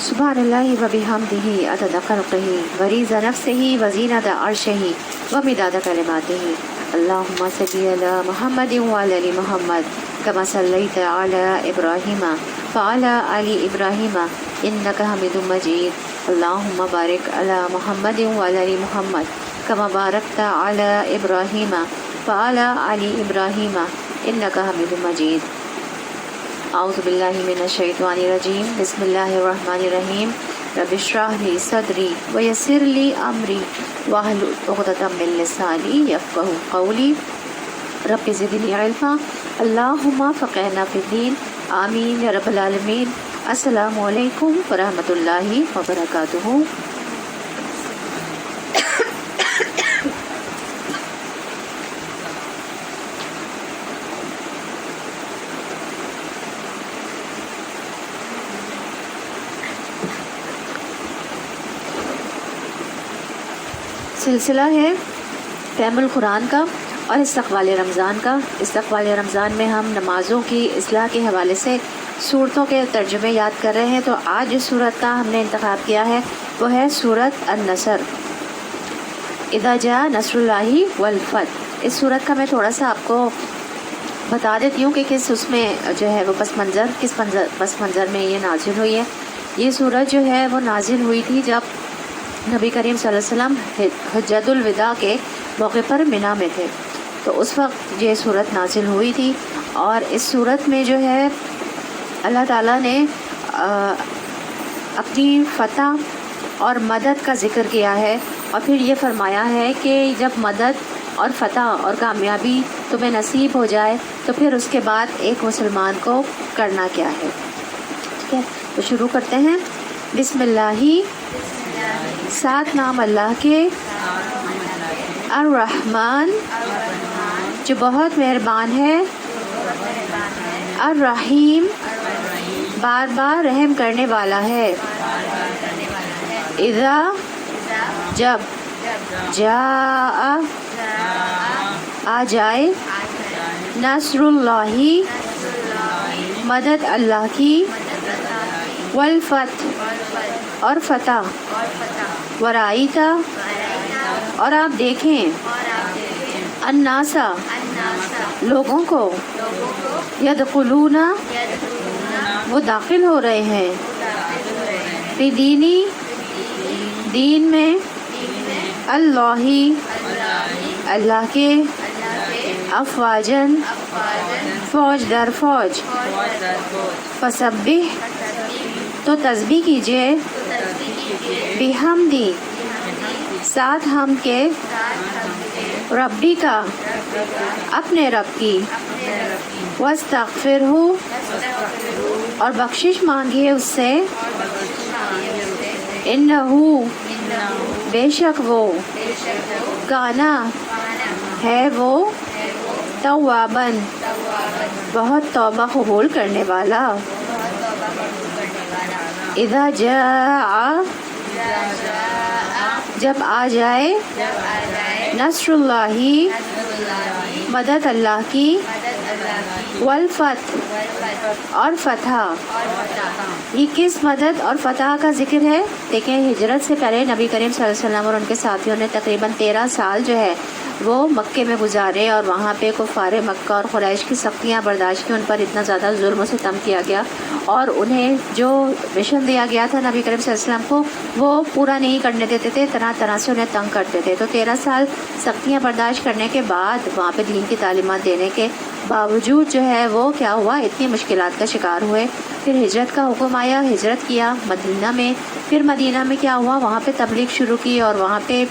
سبحان اللہ و بحمدہ عدد خلقہ ورضا نفسہ وزینۃ عرشہ ومداد کلماتہ اللہم صلی علی محمد وعلی آل محمد کما صلیت علی ابراہیم وعلی آل ابراہیم انک حمید مجید اللہم بارک علی محمد وعلی آل محمد کما بارکت علی ابراہیم وعلی آل ابراہیم انک حمید مجید اعوذ باللہ من الشیطان الرجیم بسم اللہ الرحمن الرحیم رب اشرح لی صدری ویسر لی امری واحلل عقدۃ من لسانی یفقہوا قولی رب زدنی علما اللہم فقہنا فی الدین آمین یا رب العالمین۔ السلام علیکم ورحمۃ اللہ وبرکاتہ۔ سلسلہ ہے فہم القرآن کا اور استقبال رمضان کا۔ استقبال رمضان میں ہم نمازوں کی اصلاح کے حوالے سے صورتوں کے ترجمے یاد کر رہے ہیں، تو آج جس صورت کا ہم نے انتخاب کیا ہے وہ ہے صورت النصر، اذا جاء نصر اللہ والفتح۔ اس صورت کا میں تھوڑا سا آپ کو بتا دیتی ہوں کہ کس اس میں جو ہے وہ پس منظر میں یہ نازل ہوئی ہے۔ یہ صورت جو ہے وہ نازل ہوئی تھی جب نبی کریم صلی اللہ علیہ وسلم حجۃ الوداع کے موقع پر مینا میں تھے، تو اس وقت یہ صورت نازل ہوئی تھی۔ اور اس صورت میں جو ہے اللہ تعالیٰ نے اپنی فتح اور مدد کا ذکر کیا ہے، اور پھر یہ فرمایا ہے کہ جب مدد اور فتح اور کامیابی تمہیں نصیب ہو جائے تو پھر اس کے بعد ایک مسلمان کو کرنا کیا ہے۔ ٹھیک ہے، تو شروع کرتے ہیں۔ بسم اللہ، ساتھ نام اللہ کے، الرحمن جو بہت مہربان ہے، الرحیم بار بار رحم کرنے والا ہے، اذا جب، جاء آ جائے، نصر اللہ مدد اللہ کی، والفتح اور فتح، ورائیتا اور آپ دیکھیں، الناسا لوگوں کو، یدخلون وہ داخل ہو رہے ہیں، فی دینی دین میں، اللہ اللہ کے، افواجن فوج در فوج، فسبح تو تسبیح کیجئے، بحمدی ساتھ ہم کے، ربی کا اپنے رب کی، واستغفرہ اور بخشش مانگیے اس سے، انہ بے شک وہ، کانا ہے وہ، توابن بہت توبہ قبول کرنے والا، اذا جاء جب آ جائے، نصر اللہ مدد اللہ کی، والفتح اور فتح۔ یہ کس مدد اور فتح کا ذکر ہے؟ دیکھیں، ہجرت سے پہلے نبی کریم صلی اللہ علیہ وسلم اور ان کے ساتھیوں نے تقریباً 13 سال جو ہے وہ مکے میں گزارے، اور وہاں پہ کفار مکہ اور قریش کی سختیاں برداشت کی، ان پر اتنا زیادہ ظلم و ستم کیا گیا، اور انہیں جو مشن دیا گیا تھا نبی کریم صلی اللہ علیہ وسلم کو وہ پورا نہیں کرنے دیتے تھے، طرح طرح سے انہیں تنگ کرتے تھے۔ تو 13 سال سختیاں برداشت کرنے کے بعد، وہاں پہ دین کی تعلیمات دینے کے باوجود جو ہے وہ کیا ہوا، اتنی مشکلات کا شکار ہوئے۔ پھر ہجرت کا حکم آیا، ہجرت کیا مدینہ میں، پھر مدینہ میں کیا ہوا، وہاں پہ تبلیغ شروع کی، اور وہاں پہ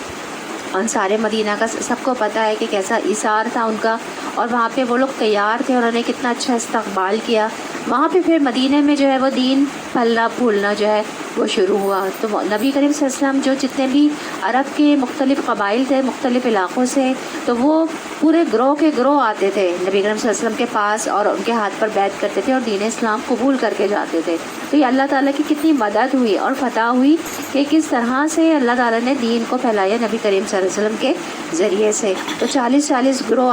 انصار مدینہ کا سب کو پتہ ہے کہ کیسا ایثار تھا ان کا، اور وہاں پہ وہ لوگ تیار تھے، انہوں نے کتنا اچھا استقبال کیا وہاں پہ۔ پھر مدینہ میں جو ہے وہ دین پھلنا پھولنا جو ہے وہ شروع ہوا۔ تو نبی کریم صلی اللہ علیہ وسلم جو جتنے بھی عرب کے مختلف قبائل تھے، مختلف علاقوں سے، تو وہ پورے گروہ کے گروہ آتے تھے نبی کریم صلی اللہ علیہ وسلم کے پاس اور ان کے ہاتھ پر بیعت کرتے تھے اور دین اسلام قبول کر کے جاتے تھے. تو یہ اللہ تعالیٰ کی کتنی مدد ہوئی اور فتح ہوئی کہ کس طرح سے اللہ تعالیٰ نے دین کو پھیلایا نبی کریم صلی اللہ علیہ وسلم کے ذریعے سے. تو 40 گروہ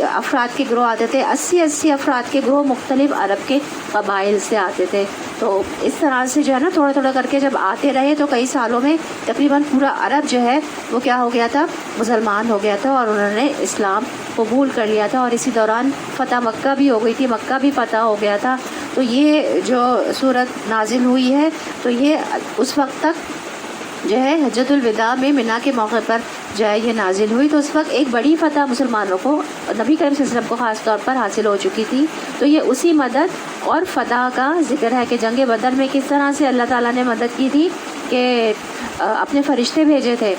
افراد کے گروہ آتے تھے، 80 افراد کے گروہ مختلف عرب کے قبائل سے آتے تھے. تو اس طرح سے جو ہے نا تھوڑا تھوڑا کر کے جب آتے رہے تو کئی سالوں میں تقریباً پورا عرب جو ہے وہ کیا ہو گیا تھا، مسلمان ہو گیا تھا اور انہوں نے اسلام قبول کر لیا تھا. اور اسی دوران فتح مکہ بھی ہو گئی تھی، مکہ بھی فتح ہو گیا تھا. تو یہ جو صورت نازل ہوئی ہے تو یہ اس وقت تک جو ہے حجۃ الوداع میں منا کے موقع پر جو ہے یہ نازل ہوئی. تو اس وقت ایک بڑی فتح مسلمانوں کو نبی کریم صلی اللہ علیہ وسلم کو خاص طور پر حاصل ہو چکی تھی. تو یہ اسی مدد اور فتح کا ذکر ہے کہ جنگ بدر میں کس طرح سے اللہ تعالیٰ نے مدد کی تھی کہ اپنے فرشتے بھیجے تھے،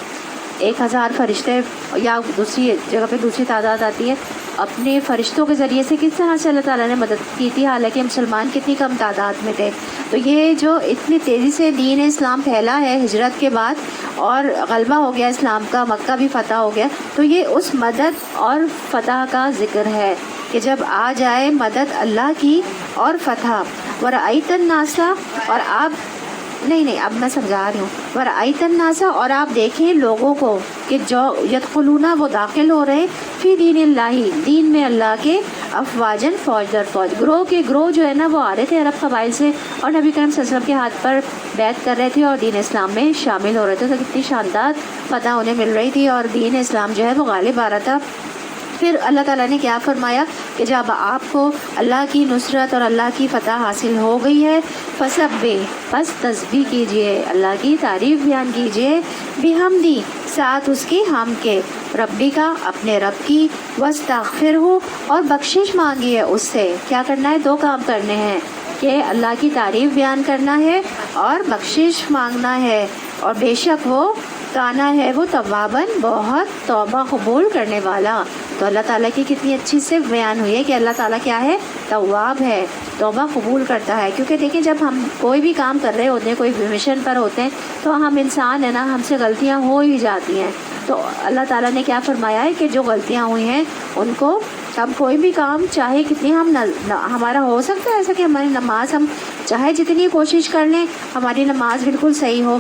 1000 فرشتے، یا دوسری جگہ پہ دوسری تعداد آتی ہے، اپنے فرشتوں کے ذریعے سے کس طرح سے اللہ تعالیٰ نے مدد کی تھی، حالانکہ مسلمان کتنی کم تعداد میں تھے. تو یہ جو اتنی تیزی سے دین اسلام پھیلا ہے ہجرت کے بعد اور غلبہ ہو گیا اسلام کا، مکہ بھی فتح ہو گیا، تو یہ اس مدد اور فتح کا ذکر ہے کہ جب آ جائے مدد اللہ کی اور فتح. ورأیت الناس، اور آپ نہیں اب میں سمجھا رہی ہوں. ورأیت الناس، اور آپ دیکھیں لوگوں کو کہ جو یدخلون وہ داخل ہو رہے فی دین اللہ، دین میں اللہ کے، افواجن فوج در فوج، گروہ کے گروہ جو ہے نا وہ آ رہے تھے عرب قبائل سے اور نبی کریم صلی اللہ علیہ وسلم کے ہاتھ پر بیعت کر رہے تھے اور دین اسلام میں شامل ہو رہے تھے. تو کتنی شاندار فتح انہیں مل رہی تھی اور دین اسلام جو ہے وہ غالب آ رہا تھا. پھر اللہ تعالیٰ نے کیا فرمایا کہ جب آپ کو اللہ کی نصرت اور اللہ کی فتح حاصل ہو گئی ہے، فسبح، پس تسبیح کیجئے، اللہ کی تعریف بیان کیجئے، بحمدی، ساتھ اس کی حمد کے، ربی کا، اپنے رب کی، واستغفرہ، اور بخشش مانگیے اس سے. کیا کرنا ہے؟ 2 کام کرنے ہیں کہ اللہ کی تعریف بیان کرنا ہے اور بخشش مانگنا ہے. اور بے شک وہ کانا ہے وہ تواباً، بہت توبہ قبول کرنے والا. تو اللہ تعالیٰ کی کتنی اچھی سے بیان ہوئی ہے کہ اللہ تعالیٰ کیا ہے؟ تواب ہے، توبہ قبول کرتا ہے. کیونکہ دیکھیں جب ہم کوئی بھی کام کر رہے ہوتے ہیں، کوئی مشن پر ہوتے ہیں، تو ہم انسان ہیں نا، ہم سے غلطیاں ہو ہی جاتی ہیں. تو اللہ تعالیٰ نے کیا فرمایا ہے کہ جو غلطیاں ہوئی ہیں ان کو، ہم کوئی بھی کام چاہے کتنی ہمارا ہو سکتا ہے ایسا کہ ہماری نماز ہم چاہے جتنی کوشش کر لیں ہماری نماز بالکل صحیح ہو،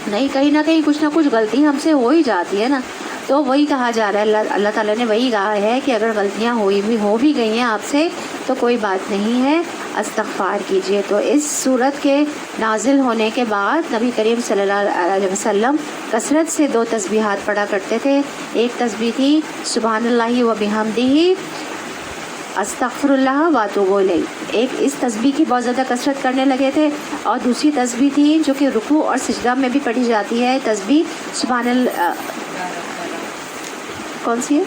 نہیں، کہیں نہ کہیں کچھ نہ کچھ غلطی ہم سے ہو ہی جاتی ہے نا. تو وہی کہا جا رہا ہے، اللہ تعالیٰ نے وہی کہا ہے کہ اگر غلطیاں ہو بھی گئی ہیں آپ سے تو کوئی بات نہیں ہے، استغفار کیجئے. تو اس صورت کے نازل ہونے کے بعد نبی کریم صلی اللہ علیہ وسلم کثرت سے 2 تسبیحات پڑھا کرتے تھے. ایک تسبیح تھی سبحان اللہ و بحمدہ، استغفر اللہ واتوب الیہ. ایک اس تسبیح کی بہت زیادہ کثرت کرنے لگے تھے. اور دوسری تسبیح تھی جو کہ رکوع اور سجدہ میں بھی پڑھی جاتی ہے، تسبیح سبحان اللہ. کون سی ہے؟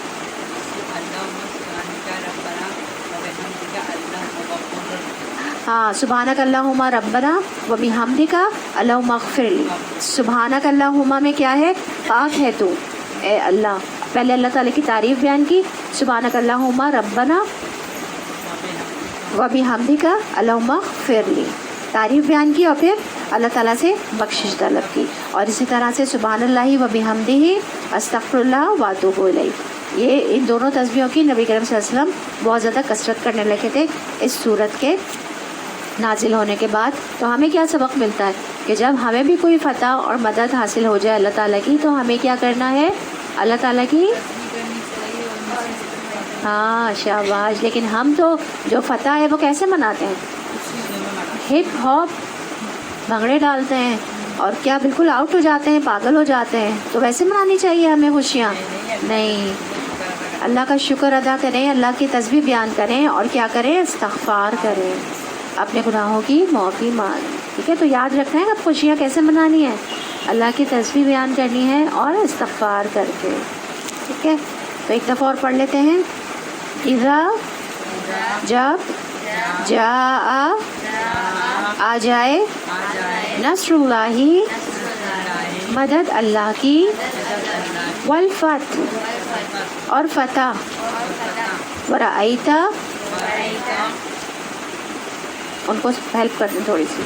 ہاں، سبحانک اللہم ربنا و بحمدک اللہم اغفر لی. سبحانک اللہم میں کیا ہے؟ پاک ہے تو اے اللہ. پہلے اللہ تعالیٰ کی تعریف بیان کی، سبحانک اللہم ربنا و بحمدک اللہم اغفر لی، تعریف بیان کی اور پھر اللہ تعالیٰ سے بخشش طلب کی. اور اسی طرح سے سبحان اللہ و بحمدہ، استغفر اللہ واتوب الیہ. یہ ان دونوں تسبیحوں کی نبی کریم صلی اللہ علیہ وسلم بہت زیادہ کثرت کرنے لگے تھے اس صورت کے نازل ہونے کے بعد. تو ہمیں کیا سبق ملتا ہے کہ جب ہمیں بھی کوئی فتح اور مدد حاصل ہو جائے اللہ تعالیٰ کی تو ہمیں کیا کرنا ہے؟ اللہ تعالیٰ کی، ہاں شاباش. لیکن ہم تو جو فتح ہے وہ کیسے مناتے ہیں؟ ہپ ہاپ بھنگڑے ڈالتے ہیں اور کیا بالکل آؤٹ ہو جاتے ہیں، پاگل ہو جاتے ہیں. تو ویسے منانی چاہیے ہمیں خوشیاں؟ نہیں، اللہ کا شکر ادا کریں، اللہ کی تسبیح بیان کریں اور کیا کریں؟ استغفار کریں، اپنے گناہوں کی معافی مانگیں. ٹھیک ہے، تو یاد رکھنا ہے اب خوشیاں کیسے منانی ہیں، اللہ کی تسبیح بیان کرنی ہے اور استغفار کر کے. ٹھیک ہے، تو ایک دفعہ اور پڑھ لیتے ہیں. اذا، جب، جاء، آ جائے، نصر اللہ، مدد اللہ کی، والفتح، اور فتح، ورأیت، ان کو ہیلپ کر دیں تھوڑی سی.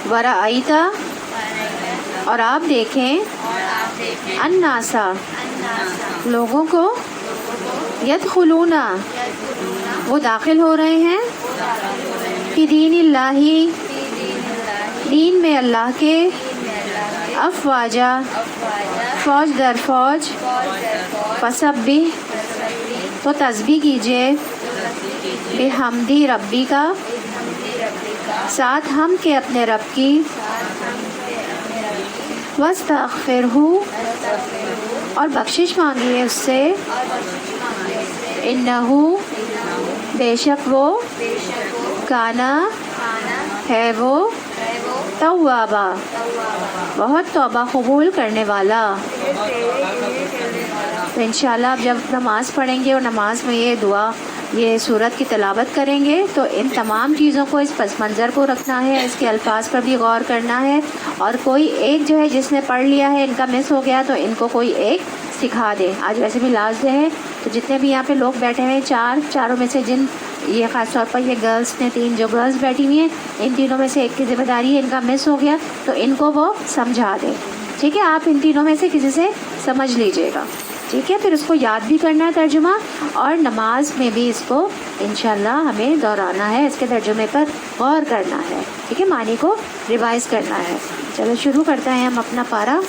ورأیتا اور آپ دیکھیں الناسا لوگوں کو یدخلون وہ داخل ہو رہے ہیں فی دین اللہ دین میں اللہ کے افواجا فوج در فوج فسبح تو تسبیح کیجئے بحمدی ربی کا ساتھ ہم کے اپنے رب کی واستغفرہ اور بخشش مانگیے اس سے انہو بے شک وہ کانا ہے وہ توابا بہت توبہ قبول کرنے والا. تو انشاءاللہ اب جب نماز پڑھیں گے اور نماز میں یہ دعا یہ سورت کی تلاوت کریں گے تو ان تمام چیزوں کو اس پس منظر کو رکھنا ہے, اس کے الفاظ پر بھی غور کرنا ہے, اور کوئی ایک جو ہے جس نے پڑھ لیا ہے ان کا مس ہو گیا تو ان کو کوئی ایک سکھا دے. آج ویسے بھی لاسٹ ڈے ہے تو جتنے بھی یہاں پہ لوگ بیٹھے ہیں چاروں میں سے جن یہ خاص طور پر یہ گرلس نے 3 جو گرلس بیٹھی ہوئی ہیں ان تینوں میں سے ایک کی ذمہ داری ہے, ان کا مس ہو گیا تو ان کو وہ سمجھا دے. ٹھیک ہے, آپ ان تینوں میں سے کسی سے سمجھ لیجئے گا. ٹھیک ہے, پھر اس کو یاد بھی کرنا ہے ترجمہ, اور نماز میں بھی اس کو انشاءاللہ ہمیں دہرانا ہے, اس کے ترجمے پر غور کرنا ہے. ٹھیک ہے, معنی کو ریوائز کرنا ہے. چلو شروع کرتے ہیں ہم اپنا پارہ.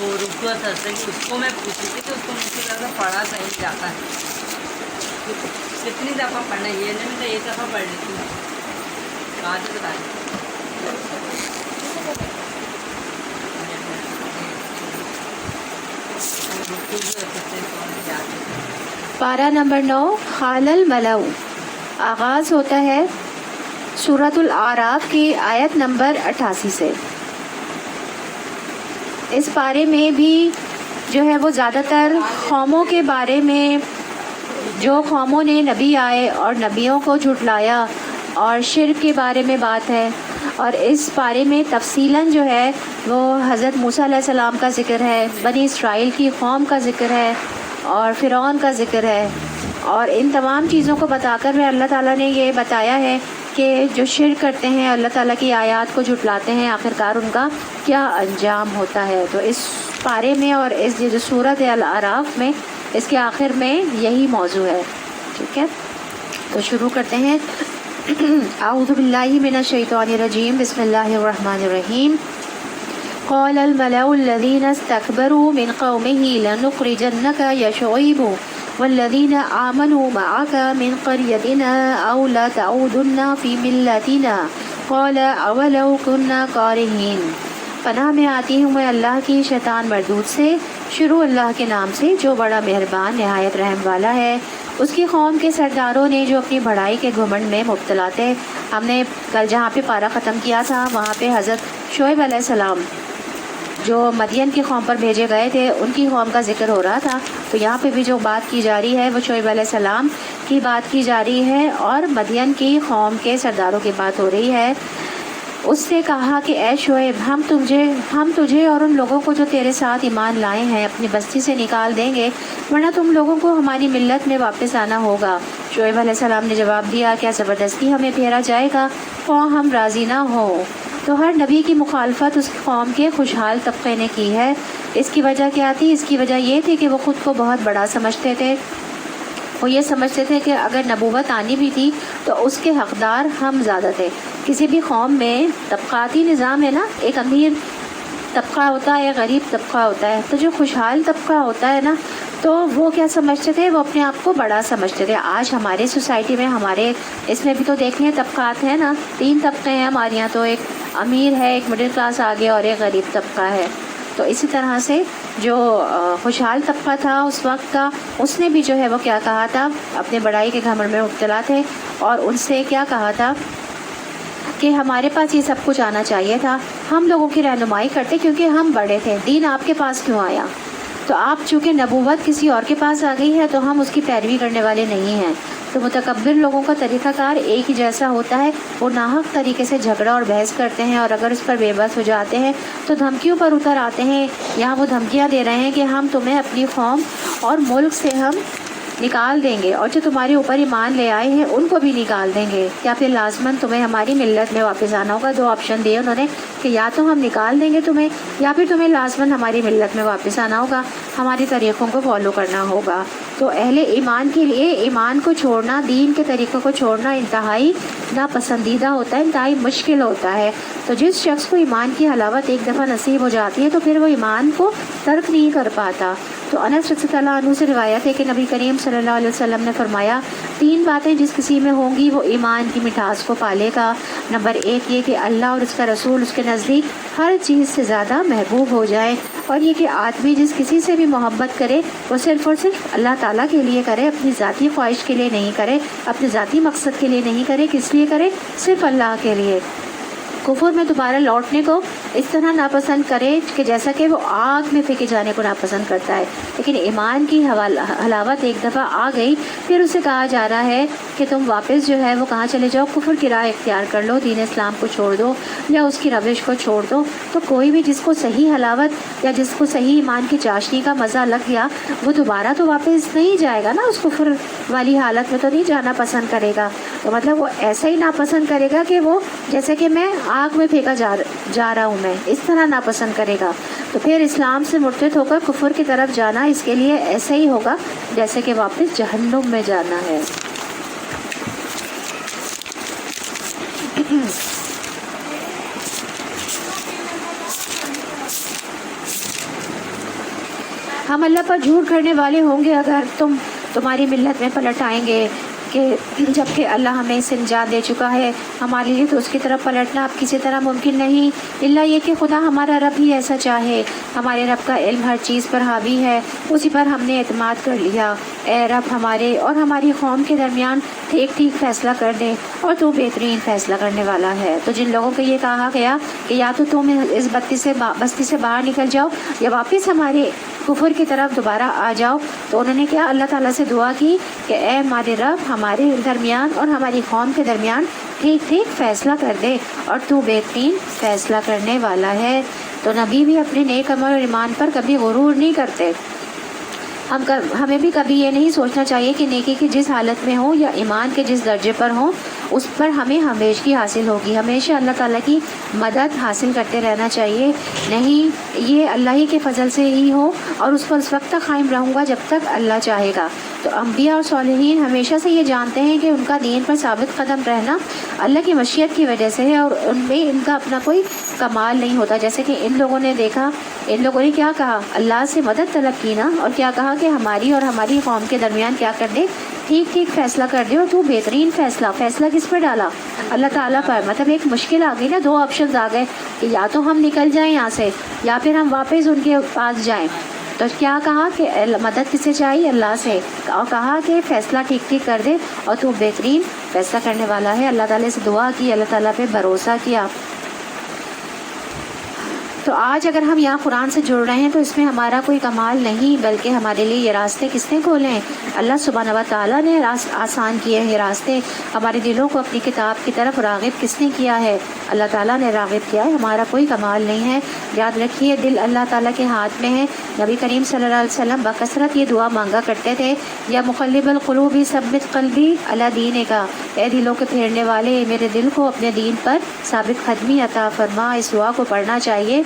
وہ رکوع سجدے کی اس کو میں پوچھی تھی کہ اس کو مجھ سے زیادہ پڑھا صحیح جاتا ہے, کتنی دفعہ پڑھنا ہے, یہ نہیں تو ایک دفعہ پڑھ لیتی ہوں. کہاں سے بتائیں پارہ نمبر 9 قال الملأ آغاز ہوتا ہے سورۃ الاعراف کی آیت نمبر 88 سے. اس پارے میں بھی جو ہے وہ زیادہ تر قوموں کے بارے میں, جو قوموں نے نبی آئے اور نبیوں کو جھٹلایا اور شرک کے بارے میں بات ہے. اور اس پارے میں تفصیلاً جو ہے وہ حضرت موسیٰ علیہ السلام کا ذکر ہے, بنی اسرائیل کی قوم کا ذکر ہے, اور فرعون کا ذکر ہے. اور ان تمام چیزوں کو بتا کر اللہ تعالیٰ نے یہ بتایا ہے کہ جو شرک کرتے ہیں اللہ تعالیٰ کی آیات کو جھٹلاتے ہیں آخرکار ان کا کیا انجام ہوتا ہے. تو اس پارے میں اور اس جو سورۃ الاعراف میں اس کے آخر میں یہی موضوع ہے. ٹھیک ہے, تو شروع کرتے ہیں. اعوذ باللہ من الشیطان الرجیم, بسم اللہ الرحمن الرحیم. قال الملأ الذين استكبروا من قومه لنخرجنك يا شعيب والذين آمنوا معك من قريتنا أو لتعودن في ملتنا قال أولو كنا كارهين. پناہ میں آتی ہوں میں اللہ کی شیطان مردود سے. شروع اللہ کے نام سے جو بڑا مہربان نہایت رحم والا ہے. اس کی قوم کے سرداروں نے جو اپنی بڑائی کے گھمنڈ میں مبتلا تھے. ہم نے کل جہاں پہ پارہ ختم کیا تھا وہاں پہ حضرت شعیب علیہ السلام جو مدین کی قوم پر بھیجے گئے تھے ان کی قوم کا ذکر ہو رہا تھا. تو یہاں پہ بھی جو بات کی جا رہی ہے وہ شعیب علیہ السلام کی بات کی جا رہی ہے اور مدین کی قوم کے سرداروں کی بات ہو رہی ہے. اس سے کہا کہ اے شعیب ہم تجھے اور ان لوگوں کو جو تیرے ساتھ ایمان لائے ہیں اپنی بستی سے نکال دیں گے ورنہ تم لوگوں کو ہماری ملت میں واپس آنا ہوگا. شعیب علیہ السلام نے جواب دیا کیا زبردستی ہمیں پھیرا جائے گا خواہ ہم راضی نہ ہوں. تو ہر نبی کی مخالفت اس قوم کے خوشحال طبقے نے کی ہے. اس کی وجہ کیا تھی؟ اس کی وجہ یہ تھی کہ وہ خود کو بہت بڑا سمجھتے تھے. وہ یہ سمجھتے تھے کہ اگر نبوت آنی بھی تھی تو اس کے حقدار ہم زیادہ تھے. کسی بھی قوم میں طبقاتی نظام ہے نا, ایک امیر طبقہ ہوتا ہے, ایک غریب طبقہ ہوتا ہے. تو جو خوشحال طبقہ ہوتا ہے نا تو وہ کیا سمجھتے تھے, وہ اپنے آپ کو بڑا سمجھتے تھے. آج ہمارے سوسائٹی میں ہمارے اس میں بھی تو دیکھ لیں طبقات ہیں نا, 3 طبقے ہیں ہمارے یہاں. تو ایک امیر ہے, ایک مڈل کلاس آگے اور ایک غریب طبقہ ہے. تو اسی طرح سے جو خوشحال طبقہ تھا اس وقت کا اس نے بھی جو ہے وہ کیا کہا تھا, اپنے بڑائی کے گھمنڈ میں مبتلا تھے اور ان سے کیا کہا تھا کہ ہمارے پاس یہ سب کچھ آنا چاہیے تھا, ہم لوگوں کی رہنمائی کرتے کیونکہ ہم بڑے تھے. دین آپ کے پاس کیوں آیا؟ تو آپ چونکہ نبوت کسی اور کے پاس آ گئی ہے تو ہم اس کی پیروی کرنے والے نہیں ہیں. تو متکبر لوگوں کا طریقہ کار ایک ہی جیسا ہوتا ہے, وہ ناحق طریقے سے جھگڑا اور بحث کرتے ہیں اور اگر اس پر بے بس ہو جاتے ہیں تو دھمکیوں پر اتر آتے ہیں. یہاں وہ دھمکیاں دے رہے ہیں کہ ہم تمہیں اپنی قوم اور ملک سے ہم نکال دیں گے، اور جو تمہارے اوپر ایمان لے آئے ہیں ان کو بھی نکال دیں گے، یا پھر لازماً تمہیں ہماری ملت میں واپس آنا ہوگا۔ دو آپشن دیے انہوں نے کہ یا تو ہم نکال دیں گے تمہیں، یا پھر تمہیں لازماً ہماری ملت میں واپس آنا ہوگا، ہمارے طریقوں کو فالو کرنا ہوگا۔ تو اہل ایمان کے لیے ایمان کو چھوڑنا، دین کے طریقوں کو چھوڑنا انتہائی ناپسندیدہ ہوتا ہے، انتہائی مشکل ہوتا ہے۔ تو جس شخص کو ایمان کی حلاوت ایک دفعہ نصیب ہو جاتی ہے تو پھر وہ ایمان کو ترک نہیں کر پاتا۔ تو انس رضی اللہ عنہ سے روایت ہے کہ نبی کریم صلی اللہ علیہ وسلم نے فرمایا، 3 باتیں جس کسی میں ہوں گی وہ ایمان کی مٹھاس کو پالے گا۔ نمبر 1 یہ کہ اللہ اور اس کا رسول اس کے نزدیک ہر چیز سے زیادہ محبوب ہو جائے، اور یہ کہ آدمی جس کسی سے بھی محبت کرے وہ صرف اور صرف اللہ تعالیٰ کے لیے کرے، اپنی ذاتی خواہش کے لیے نہیں کرے، اپنے ذاتی مقصد کے لیے نہیں کرے۔ کس لیے کرے؟ صرف اللہ کے لیے۔ کفر میں دوبارہ لوٹنے کو اس طرح ناپسند کرے کہ جیسا کہ وہ آگ میں پھینکے جانے کو ناپسند کرتا ہے، لیکن ایمان کی حلاوت ایک دفعہ آ گئی پھر اسے کہا جا رہا ہے کہ تم واپس جو ہے وہ کہاں چلے جاؤ، کفر کی راہ اختیار کر لو، دین اسلام کو چھوڑ دو یا اس کی روش کو چھوڑ دو۔ تو کوئی بھی جس کو صحیح حلاوت یا جس کو صحیح ایمان کی چاشنی کا مزہ لگ گیا وہ دوبارہ تو واپس نہیں جائے گا نا، اس کفر والی حالت میں تو نہیں جانا پسند کرے گا۔ تو مطلب وہ ایسا ہی ناپسند کرے گا کہ وہ جیسے کہ میں آگ میں پھینکا جا رہا ہوں، میں اس طرح ناپسند کرے گا۔ تو پھر اسلام سے مرتد ہو کر کفر کی طرف جانا اس کے لیے ایسا ہی ہوگا جیسے کہ واپس جہنم میں جانا ہے۔ ہم اللہ پر جھوٹ کرنے والے ہوں گے اگر تمہاری ملت میں پلٹ آئیں گے کہ جبکہ اللہ ہمیں اس سے نجات دے چکا ہے، ہمارے لیے تو اس کی طرف پلٹنا اب کسی طرح ممکن نہیں، الا یہ کہ خدا ہمارا رب ہی ایسا چاہے۔ ہمارے رب کا علم ہر چیز پر حاوی ہے، اسی پر ہم نے اعتماد کر لیا۔ اے رب ہمارے اور ہماری قوم کے درمیان ٹھیک فیصلہ کر دے، اور تو بہترین فیصلہ کرنے والا ہے۔ تو جن لوگوں کو یہ کہا گیا کہ یا تو تم اس بستی سے باہر نکل جاؤ یا واپس ہمارے کفر کی طرف دوبارہ آ جاؤ، تو انہوں نے کیا اللہ تعالیٰ سے دعا کی کہ اے ہمارے رب ہمارے درمیان اور ہماری قوم کے درمیان ٹھیک فیصلہ کر دے، اور تو بہترین فیصلہ کرنے والا ہے۔ تو نبی بھی اپنے نیک عمل اور ایمان پر کبھی غرور نہیں کرتے۔ ہمیں بھی کبھی یہ نہیں سوچنا چاہیے کہ نیکی کی جس حالت میں ہوں یا ایمان کے جس درجے پر ہوں اس پر ہمیں ہمیشگی حاصل ہوگی، ہمیشہ اللہ تعالیٰ کی مدد حاصل کرتے رہنا چاہیے۔ نہیں، یہ اللہ ہی کے فضل سے ہی ہو، اور اس پر اس وقت تک قائم رہوں گا جب تک اللہ چاہے گا۔ تو انبیاء اور صالحین ہمیشہ سے یہ جانتے ہیں کہ ان کا دین پر ثابت قدم رہنا اللہ کی مشیت کی وجہ سے ہے، اور ان میں ان کا اپنا کوئی کمال نہیں ہوتا۔ جیسے کہ ان لوگوں نے دیکھا، ان لوگوں نے کیا کہا، اللہ سے مدد طلب کی نا، اور کیا کہا کہ ہماری اور ہماری قوم کے درمیان کیا کر دے، ٹھیک فیصلہ کر دے، اور تو بہترین فیصلہ کس پر ڈالا؟ اللہ تعالیٰ پر۔ مطلب ایک مشکل آ گئی نا، 2 آپشنز آ گئے کہ یا تو ہم نکل جائیں یہاں سے یا پھر ہم واپس ان کے پاس جائیں۔ تو کیا کہا کہ مدد کس سے چاہیے؟ اللہ سے، اور کہا کہ فیصلہ ٹھیک کر دے، اور تو بہترین فیصلہ کرنے والا ہے۔ اللہ تعالیٰ سے دعا کی، اللہ تعالیٰ پہ بھروسہ کیا۔ تو آج اگر ہم یہاں قرآن سے جڑ رہے ہیں تو اس میں ہمارا کوئی کمال نہیں، بلکہ ہمارے لیے یہ راستے کس نے کھولے ہیں؟ اللہ سبحانہ و تعالیٰ نے آسان کیے ہیں یہ راستے۔ ہمارے دلوں کو اپنی کتاب کی طرف راغب کس نے کیا ہے؟ اللہ تعالیٰ نے راغب کیا ہے، ہمارا کوئی کمال نہیں ہے۔ یاد رکھیے دل اللہ تعالیٰ کے ہاتھ میں ہے۔ نبی کریم صلی اللہ علیہ وسلم بکثرت یہ دعا مانگا کرتے تھے، یا مقلب القلوب ثبت قلبی علی دینک، اے دلوں کے پھیرنے والے میرے دل کو اپنے دین پر ثابت قدمی عطا فرما۔ اس دعا کو پڑھنا چاہیے،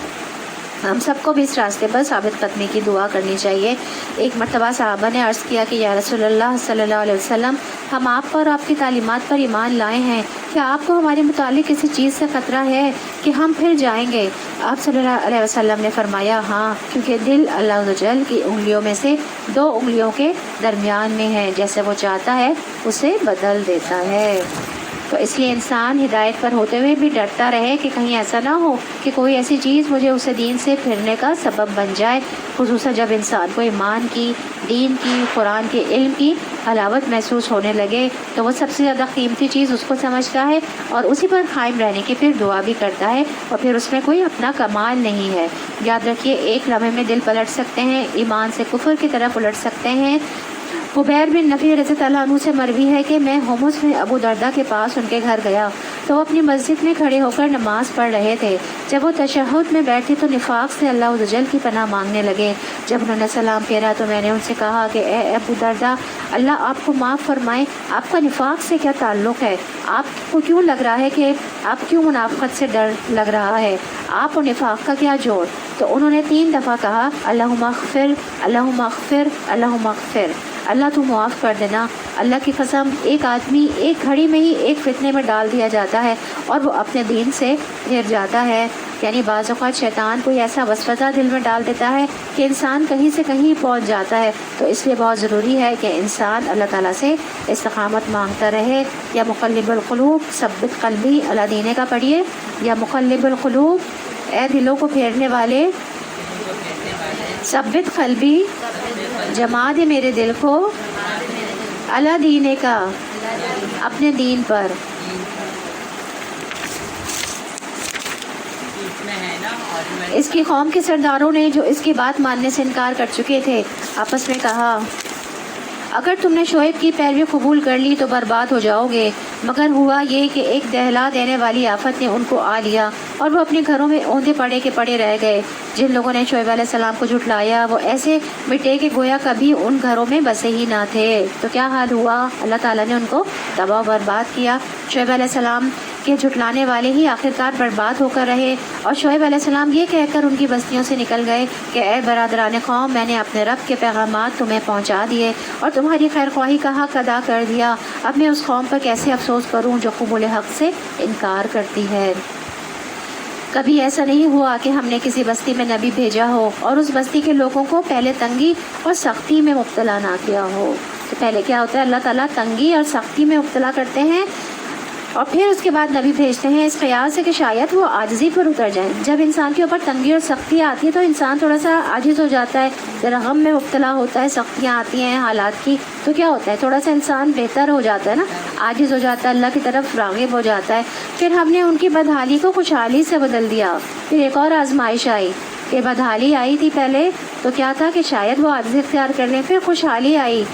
ہم سب کو بھی اس راستے پر ثابت قدمی کی دعا کرنی چاہیے۔ ایک مرتبہ صحابہ نے عرض کیا کہ یا رسول اللہ صلی اللہ علیہ وسلم، ہم آپ پر اور آپ کی تعلیمات پر ایمان لائے ہیں، کیا آپ کو ہمارے متعلق کسی چیز سے خطرہ ہے کہ ہم پھر جائیں گے؟ آپ صلی اللہ علیہ وسلم نے فرمایا ہاں، کیونکہ دل اللہ عز و جل کی انگلیوں میں سے 2 انگلیوں کے درمیان میں ہے، جیسے وہ چاہتا ہے اسے بدل دیتا ہے۔ تو اس لیے انسان ہدایت پر ہوتے ہوئے بھی ڈرتا رہے کہ کہیں ایسا نہ ہو کہ کوئی ایسی چیز مجھے اسے دین سے پھرنے کا سبب بن جائے، خصوصاً جب انسان کو ایمان کی، دین کی، قرآن کے علم کی حلاوت محسوس ہونے لگے تو وہ سب سے زیادہ قیمتی چیز اس کو سمجھتا ہے، اور اسی پر قائم رہنے کی پھر دعا بھی کرتا ہے، اور پھر اس میں کوئی اپنا کمال نہیں ہے۔ یاد رکھیے ایک لمحے میں دل پلٹ سکتے ہیں، ایمان سے کفر کی طرف الٹ سکتے ہیں۔ حبیر بن نفی رضی اللہ عنہ سے مروی ہے کہ میں ہومس میں ابو دردہ کے پاس ان کے گھر گیا تو وہ اپنی مسجد میں کھڑے ہو کر نماز پڑھ رہے تھے۔ جب وہ تشہد میں بیٹھے تو نفاق سے اللہ عز و جل کی پناہ مانگنے لگے۔ جب انہوں نے سلام پھیرا تو میں نے ان سے کہا کہ اے ابو درداء، اللہ آپ کو معاف فرمائے، آپ کا نفاق سے کیا تعلق ہے؟ آپ کو کیوں لگ رہا ہے کہ آپ کیوں منافقت سے ڈر لگ رہا ہے؟ آپ اور نفاق کا کیا جوڑ؟ تو انہوں نے 3 دفعہ کہا اللہم اغفر، اللہم اغفر، اللہم اغفر، اللہ تو معاف کر دینا۔ اللہ کی قسم، ایک آدمی ایک گھڑی میں ہی ایک فتنے میں ڈال دیا جاتا ہے اور وہ اپنے دین سے پھر جاتا ہے۔ یعنی بعض اوقات شیطان کوئی ایسا وسوسہ دل میں ڈال دیتا ہے کہ انسان کہیں سے کہیں پہنچ جاتا ہے۔ تو اس لیے بہت ضروری ہے کہ انسان اللہ تعالیٰ سے استقامت مانگتا رہے۔ یا مقلب القلوب ثبت قلبی اللہ دینے کا پڑھیے، یا مقلب القلوب اے دلوں کو پھیرنے والے، ثبت قلبی جما دے میرے دل کو، اللہ دینے کا اپنے دین پر۔ اس کی قوم کے سرداروں نے جو اس کی بات ماننے سے انکار کر چکے تھے آپس میں کہا اگر تم نے شعیب کی پیروی قبول کر لی تو برباد ہو جاؤ گے۔ مگر ہوا یہ کہ ایک دہلا دینے والی آفت نے ان کو آ لیا اور وہ اپنے گھروں میں اوندے پڑے کے پڑے رہ گئے۔ جن لوگوں نے شعیب علیہ السلام کو جھٹلایا وہ ایسے مٹے کہ گویا کبھی ان گھروں میں بسے ہی نہ تھے۔ تو کیا حال ہوا؟ اللہ تعالیٰ نے ان کو تباہ و برباد کیا۔ شعیب علیہ السلام کے جھٹلانے والے ہی آخرکار برباد ہو کر رہے، اور شعیب علیہ السلام یہ کہہ کر ان کی بستیوں سے نکل گئے کہ اے برادران قوم، میں نے اپنے رب کے پیغامات تمہیں پہنچا دیے اور تمہاری خیر خواہی کا حق ادا کر دیا۔ اب میں اس قوم پر کیسے افسوس کروں جو قبول حق سے انکار کرتی ہے۔ کبھی ایسا نہیں ہوا کہ ہم نے کسی بستی میں نبی بھیجا ہو اور اس بستی کے لوگوں کو پہلے تنگی اور سختی میں مبتلا نہ کیا ہو۔ تو پہلے کیا ہوتا ہے؟ اللہ تعالیٰ تنگی اور سختی میں مبتلا کرتے ہیں اور پھر اس کے بعد نبی بھیجتے ہیں اس خیال سے کہ شاید وہ عاجزی پر اتر جائیں۔ جب انسان کے اوپر تنگی اور سختی آتی ہے تو انسان تھوڑا سا عاجز ہو جاتا ہے، ذرا غم میں مبتلا ہوتا ہے، سختیاں آتی ہیں حالات کی، تو کیا ہوتا ہے؟ تھوڑا سا انسان بہتر ہو جاتا ہے نا، عاجز ہو جاتا ہے، اللہ کی طرف راغب ہو جاتا ہے۔ پھر ہم نے ان کی بدحالی کو خوشحالی سے بدل دیا۔ پھر ایک اور آزمائش آئی کہ بدحالی آئی تھی پہلے تو کیا تھا کہ شاید وہ عاجزی اختیار کر لیں، پھر خوشحالی آئی،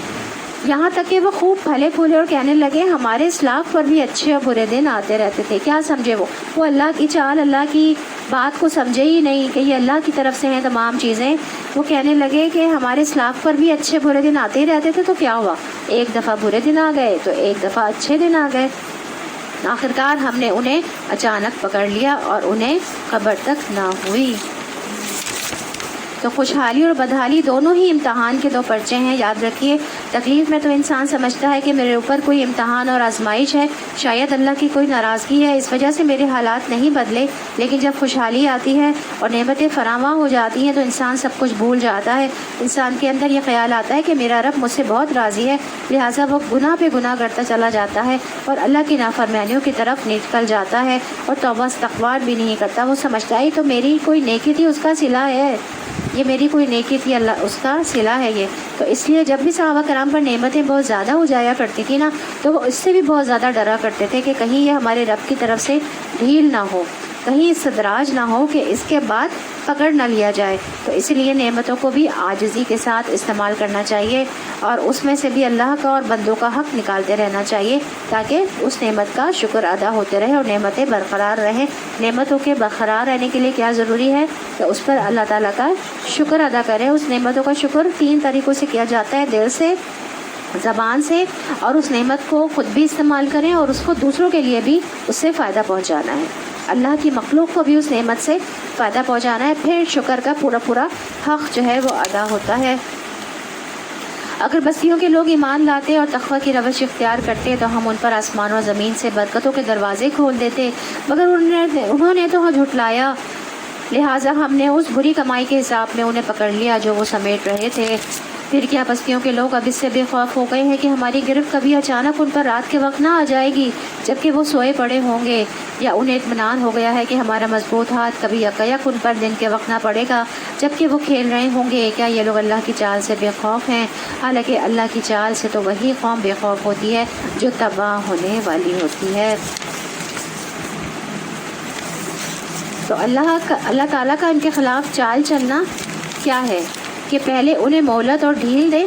یہاں تک کہ وہ خوب پھلے پھولے اور کہنے لگے ہمارے اسلاف پر بھی اچھے اور برے دن آتے رہتے تھے۔ کیا سمجھے؟ وہ اللہ کی چال، اللہ کی بات کو سمجھے ہی نہیں کہ یہ اللہ کی طرف سے ہیں تمام چیزیں۔ وہ کہنے لگے کہ ہمارے اسلاف پر بھی اچھے برے دن آتے ہی رہتے تھے۔ تو کیا ہوا؟ ایک دفعہ برے دن آ گئے تو ایک دفعہ اچھے دن آ گئے۔ آخرکار ہم نے انہیں اچانک پکڑ لیا اور انہیں خبر تک نہ ہوئی۔ تو خوشحالی اور بدحالی دونوں ہی امتحان کے 2 پرچے ہیں، یاد رکھیے۔ تکلیف میں تو انسان سمجھتا ہے کہ میرے اوپر کوئی امتحان اور آزمائش ہے، شاید اللہ کی کوئی ناراضگی ہے، اس وجہ سے میرے حالات نہیں بدلے۔ لیکن جب خوشحالی آتی ہے اور نعمتیں فراواں ہو جاتی ہیں تو انسان سب کچھ بھول جاتا ہے۔ انسان کے اندر یہ خیال آتا ہے کہ میرا رب مجھ سے بہت راضی ہے، لہٰذا وہ گناہ پہ گناہ کرتا چلا جاتا ہے اور اللہ کی نافرمانیوں کی طرف نکل جاتا ہے اور توبہ استغفار بھی نہیں کرتا۔ وہ سمجھتا ہے تو میری کوئی نیکی تھی، اس کا صلہ ہے، یہ میری کوئی نیکی تھی، اللہ اس کا صلہ ہے یہ۔ تو اس لیے جب بھی صحابہ کرام پر نعمتیں بہت زیادہ ہو جایا کرتی تھی نا تو وہ اس سے بھی بہت زیادہ ڈرا کرتے تھے کہ کہیں یہ ہمارے رب کی طرف سے ڈھیل نہ ہو، کہیں استدراج نہ ہو کہ اس کے بعد پکڑ نہ لیا جائے۔ تو اس لیے نعمتوں کو بھی عاجزی کے ساتھ استعمال کرنا چاہیے اور اس میں سے بھی اللہ کا اور بندوں کا حق نکالتے رہنا چاہیے تاکہ اس نعمت کا شکر ادا ہوتے رہے اور نعمتیں برقرار رہیں۔ نعمتوں کے برقرار رہنے کے لیے کیا ضروری ہے کہ اس پر اللہ تعالیٰ کا شکر ادا کریں۔ اس نعمتوں کا شکر 3 طریقوں سے کیا جاتا ہے، دل سے، زبان سے، اور اس نعمت کو خود بھی استعمال کریں اور اس کو دوسروں کے لیے بھی اس سے فائدہ پہنچانا ہے، اللہ کی مخلوق کو بھی اس نعمت سے فائدہ پہنچانا ہے، پھر شکر کا پورا حق جو ہے وہ ادا ہوتا ہے۔ اگر بستیوں کے لوگ ایمان لاتے اور تقوی کی روش اختیار کرتے تو ہم ان پر آسمان و زمین سے برکتوں کے دروازے کھول دیتے، مگر انہوں نے تو جھٹلایا، لہٰذا ہم نے اس بری کمائی کے حساب میں انہیں پکڑ لیا جو وہ سمیٹ رہے تھے۔ پھر کیا بستیوں کے لوگ اب اس سے بے خوف ہو گئے ہیں کہ ہماری گرفت کبھی اچانک ان پر رات کے وقت نہ آ جائے گی جبکہ وہ سوئے پڑے ہوں گے، یا انہیں اطمینان ہو گیا ہے کہ ہمارا مضبوط ہاتھ کبھی یکایک ان پر دن کے وقت نہ پڑے گا جبکہ وہ کھیل رہے ہوں گے۔ کیا یہ لوگ اللہ کی چال سے بے خوف ہیں؟ حالانکہ اللہ کی چال سے تو وہی قوم بے خوف ہوتی ہے جو تباہ ہونے والی ہوتی ہے۔ تو اللہ تعالیٰ کا ان کے خلاف چال چلنا کیا ہے کہ پہلے انہیں مہلت اور ڈھیل دے،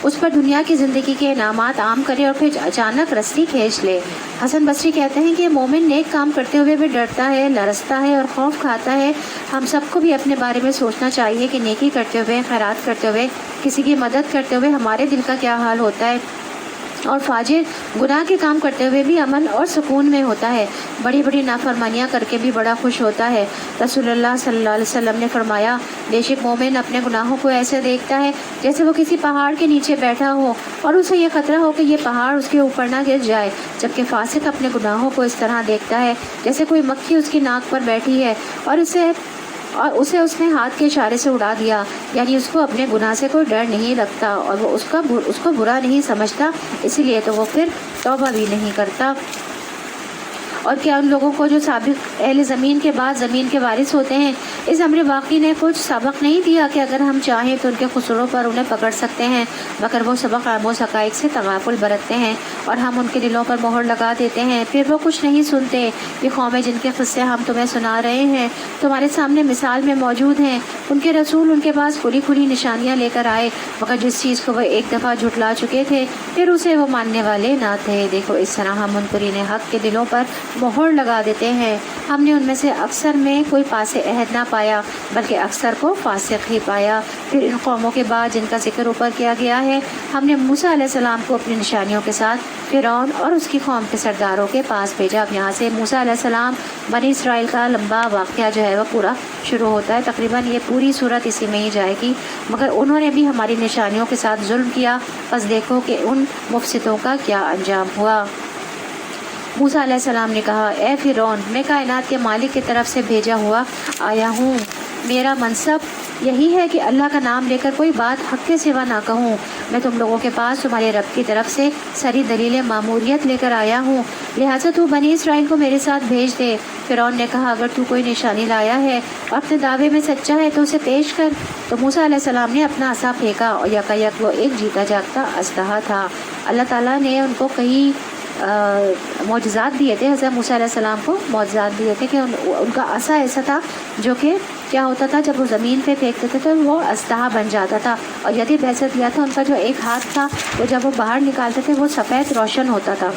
اس پر دنیا کی زندگی کے انعامات عام کرے اور پھر اچانک رسی کھینچ لے۔ حسن بصری کہتے ہیں کہ مومن نیک کام کرتے ہوئے بھی ڈرتا ہے، لرزتا ہے اور خوف کھاتا ہے۔ ہم سب کو بھی اپنے بارے میں سوچنا چاہیے کہ نیکی کرتے ہوئے، خیرات کرتے ہوئے، کسی کی مدد کرتے ہوئے ہمارے دل کا کیا حال ہوتا ہے، اور فاجر گناہ کے کام کرتے ہوئے بھی امن اور سکون میں ہوتا ہے، بڑی بڑی نافرمانیاں کر کے بھی بڑا خوش ہوتا ہے۔ رسول اللہ صلی اللہ علیہ وسلم نے فرمایا، بے شک مومن اپنے گناہوں کو ایسے دیکھتا ہے جیسے وہ کسی پہاڑ کے نیچے بیٹھا ہو اور اسے یہ خطرہ ہو کہ یہ پہاڑ اس کے اوپر نہ گر جائے، جبکہ فاسق اپنے گناہوں کو اس طرح دیکھتا ہے جیسے کوئی مکھی اس کی ناک پر بیٹھی ہے اور اسے اس نے ہاتھ کے اشارے سے اڑا دیا، یعنی اس کو اپنے گناہ سے کوئی ڈر نہیں لگتا اور وہ اس کو برا نہیں سمجھتا، اسی لیے تو وہ پھر توبہ بھی نہیں کرتا۔ اور کیا ان لوگوں کو جو سابق اہل زمین کے بعد زمین کے وارث ہوتے ہیں، اس امر واقعی نے کچھ سبق نہیں دیا کہ اگر ہم چاہیں تو ان کے قصوروں پر انہیں پکڑ سکتے ہیں، مگر وہ سبق آموز حقائق سے تغافل برتتے ہیں اور ہم ان کے دلوں پر مہر لگا دیتے ہیں، پھر وہ کچھ نہیں سنتے۔ یہ قومیں جن کے قصے ہم تمہیں سنا رہے ہیں تمہارے سامنے مثال میں موجود ہیں، ان کے رسول ان کے پاس کھلی کھلی نشانیاں لے کر آئے، مگر جس چیز کو وہ ایک دفعہ جھٹلا چکے تھے پھر اسے وہ ماننے والے نہ تھے۔ دیکھو اس طرح ہم منکرین حق کے دلوں پر مہر لگا دیتے ہیں۔ ہم نے ان میں سے اکثر میں کوئی پاس عہد نہ پایا بلکہ اکثر کو فاسق ہی پایا۔ پھر ان قوموں کے بعد جن کا ذکر اوپر کیا گیا ہے، ہم نے موسیٰ علیہ السلام کو اپنی نشانیوں کے ساتھ فرعون اور اس کی قوم کے سرداروں کے پاس بھیجا۔ اب یہاں سے موسیٰ علیہ السلام بنی اسرائیل کا لمبا واقعہ جو ہے وہ پورا شروع ہوتا ہے، تقریباً یہ پوری صورت اسی میں ہی جائے گی۔ مگر انہوں نے بھی ہماری نشانیوں کے ساتھ ظلم کیا، بس دیکھو کہ ان مفسدوں کا کیا انجام ہوا۔ موسیٰ علیہ السلام نے کہا، اے فرعون، میں کائنات کے مالک کی طرف سے بھیجا ہوا آیا ہوں، میرا منصب یہی ہے کہ اللہ کا نام لے کر کوئی بات حق کے سوا نہ کہوں۔ میں تم لوگوں کے پاس تمہارے رب کی طرف سے سری دلیل ماموریت لے کر آیا ہوں، لہٰذا تو بنی اسرائیل کو میرے ساتھ بھیج دے۔ فرعون نے کہا، اگر تو کوئی نشانی لایا ہے اور اپنے دعوے میں سچا ہے تو اسے پیش کر۔ تو موسیٰ علیہ السلام نے اپنا عصا پھینکا اور یکایک وہ ایک جیتا جاگتا اژدہا تھا۔ اللہ تعالیٰ نے ان کو کئی معجزات دیے تھے، حضرت موسیٰ علیہ السلام کو معجزات دیے تھے کہ ان کا عصا ایسا تھا جو کہ کیا ہوتا تھا، جب وہ زمین پہ پھینکتے تھے تو وہ اژدہا بن جاتا تھا، اور یدی بحثت دیا تھا ان کا جو ایک ہاتھ تھا وہ جب وہ باہر نکالتے تھے وہ سفید روشن ہوتا تھا۔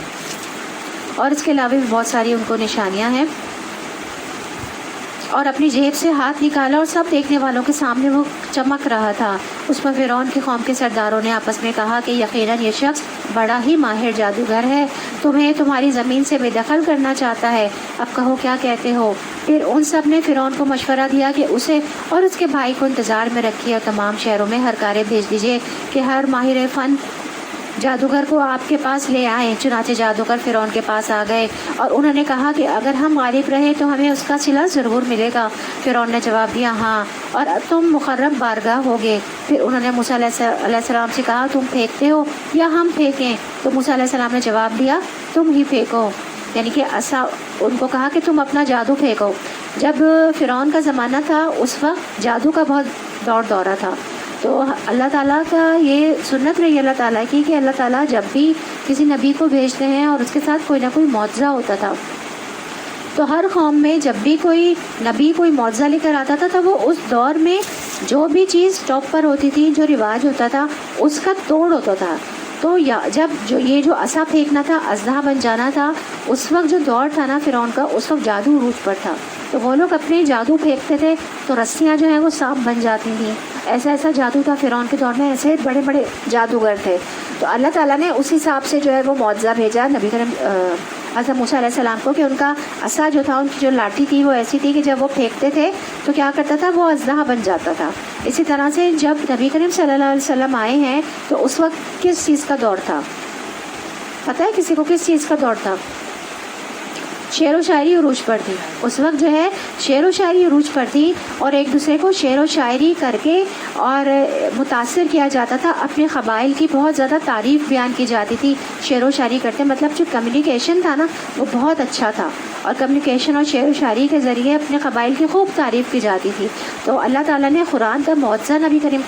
اور اس کے علاوہ بھی بہت ساری ان کو نشانیاں ہیں۔ اور اپنی جیب سے ہاتھ نکالا اور سب دیکھنے والوں کے سامنے وہ چمک رہا تھا۔ اس پر فرعون کی قوم کے سرداروں نے آپس میں کہا کہ یقیناً یہ شخص بڑا ہی ماہر جادوگر ہے، تمہیں تمہاری زمین سے بے دخل کرنا چاہتا ہے، اب کہو کیا کہتے ہو۔ پھر ان سب نے فرعون کو مشورہ دیا کہ اسے اور اس کے بھائی کو انتظار میں رکھیے اور تمام شہروں میں ہر کارے بھیج دیجیے کہ ہر ماہر فن جادوگر کو آپ کے پاس لے آئیں۔ چنانچہ جادوگر فرعون کے پاس آ گئے اور انہوں نے کہا کہ اگر ہم غالب رہے تو ہمیں اس کا صلہ ضرور ملے گا۔ فرعون نے جواب دیا، ہاں، اور تم مقرب بارگاہ ہوگے۔ پھر انہوں نے موسیٰ علیہ السلام سے کہا، تم پھینکتے ہو یا ہم پھینکیں؟ تو موسیٰ علیہ السلام نے جواب دیا، تم ہی پھینکو، یعنی کہ عصا ان کو کہا کہ تم اپنا جادو پھینکو۔ جب فرعون کا زمانہ تھا اس وقت جادو کا بہت دورہ تھا، تو اللہ تعالیٰ کا یہ سنت رہی اللہ تعالیٰ کی کہ اللہ تعالیٰ جب بھی کسی نبی کو بھیجتے ہیں اور اس کے ساتھ کوئی نہ کوئی معجزہ ہوتا تھا، تو ہر قوم میں جب بھی کوئی نبی کوئی معجزہ لے کر آتا تھا تو وہ اس دور میں جو بھی چیز ٹاپ پر ہوتی تھی، جو رواج ہوتا تھا، اس کا توڑ ہوتا تھا۔ تو جب یہ جو عصا پھینکنا تھا، اژدہا بن جانا تھا، اس وقت جو دور تھا نا فرعون کا، اس وقت جادو عروج پر تھا، تو وہ لوگ اپنے جادو پھینکتے تھے تو رسیاں جو ہیں وہ سانپ بن جاتی تھیں۔ ایسا جادو تھا فرعون کے دور میں، ایسے بڑے بڑے جادوگر تھے۔ تو اللہ تعالیٰ نے اس حساب سے جو ہے وہ معجزہ بھیجا نبی کریم حضرت موسیٰ علیہ السلام کو کہ ان کا عصا جو تھا، ان کی جو لاٹھی تھی وہ ایسی تھی کہ جب وہ پھینکتے تھے تو کیا کرتا تھا، وہ اژدہا بن جاتا تھا۔ اسی طرح سے جب نبی کریم صلی اللہ علیہ وسلم آئے ہیں تو اس وقت کس چیز کا دور تھا؟ پتہ ہے کسی کو کس چیز کا دور تھا؟ شعر و شاعری عروج پر تھی۔ اس وقت جو ہے شعر و شاعری عروج پر تھی اور ایک دوسرے کو شعر و شاعری کر کے اور متاثر کیا جاتا تھا، اپنے قبائل کی بہت زیادہ تعریف بیان کی جاتی تھی شعر و شاعری کرتے، مطلب جو کمیونیکیشن تھا نا وہ بہت اچھا تھا، اور کمیونیکیشن اور شعر و شاعری کے ذریعے اپنے قبائل کی خوب تعریف کی جاتی تھی۔ تو اللہ تعالیٰ نے قرآن کا معجزہ نبی کریم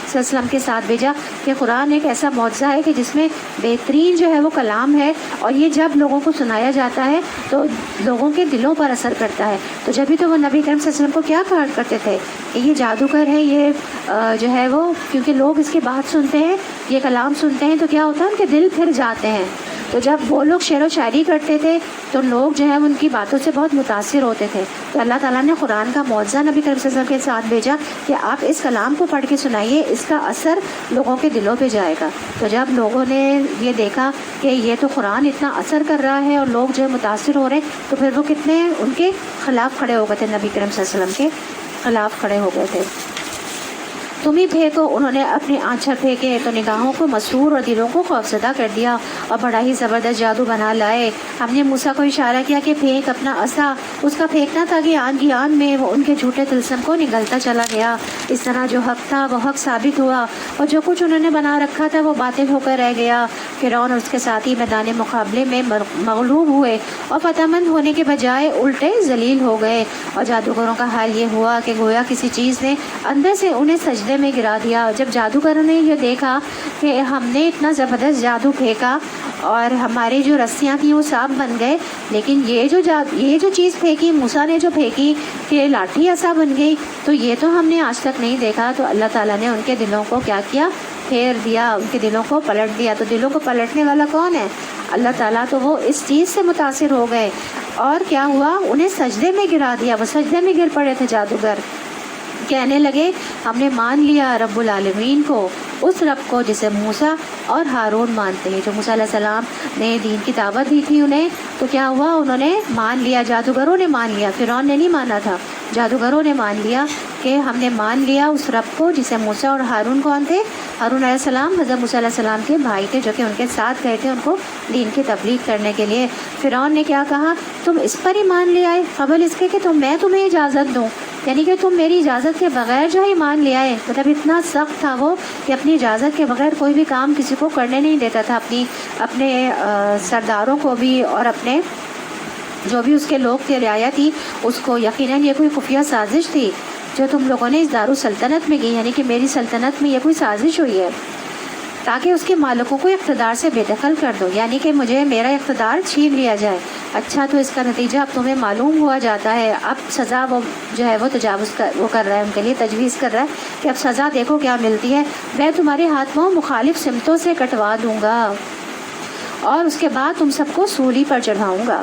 صلی اللہ علیہ وسلم کے ساتھ بھیجا کہ قرآن ایک ایسا معجزہ ہے کہ جس میں بہترین جو ہے وہ کلام ہے، اور یہ جب لوگوں کو سنایا جاتا ہے تو لوگوں کے دلوں پر اثر کرتا ہے. تو جبھی تو وہ نبی کریم صلی اللہ علیہ وسلم کو کیا کہا کرتے تھے کہ یہ جادوگر ہے، یہ جو ہے وہ، کیونکہ لوگ اس کی بات سنتے ہیں، یہ کلام سنتے ہیں تو کیا ہوتا ہے ان کے دل پھر جاتے ہیں. تو جب وہ لوگ شعر و شاعری کرتے تھے تو لوگ جو ہے ان کی باتوں سے بہت متاثر ہوتے تھے. تو اللہ تعالیٰ نے قرآن کا معجزہ نبی کریم صلی اللہ علیہ وسلم کے ساتھ بھیجا کہ آپ اس کلام کو پڑھ کے سنائیے، اس کا اثر لوگوں کے دلوں پہ جائے گا. تو جب لوگوں نے یہ دیکھا کہ یہ تو قرآن اتنا اثر کر رہا ہے اور لوگ جو ہے متاثر ہو رہے ہیں، تو پھر وہ کتنے ان کے خلاف کھڑے ہو گئے تھے، نبی کریم صلی اللہ علیہ وسلم کے خلاف کھڑے ہو گئے تھے. تم ہی پھینکو، انہوں نے اپنے آنچر پھینکے تو نگاہوں کو مسحور اور دلوں کو خوفزدہ کر دیا اور بڑا ہی زبردست جادو بنا لائے. ہم نے موسیٰ کو اشارہ کیا کہ پھینک اپنا عصا. اس کا پھینکنا تھا کہ آن کی آن میں وہ ان کے جھوٹے طلسم کو نگلتا چلا گیا. اس طرح جو حق تھا وہ حق ثابت ہوا اور جو کچھ انہوں نے بنا رکھا تھا وہ باطل ہو کر رہ گیا. فرعون اور اس کے ساتھی میدان مقابلے میں مغلوب ہوئے اور فتح مند ہونے کے بجائے الٹے ذلیل ہو گئے. اور جادوگروں کا حال یہ ہوا کہ گویا کسی چیز نے اندر سے انہیں سجدے میں گرا دیا. جب جادوگروں نے یہ دیکھا کہ ہم نے اتنا زبردست جادو پھینکا اور ہمارے جو رسیاں تھیں وہ سانپ بن گئے، لیکن یہ جو چیز پھینکی موسیٰ نے جو پھینکی کہ لاٹھی عصا بن گئی، تو یہ تو ہم نے آج تک نہیں دیکھا. تو اللہ تعالیٰ نے ان کے دلوں کو کیا کیا؟ پھیر دیا، ان کے دلوں کو پلٹ دیا. تو دلوں کو پلٹنے والا کون ہے؟ اللہ تعالیٰ. تو وہ اس چیز سے متاثر ہو گئے اور کیا ہوا؟ انہیں سجدے میں گرا دیا. وہ سجدے میں گر پڑے تھے جادوگر. کہنے لگے ہم نے مان لیا رب العالمین کو، اس رب کو جسے موسیٰ اور ہارون مانتے ہیں. جو موسیٰ علیہ السلام نے دین کی دعوت دی تھی انہیں، تو کیا ہوا؟ انہوں نے مان لیا، جادوگروں نے مان لیا. فرعون نے نہیں مانا تھا، جادوگروں نے مان لیا کہ ہم نے مان لیا اس رب کو جسے موسیٰ اور ہارون کون تھے؟ ہارون علیہ السلام حضرت موسیٰ علیہ السلام کے بھائی تھے، جو کہ ان کے ساتھ گئے تھے ان کو دین کی تبلیغ کرنے کے لیے. فرعون نے کیا کہا؟ تم اس پر ہی مان لے آئے قبل اس کے کہ میں تمہیں اجازت دوں، یعنی کہ تم میری اجازت کے بغیر جو ہے مان لے آئے. مطلب اتنا سخت تھا وہ کہ اپنی اجازت کے بغیر کوئی بھی کام کسی کو کرنے نہیں دیتا تھا، اپنے سرداروں کو بھی اور اپنے جو بھی اس کے لوگ تھے، رعایا تھی اس کو. یقیناً یہ کوئی خفیہ سازش تھی جو تم لوگوں نے اس دارالسلطنت میں کی، یعنی کہ میری سلطنت میں یہ کوئی سازش ہوئی ہے تاکہ اس کے مالکوں کو اقتدار سے بے دخل کر دو، یعنی کہ مجھے میرا اقتدار چھین لیا جائے. اچھا، تو اس کا نتیجہ اب تمہیں معلوم ہوا جاتا ہے. اب سزا وہ جو ہے وہ تجاوز وہ کر رہا ہے، ان کے لیے تجویز کر رہا ہے کہ اب سزا دیکھو کیا ملتی ہے. میں تمہارے ہاتھوں مخالف سمتوں سے کٹوا دوں گا اور اس کے بعد تم سب کو سولی پر چڑھاؤں گا.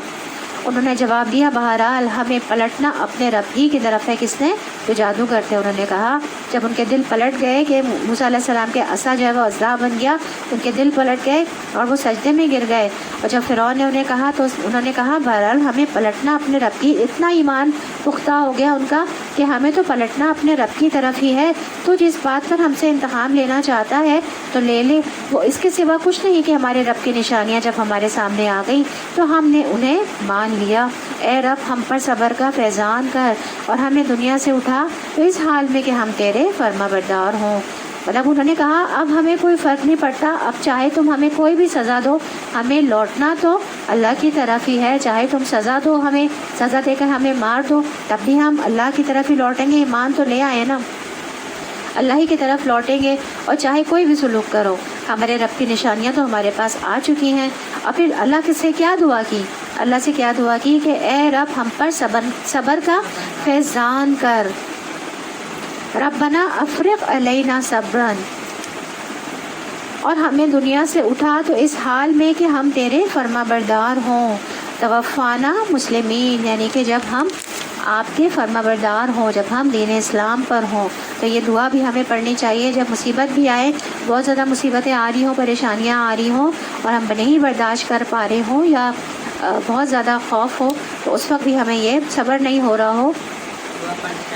انہوں نے جواب دیا بہرحال ہمیں پلٹنا اپنے رب ہی کی طرف ہے. کس نے؟ جو جادوگر تھے. انہوں نے کہا جب ان کے دل پلٹ گئے کہ موسیٰ علیہ السلام کے عصا جو ہے وہ عصا بن گیا، ان کے دل پلٹ گئے اور وہ سجدے میں گر گئے. اور جب فرعون نے انہیں کہا تو انہوں نے کہا بہرحال ہمیں پلٹنا اپنے رب کی. اتنا ایمان پختہ ہو گیا ان کا کہ ہمیں تو پلٹنا اپنے رب کی طرف ہی ہے. تو جس بات پر ہم سے انتقام لینا چاہتا ہے تو لے لے، وہ اس کے سوا کچھ نہیں کہ ہمارے رب کی نشانیاں جب ہمارے سامنے آ گئی تو ہم نے انہیں مان لیا. اے رب ہم پر صبر کا فیضان کر اور ہمیں دنیا سے اٹھا تو اس حال میں کہ ہم تیرے فرما بردار ہوں. مطلب انہوں نے کہا اب ہمیں کوئی فرق نہیں پڑتا، اب چاہے تم ہمیں کوئی بھی سزا دو، ہمیں لوٹنا تو اللہ کی طرف ہی ہے. چاہے تم سزا دو، ہمیں سزا دے کر ہمیں مار دو، تب بھی ہم اللہ کی طرف ہی لوٹیں گے. ایمان تو لے آئے نا، اللہ ہی کی طرف لوٹیں گے. اور چاہے کوئی بھی سلوک کرو، ہمارے رب کی نشانیاں تو ہمارے پاس آ چکی ہیں. اور پھر اللہ سے کیا دعا کی؟ اللہ سے کیا دعا کی کہ اے رب ہم پر صبر کا فیضان کر. ربنا افرغ علینا صبرا، اور ہمیں دنیا سے اٹھا تو اس حال میں کہ ہم تیرے فرما بردار ہوں. توفانا مسلمین، یعنی کہ جب ہم آپ کے فرما بردار ہوں، جب ہم دین اسلام پر ہوں. تو یہ دعا بھی ہمیں پڑھنی چاہیے جب مصیبت بھی آئے، بہت زیادہ مصیبتیں آ رہی ہوں، پریشانیاں آ رہی ہوں اور ہم نہیں برداشت کر پا رہے ہوں یا بہت زیادہ خوف ہو، تو اس وقت بھی ہمیں یہ صبر نہیں ہو رہا ہو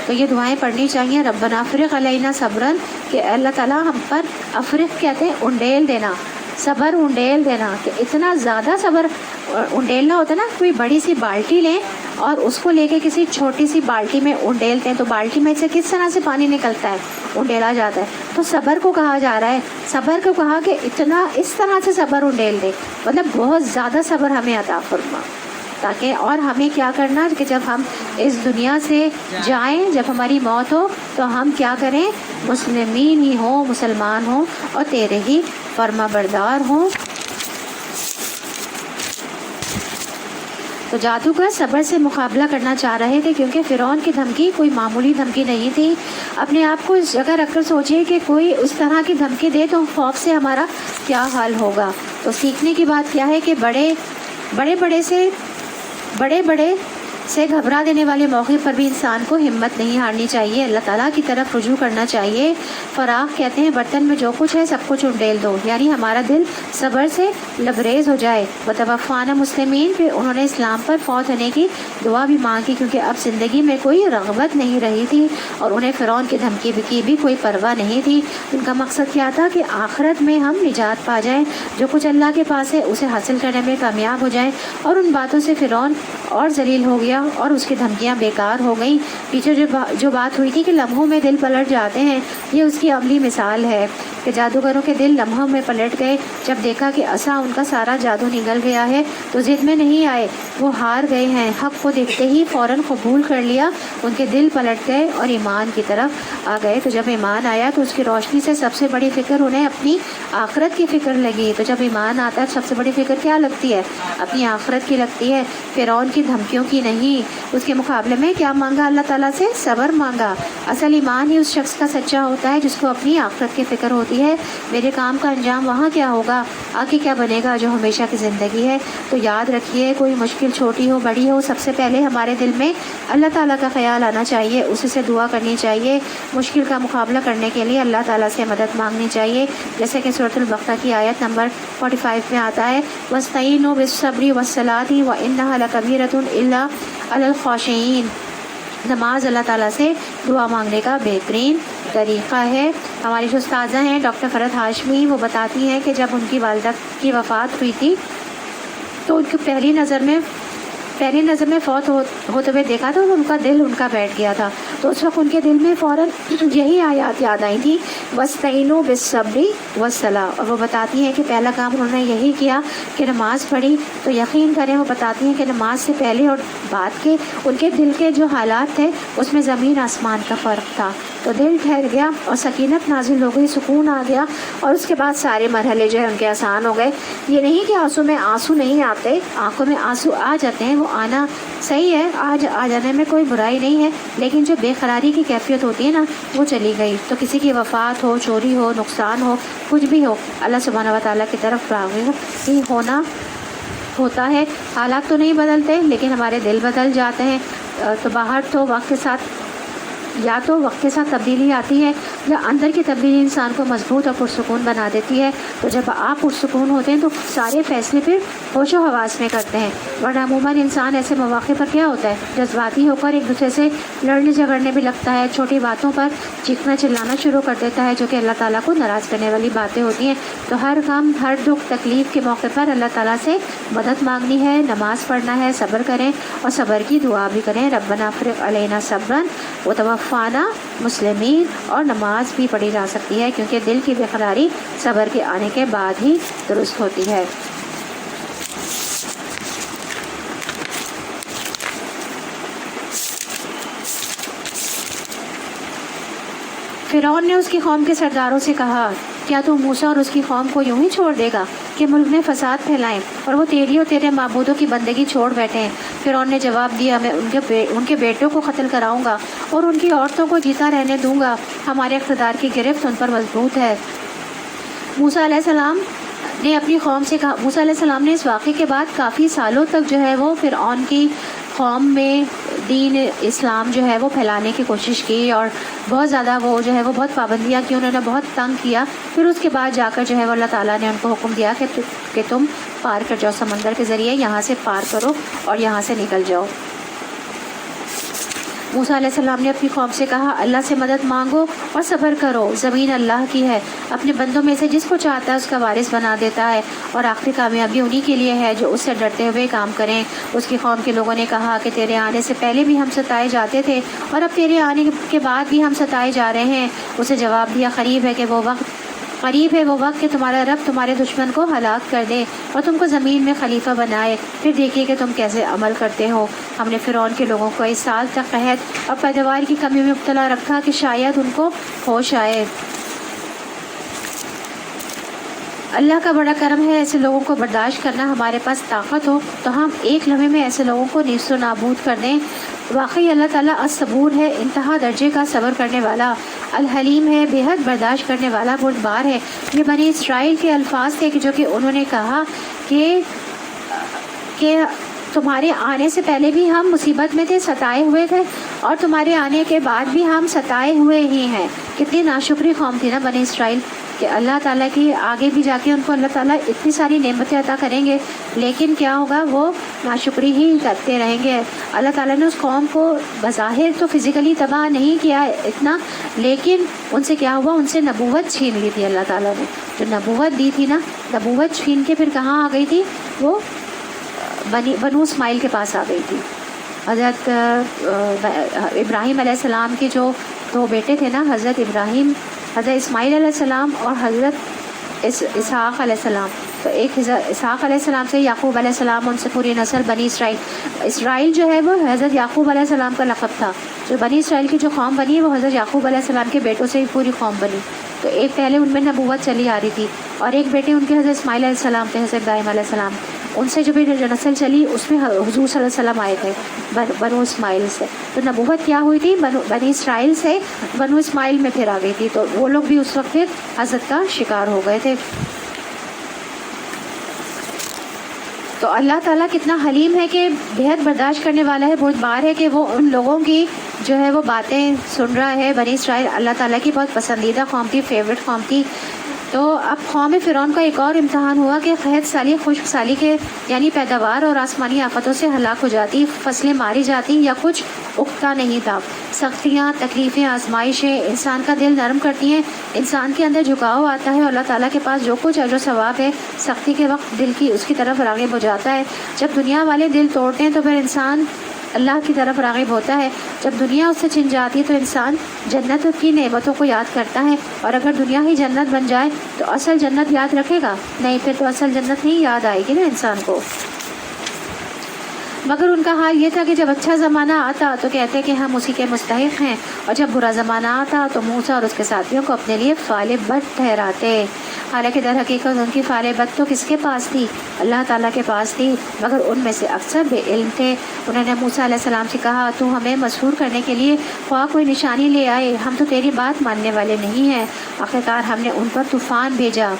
تو یہ دعائیں پڑھنی چاہیے. ربنا افرغ علینا صبرا، کہ اللہ تعالیٰ ہم پر، افرغ کہتے ہیں انڈیل دینا، صبر انڈیل دینا، کہ اتنا زیادہ صبر انڈیلنا ہوتا ہے نا. کوئی بڑی سی بالٹی لیں اور اس کو لے کے کسی چھوٹی سی بالٹی میں انڈیلتے ہیں تو بالٹی میں سے کس طرح سے پانی نکلتا ہے، انڈیلا جاتا ہے. تو صبر کو کہا جا رہا ہے، صبر کو کہا کہ اتنا اس طرح سے صبر انڈیل دے، مطلب بہت زیادہ صبر ہمیں عطا فرما. تاکہ اور ہمیں کیا کرنا کہ جب ہم اس دنیا سے جائیں، جب ہماری موت ہو تو ہم کیا کریں؟ مسلمین ہی ہوں، مسلمان ہوں اور تیرے ہی فرما بردار ہوں۔ تو جادوگر صبر سے مقابلہ کرنا چاہ رہے تھے، کیونکہ فرعون کی دھمکی کوئی معمولی دھمکی نہیں تھی۔ اپنے آپ کو اس جگہ رکھ کر سوچئے کہ کوئی اس طرح کی دھمکی دے تو خوف سے ہمارا کیا حال ہوگا۔ تو سیکھنے کی بات کیا ہے کہ بڑے سے گھبرا دینے والے موقع پر بھی انسان کو ہمت نہیں ہارنی چاہیے، اللہ تعالیٰ کی طرف رجوع کرنا چاہیے۔ فراق کہتے ہیں برتن میں جو کچھ ہے سب کچھ انڈیل دو، یعنی ہمارا دل صبر سے لبریز ہو جائے۔ وتوفانا مسلمین، پھر انہوں نے اسلام پر فوت ہونے کی دعا بھی مانگی، کیونکہ اب زندگی میں کوئی رغبت نہیں رہی تھی اور انہیں فرعون کی دھمکی کی بھی کوئی پرواہ نہیں تھی۔ ان کا مقصد کیا تھا کہ آخرت میں ہم نجات پا جائیں، جو کچھ اللہ کے پاس ہے اسے حاصل کرنے میں کامیاب ہو جائیں۔ اور ان باتوں سے فرعون اور ذلیل ہو گیا اور اس کی دھمکیاں بیکار ہو گئیں۔ پیچھے جو بات ہوئی تھی کہ لمحوں میں دل پلٹ جاتے ہیں، یہ اس کی عملی مثال ہے کہ جادوگروں کے دل لمحوں میں پلٹ گئے۔ جب دیکھا کہ عصا ان کا سارا جادو نگل گیا ہے تو ضد میں نہیں آئے، وہ ہار گئے ہیں، حق کو دیکھتے ہی فوراً قبول کر لیا، ان کے دل پلٹ گئے اور ایمان کی طرف آ گئے۔ تو جب ایمان آیا تو اس کی روشنی سے سب سے بڑی فکر انہیں اپنی آخرت کی فکر لگی۔ تو جب ایمان آتا ہے سب سے بڑی فکر کیا لگتی ہے؟ اپنی آخرت کی لگتی ہے، فرعون کی دھمکیوں کی نہیں۔ اس کے مقابلے میں کیا مانگا اللہ تعالیٰ سے؟ صبر مانگا۔ اصل ایمان ہی اس شخص کا سچا ہوتا ہے جس کو اپنی آخرت کی فکر ہوتی ہے، میرے کام کا انجام وہاں کیا ہوگا، آگے کیا بنے گا، جو ہمیشہ کی زندگی ہے۔ تو یاد رکھیے، کوئی مشکل چھوٹی ہو بڑی ہو، سب سے پہلے ہمارے دل میں اللہ تعالیٰ کا خیال آنا چاہیے، اسی سے دعا کرنی چاہیے۔ مشکل کا مقابلہ کرنے کے لیے اللہ تعالیٰ سے مدد مانگنی چاہیے، جیسے کہ سورۃ البقرہ کی آیت نمبر 45 میں آتا ہے، وَاسْتَعِینُوا بِالصَّبْرِ وَالصَّلَاةِ وَإِنَّهَا لَكَبِیرَةٌ إِلَّا عَلَى الْخَاشِعِینَ۔ نماز اللہ تعالیٰ سے دعا مانگنے کا بہترین طریقہ ہے۔ ہماری جو استاذہ ہیں ڈاکٹر فرحت ہاشمی، وہ بتاتی ہیں کہ جب ان کی والدہ کی وفات ہوئی تھی تو ان کو پہلی نظر میں فوت ہوتے ہوئے دیکھا تو ان کا دل ان کا بیٹھ گیا تھا۔ تو اس وقت ان کے دل میں فوراً یہی آیات یاد آئی تھی، وَاسْتَعِینُوا بِالصَّبْرِ وَالصَّلَاةِ۔ اور وہ بتاتی ہیں کہ پہلا کام انہوں نے یہی کیا کہ نماز پڑھی۔ تو یقین کریں، وہ بتاتی ہیں کہ نماز سے پہلے اور بعد کے ان کے دل کے جو حالات تھے اس میں زمین آسمان کا فرق تھا۔ تو دل ٹھہر گیا اور سکینت نازل ہو گئی، سکون آ گیا، اور اس کے بعد سارے مرحلے جو ہے ان کے آسان ہو گئے۔ یہ نہیں کہ آنسوں میں آنسو نہیں آتے، آنکھوں میں آنسو آ جاتے ہیں، وہ آنا صحیح ہے، آ جانے میں کوئی برائی نہیں ہے، لیکن جو بے قراری کی کیفیت ہوتی ہے نا، وہ چلی گئی۔ تو کسی کی وفات ہو، چوری ہو، نقصان ہو، کچھ بھی ہو، اللہ سبحانہ و تعالیٰ کی طرف راغب ہی ہوتا ہے۔ حالات تو نہیں بدلتے لیکن ہمارے دل بدل جاتے ہیں۔ تو باہر تو وقت کے ساتھ تبدیلی آتی ہے، یا اندر کی تبدیلی انسان کو مضبوط اور پرسکون بنا دیتی ہے۔ تو جب آپ پرسکون ہوتے ہیں تو سارے فیصلے پھر ہوش و حواس میں کرتے ہیں، ورنہ عموماً انسان ایسے مواقع پر کیا ہوتا ہے، جذباتی ہو کر ایک دوسرے سے لڑنے جھگڑنے بھی لگتا ہے، چھوٹی باتوں پر چیخنا چلانا شروع کر دیتا ہے، جو کہ اللہ تعالیٰ کو ناراض کرنے والی باتیں ہوتی ہیں۔ تو ہر غم، ہر دکھ تکلیف کے موقع پر اللہ تعالیٰ سے مدد مانگنی ہے، نماز پڑھنا ہے، صبر کریں اور صبر کی دعا بھی کریں، ربنا افرغ علینا صبرا وتوفانا مسلمین۔ اور نماز بھی پڑھی جا سکتی ہے کیونکہ دل کی بے قراری صبر کے آنے کے بعد ہی درست ہوتی ہے۔ فرعون نے اس کی قوم کے سرداروں سے کہا، کیا تو موسیٰ اور اس کی قوم کو یوں ہی چھوڑ دے گا کہ ملک میں فساد پھیلائیں اور وہ تیری اور تیرے معبودوں کی بندگی چھوڑ بیٹھے ہیں؟ فرعون نے جواب دیا، میں ان کے بیٹوں کو قتل کراؤں گا اور ان کی عورتوں کو جیتا رہنے دوں گا، ہمارے اقتدار کی گرفت ان پر مضبوط ہے۔ موسیٰ علیہ السلام نے اپنی قوم سے کہا، موسیٰ علیہ السلام نے اس واقعے کے بعد کافی سالوں تک جو ہے وہ فرعون کی قوم میں دین اسلام جو ہے وہ پھیلانے کی کوشش کی، اور بہت زیادہ وہ جو ہے وہ بہت پابندیاں کی، انہوں نے بہت تنگ کیا۔ پھر اس کے بعد جا کر جو ہے وہ اللہ تعالیٰ نے ان کو حکم دیا کہ تم پار کر جاؤ، سمندر کے ذریعے یہاں سے پار کرو اور یہاں سے نکل جاؤ۔ موسیٰ علیہ السلام نے اپنی قوم سے کہا، اللہ سے مدد مانگو اور صبر کرو، زمین اللہ کی ہے، اپنے بندوں میں سے جس کو چاہتا ہے اس کا وارث بنا دیتا ہے، اور آخری کامیابی انہی کے لیے ہے جو اس سے ڈرتے ہوئے کام کریں۔ اس کی قوم کے لوگوں نے کہا کہ تیرے آنے سے پہلے بھی ہم ستائے جاتے تھے اور اب تیرے آنے کے بعد بھی ہم ستائے جا رہے ہیں۔ اسے جواب دیا، قریب ہے وہ وقت کہ تمہارا رب تمہارے دشمن کو ہلاک کر دے اور تم کو زمین میں خلیفہ بنائے۔ پھر دیکھیے کہ تم کیسے عمل کرتے ہو۔ ہم نے فرعون کے لوگوں کو 1 سال تک قحط اور پیداوار کی کمی میں مبتلا رکھا کہ شاید ان کو ہوش آئے۔ اللہ کا بڑا کرم ہے، ایسے لوگوں کو برداشت کرنا۔ ہمارے پاس طاقت ہو تو ہم ایک لمحے میں ایسے لوگوں کو نیست و نابود کر دیں۔ واقعی اللہ تعالیٰ الصبور ہے، انتہا درجے کا صبر کرنے والا، الحلیم ہے، بے حد برداشت کرنے والا، بردبار ہے۔ یہ بنی اسرائیل کے الفاظ تھے جو کہ انہوں نے کہا کہ تمہارے آنے سے پہلے بھی ہم مصیبت میں تھے، ستائے ہوئے تھے، اور تمہارے آنے کے بعد بھی ہم ستائے ہوئے ہی ہیں۔ کتنی ناشکری قوم تھی نا بنی اسرائیل، کہ اللہ تعالیٰ کی آگے بھی جا کے ان کو اللہ تعالیٰ اتنی ساری نعمتیں عطا کریں گے، لیکن کیا ہوگا، وہ ناشکری ہی کرتے رہیں گے۔ اللہ تعالیٰ نے اس قوم کو بظاہر تو فزیکلی تباہ نہیں کیا اتنا، لیکن ان سے کیا ہوا، ان سے نبوت چھین لی تھی اللہ تعالیٰ نے۔ جو نبوت دی تھی نا، نبوت چھین کے پھر کہاں آ گئی تھی، وہ بنو اسماعیل کے پاس آ گئی تھی۔ حضرت ابراہیم علیہ السلام کے جو 2 بیٹے تھے نا، حضرت ابراہیم، حضرت اسماعیل علیہ السلام اور حضرت اسحاق علیہ السلام، تو ایک اسحاق علیہ السلام سے یعقوب علیہ السلام، ان سے پوری نسل بنی اسرائیل۔ اسرائیل جو ہے وہ حضرت یعقوب علیہ السلام کا لقب تھا۔ جو بنی اسرائیل کی جو قوم بنی ہے وہ حضرت یعقوب علیہ السلام کے بیٹوں سے ہی پوری قوم بنی۔ تو ایک پہلے ان میں نبوت چلی آ رہی تھی، اور ایک بیٹے ان کے حضرت اسماعیل علیہ السلام تھے، حضرت ابراہیم علیہ السلام۔ ان سے جو بھی نسل چلی اس میں حضور صلی اللہ علیہ وسلم آئے تھے بنو اسماعیل سے۔ تو نبوت کیا ہوئی تھی، بنی اسرائیل سے بنو اسماعیل میں پھر آ گئی تھی، تو وہ لوگ بھی اس وقت پھر حضرت کا شکار ہو گئے تھے۔ تو اللہ تعالیٰ کتنا حلیم ہے کہ بہت برداشت کرنے والا ہے، بردبار ہے کہ وہ ان لوگوں کی جو ہے وہ باتیں سن رہا ہے۔ بنی اسرائیل اللہ تعالیٰ کی بہت پسندیدہ قوم تھی، فیوریٹ قوم تھی۔ تو اب قوم فرعون کا ایک اور امتحان ہوا کہ قحط سالی، خشک سالی کے یعنی پیداوار اور آسمانی آفتوں سے ہلاک ہو جاتی، فصلیں ماری جاتی یا کچھ اگتا نہیں تھا۔ سختیاں، تکلیفیں، آزمائشیں انسان کا دل نرم کرتی ہیں، انسان کے اندر جھکاؤ آتا ہے، اور اللہ تعالیٰ کے پاس جو کچھ اجر و ثواب ہے سختی کے وقت دل کی اس کی طرف راغب ہو جاتا ہے۔ جب دنیا والے دل توڑتے ہیں تو پھر انسان اللہ کی طرف راغب ہوتا ہے۔ جب دنیا اس سے چھن جاتی ہے تو انسان جنت کی نعمتوں کو یاد کرتا ہے، اور اگر دنیا ہی جنت بن جائے تو اصل جنت یاد رکھے گا نہیں، پھر تو اصل جنت نہیں یاد آئے گی نا انسان کو۔ مگر ان کا حال یہ تھا کہ جب اچھا زمانہ آتا تو کہتے کہ ہم اسی کے مستحق ہیں، اور جب برا زمانہ آتا تو موسیٰ اور اس کے ساتھیوں کو اپنے لیے فعال بد ٹھہراتے۔ حالانکہ در حقیقت ان کی فعال بد تو کس کے پاس تھی، اللہ تعالیٰ کے پاس تھی، مگر ان میں سے اکثر بے علم تھے۔ انہوں نے موسیٰ علیہ السلام سے کہا، تو ہمیں مسحور کرنے کے لیے خواہ کوئی نشانی لے آئے، ہم تو تیری بات ماننے والے نہیں ہیں۔ آخرکار ہم نے ان پر طوفان بھیجا،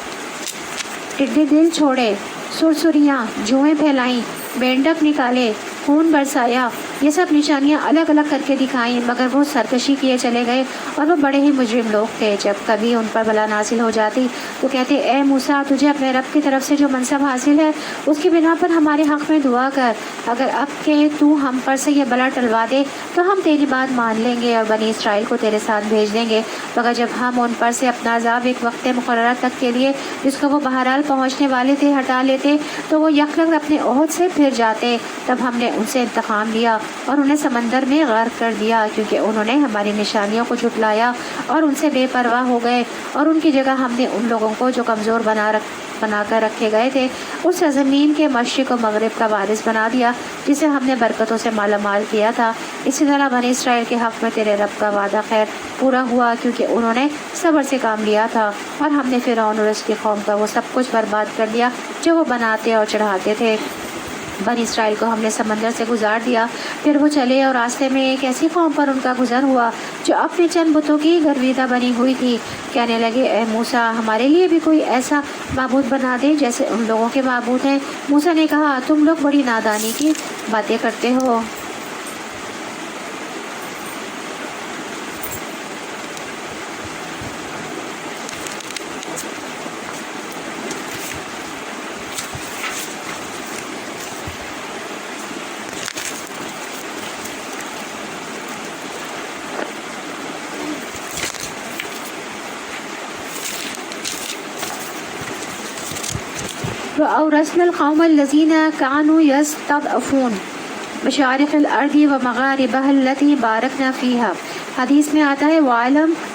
ٹڈے دل چھوڑے، سرسریاں، جوئیں پھیلائیں، مینڈک نکالے، خون برسایا، یہ سب نشانیاں الگ الگ کر کے دکھائیں، مگر وہ سرکشی کیے چلے گئے، اور وہ بڑے ہی مجرم لوگ تھے۔ جب کبھی ان پر بلا نازل ہو جاتی تو کہتے، اے موسیٰ، تجھے اپنے رب کی طرف سے جو منصب حاصل ہے اس کی بنا پر ہمارے حق میں دعا کر، اگر اب کہ تو ہم پر سے یہ بلا ٹلوا دے تو ہم تیری بات مان لیں گے اور بنی اسرائیل کو تیرے ساتھ بھیج دیں گے، مگر جب ہم ان پر سے اپنا عذاب ایک وقت مقررہ تک کے لیے جس کو وہ بہرحال پہنچنے والے تھے ہٹا لیتے تو وہ یک لک اپنے عہد سے پھر جاتے۔ تب ہم نے ان سے انتقام لیا اور انہیں سمندر میں غرق کر دیا، کیونکہ انہوں نے ہماری نشانیوں کو جھٹلایا اور ان سے بے پرواہ ہو گئے، اور ان کی جگہ ہم نے ان لوگوں کو جو کمزور بنا کر رکھے گئے تھے اس زمین کے مشرق و مغرب کا وارث بنا دیا جسے ہم نے برکتوں سے مالا مال کیا تھا۔ اسی طرح بنی اسرائیل کے حق میں تیرے رب کا وعدہ خیر پورا ہوا، کیونکہ انہوں نے صبر سے کام لیا تھا، اور ہم نے فرعون اور اس کی قوم کا وہ سب کچھ برباد کر دیا جو وہ بناتے اور چڑھاتے تھے۔ بنی اسرائیل کو ہم نے سمندر سے گزار دیا، پھر وہ چلے اور راستے میں ایک ایسی قوم پر ان کا گزر ہوا جو اپنے چند بتوں کی گرویدہ بنی ہوئی تھی۔ کہنے لگے، اے موسیٰ، ہمارے لیے بھی کوئی ایسا معبود بنا دے جیسے ان لوگوں کے معبود ہیں۔ موسیٰ نے کہا، تم لوگ بڑی نادانی کی باتیں کرتے ہو۔ وَأَوْرَثْنَا الْقَوْمَ الَّذِينَ كَانُوا يَسْتَضْعَفُونَ مَشَارِقَ الْأَرْضِ وَمَغَارِبَهَا الَّتِي بَارَكْنَا فِيهَا۔ حدیث میں آتا ہے، وَعَلَمْ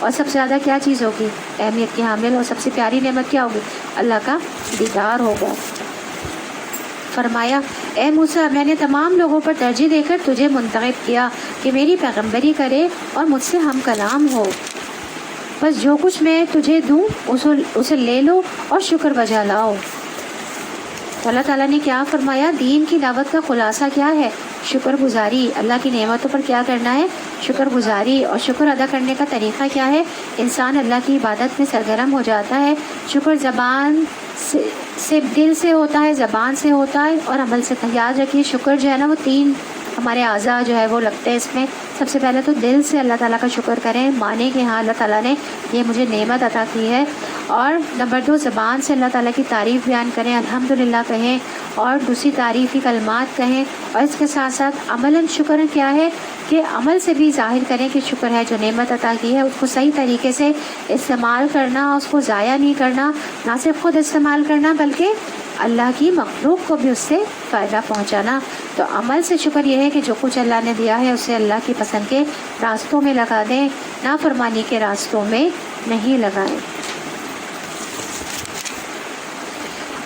اور سب سے زیادہ کیا چیز ہوگی؟ اہمیت کی حامل، اور سب سے پیاری نعمت کیا ہوگی؟ اللہ کا دیدار ہوگا۔ فرمایا اے موسیٰ، میں نے تمام لوگوں پر ترجیح دے کر تجھے منتخب کیا کہ میری پیغمبری کرے اور مجھ سے ہم کلام ہو، بس جو کچھ میں تجھے دوں اسے لے لو اور شکر بجا لاؤ۔ تو اللہ تعالیٰ نے کیا فرمایا؟ دین کی دعوت کا خلاصہ کیا ہے؟ شکر گزاری۔ اللہ کی نعمتوں پر کیا کرنا ہے؟ شکر گزاری۔ اور شکر ادا کرنے کا طریقہ کیا ہے؟ انسان اللہ کی عبادت میں سرگرم ہو جاتا ہے۔ شکر زبان سے دل سے ہوتا ہے، زبان سے ہوتا ہے اور عمل سے۔ یاد رکھیے شکر جو ہے نا وہ 3 ہمارے اعضاء جو ہے وہ لگتے ہیں اس میں۔ سب سے پہلے تو دل سے اللہ تعالیٰ کا شکر کریں، مانیں کہ ہاں اللہ تعالیٰ نے یہ مجھے نعمت عطا کی ہے۔ اور نمبر 2 زبان سے اللہ تعالیٰ کی تعریف بیان کریں، الحمدللہ کہیں اور دوسری تعریفی کلمات کہیں۔ اور اس کے ساتھ ساتھ عملاً شکر کیا ہے کہ عمل سے بھی ظاہر کریں کہ شکر ہے جو نعمت عطا کی ہے اس کو صحیح طریقے سے استعمال کرنا، اس کو ضائع نہیں کرنا، نہ صرف خود استعمال کرنا بلکہ اللہ کی مخلوق کو بھی اس سے فائدہ پہنچانا۔ تو عمل سے شکر یہ ہے کہ جو کچھ اللہ نے دیا ہے اسے اللہ کی پسند کے راستوں میں لگا دیں، نافرمانی کے راستوں میں نہیں لگائیں۔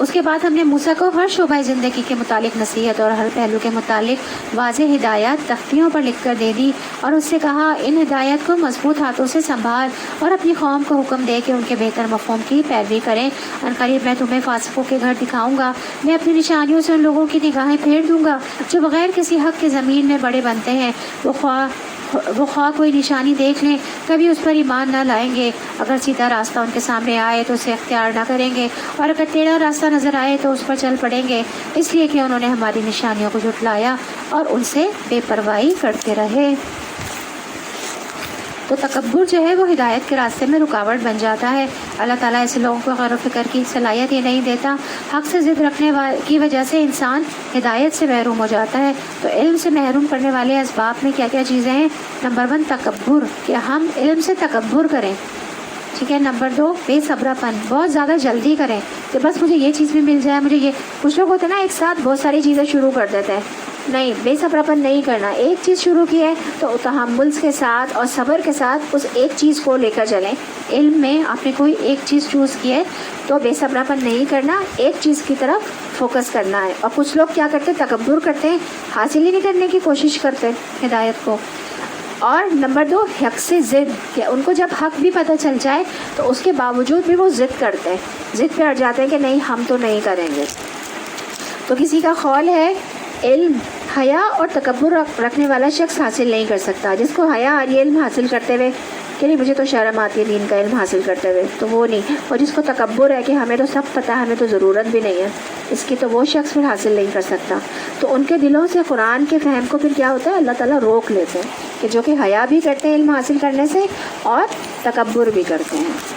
اس کے بعد ہم نے موسیٰ کو ہر شعبہ زندگی کے متعلق نصیحت اور ہر پہلو کے متعلق واضح ہدایات تختیوں پر لکھ کر دے دی اور اس سے کہا ان ہدایات کو مضبوط ہاتھوں سے سنبھال اور اپنی قوم کو حکم دے کہ ان کے بہتر مفہوم کی پیروی کریں۔ عنقریب میں تمہیں فاسقوں کے گھر دکھاؤں گا، میں اپنی نشانیوں سے ان لوگوں کی نگاہیں پھیر دوں گا جو بغیر کسی حق کے زمین میں بڑے بنتے ہیں۔ وہ خواہ کوئی نشانی دیکھ لیں کبھی اس پر ایمان نہ لائیں گے۔ اگر سیدھا راستہ ان کے سامنے آئے تو اسے اختیار نہ کریں گے اور اگر ٹیڑھا راستہ نظر آئے تو اس پر چل پڑیں گے، اس لیے کہ انہوں نے ہماری نشانیوں کو جھٹلایا اور ان سے بے پرواہی کرتے رہے۔ تو تکبر جو ہے وہ ہدایت کے راستے میں رکاوٹ بن جاتا ہے۔ اللہ تعالیٰ ایسے لوگوں کو غور و فکر کی صلاحیت ہی نہیں دیتا۔ حق سے ضد رکھنے کی وجہ سے انسان ہدایت سے محروم ہو جاتا ہے۔ تو علم سے محروم کرنے والے اسباب میں کیا کیا چیزیں ہیں؟ نمبر 1 تکبر، کہ ہم علم سے تکبر کریں، ٹھیک ہے۔ نمبر 2 بے صبرا پن، بہت زیادہ جلدی کریں کہ بس مجھے یہ چیز بھی مل جائے، مجھے یہ۔ کچھ لوگ ہوتے ہیں نا ایک ساتھ بہت ساری چیزیں شروع کر دیتے ہیں، نہیں، بے صبرا پن نہیں کرنا۔ ایک چیز شروع کی ہے تو تحمل کے ساتھ اور صبر کے ساتھ اس ایک چیز کو لے کر چلیں۔ علم میں آپ نے کوئی ایک چیز چوز کی ہے تو بے صبرا پن نہیں کرنا، ایک چیز کی طرف فوکس کرنا ہے۔ اور کچھ لوگ کیا کرتے ہیں؟ تکبر کرتے ہیں، حاصل ہی نہیں کرنے کی کوشش کرتے ہدایت کو۔ اور نمبر 2 حق سے ضد، کہ ان کو جب حق بھی پتہ چل جائے تو اس کے باوجود بھی وہ ضد کرتے ہیں، ضد پہ اڑ جاتے ہیں کہ نہیں ہم تو نہیں کریں گے۔ تو کسی کا قول ہے علم، حیا اور تکبر رکھنے والا شخص حاصل نہیں کر سکتا۔ جس کو حیا آ رہی ہے علم حاصل کرتے ہوئے کہ نہیں مجھے تو شرم آتی ہے دین کا علم حاصل کرتے ہوئے، تو وہ نہیں۔ اور جس کو تکبر ہے کہ ہمیں تو سب پتہ ہے، ہمیں تو ضرورت بھی نہیں ہے اس کی، تو وہ شخص پھر حاصل نہیں کر سکتا۔ تو ان کے دلوں سے قرآن کے فہم کو پھر کیا ہوتا ہے؟ اللہ تعالیٰ روک لیتے ہیں کہ جو کہ حیا بھی کرتے ہیں علم حاصل کرنے سے اور تکبر بھی کرتے ہیں۔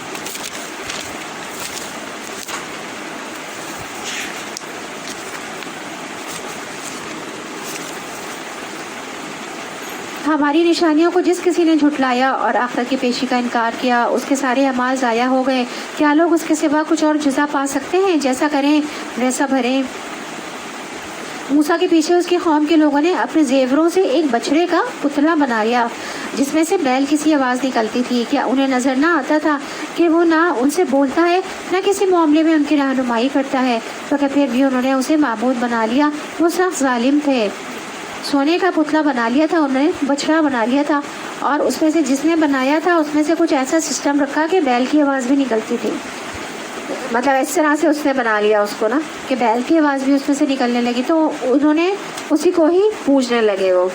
ہماری نشانیوں کو جس کسی نے جھٹلایا اور آخرت کی پیشی کا انکار کیا اس کے سارے اعمال ضائع ہو گئے۔ کیا لوگ اس کے سوا کچھ اور جزا پا سکتے ہیں؟ جیسا کریں ویسا بھریں۔ موسیٰ کے پیچھے اس کی قوم کے لوگوں نے اپنے زیوروں سے ایک بچڑے کا پتلا بنا لیا جس میں سے بیل کی سی آواز نکلتی تھی۔ کیا انہیں نظر نہ آتا تھا کہ وہ نہ ان سے بولتا ہے نہ کسی معاملے میں ان کی رہنمائی کرتا ہے؟ تو کہ پھر بھی انہوں نے اسے معبود بنا لیا۔ وہ سخت ظالم تھے۔ سونے کا پتلا بنا لیا تھا انہوں نے، بچڑا بنا لیا تھا، اور اس میں سے جس نے بنایا تھا اس میں سے کچھ ایسا سسٹم رکھا کہ بیل کی آواز بھی نکلتی تھی۔ مطلب اس طرح سے اس نے بنا لیا اس کو نا کہ بیل کی آواز بھی اس میں سے نکلنے لگی، تو انہوں نے اسی کو ہی پوجنے لگے وہ۔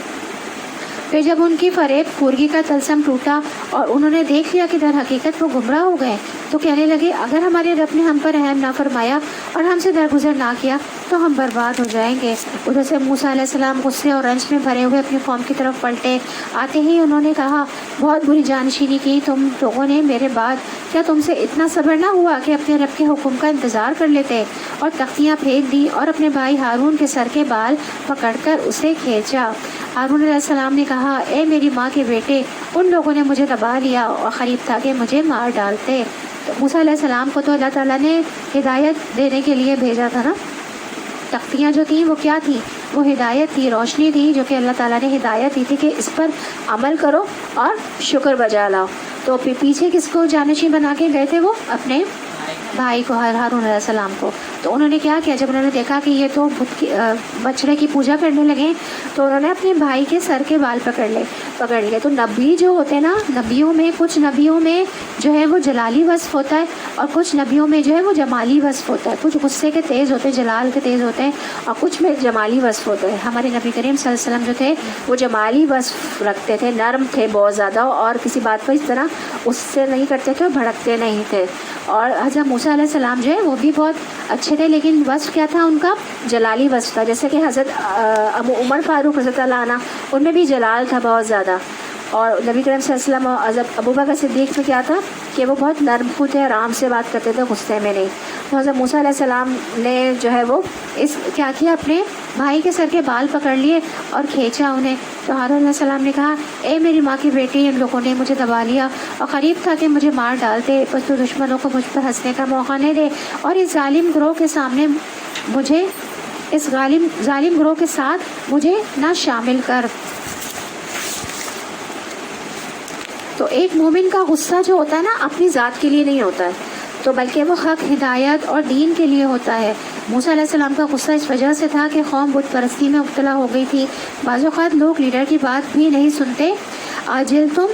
پھر جب ان کی فریب خورگی کا طلسم ٹوٹا اور انہوں نے دیکھ لیا کہ در حقیقت وہ گمراہ ہو گئے تو کہنے لگے اگر ہمارے رب نے ہم پر رحم نہ فرمایا اور ہم سے درگزر نہ کیا تو ہم برباد ہو جائیں گے۔ ادھر سے موسیٰ علیہ السلام غصے اور رنج میں بھرے ہوئے اپنی قوم کی طرف پلٹے۔ آتے ہی انہوں نے کہا بہت بری جانشینی کی تم لوگوں نے میرے بعد، کیا تم سے اتنا صبر نہ ہوا کہ اپنے رب کے حکم کا انتظار کر لیتے؟ اور تختیاں پھینک دی اور اپنے بھائی ہارون کے سر کے بال پکڑ کر اسے کھینچا۔ ہارون علیہ السلام نے کہا اے میری ماں کے بیٹے، ان لوگوں نے مجھے دبا لیا اور قریب تھا کہ مجھے مار ڈالتے۔ تو موسیٰ علیہ السلام کو تو اللہ تعالیٰ نے ہدایت دینے کے لیے بھیجا تھا نا۔ تختیاں جو تھیں وہ کیا تھیں؟ وہ ہدایت تھی، روشنی تھی جو کہ اللہ تعالیٰ نے ہدایت دی تھی کہ اس پر عمل کرو اور شکر بجا لاؤ۔ تو پیچھے کس کو جانشین بنا کے گئے تھے وہ؟ اپنے بھائی کو، ہارون علیہ السلام کو. تو انہوں نے کیا کیا، جب انہوں نے دیکھا کہ یہ تو بچڑے کی پوجا کرنے لگے تو انہوں نے اپنے بھائی کے سر کے بال پکڑ لیے. تو نبی جو ہوتے ہیں نا، نبیوں میں کچھ نبیوں میں جو ہے وہ جلالی وصف ہوتا ہے اور کچھ نبیوں میں جو ہے وہ جمالی وصف ہوتا ہے. کچھ غصے کے تیز ہوتے ہیں، جلال کے تیز ہوتے ہیں، اور کچھ میں جمالی وصف ہوتا ہے. ہمارے نبی کریم صلی اللہ علیہ وسلم جو تھے وہ جمالی وصف رکھتے تھے، نرم تھے بہت زیادہ، اور کسی بات پر اس طرح اس سے نہیں کرتے تھے، بھڑکتے نہیں تھے. اور حضرت موسیٰ علیہ السلام جو ہے وہ بھی بہت اچھے تھے، لیکن وصف کیا تھا ان کا؟ جلالی وصف تھا. جیسے کہ حضرت عمر فاروق رضی اللہ عنہ، ان میں بھی جلال تھا بہت زیادہ. اور نبی کریم صلی اللہ علیہ وسلم اور حضرت ابوبکر صدیق میں کیا تھا کہ وہ بہت نرم خو تھے، آرام سے بات کرتے تھے، غصے میں نہیں. تو حضرت موسیٰ علیہ السلام نے جو ہے وہ کیا کیا، اپنے بھائی کے سر کے بال پکڑ لیے اور کھینچا انہیں. تو ہارون علیہ السلام نے کہا اے میری ماں کی بیٹی، ان لوگوں نے مجھے دبا لیا اور قریب تھا کہ مجھے مار ڈالتے، بس تو دشمنوں کو مجھ پر ہنسنے کا موقع نہیں دے، اور اس ظالم گروہ کے سامنے مجھے، اس ظالم گروہ کے ساتھ مجھے نہ شامل کر. تو ایک مومن کا غصہ جو ہوتا ہے نا، اپنی ذات کے لیے نہیں ہوتا ہے، تو بلکہ وہ حق، ہدایت اور دین کے لیے ہوتا ہے. موسیٰ علیہ السلام کا غصہ اس وجہ سے تھا کہ قوم بت پرستی میں مبتلا ہو گئی تھی. بعض اوقات لوگ لیڈر کی بات بھی نہیں سنتے. عاجلتم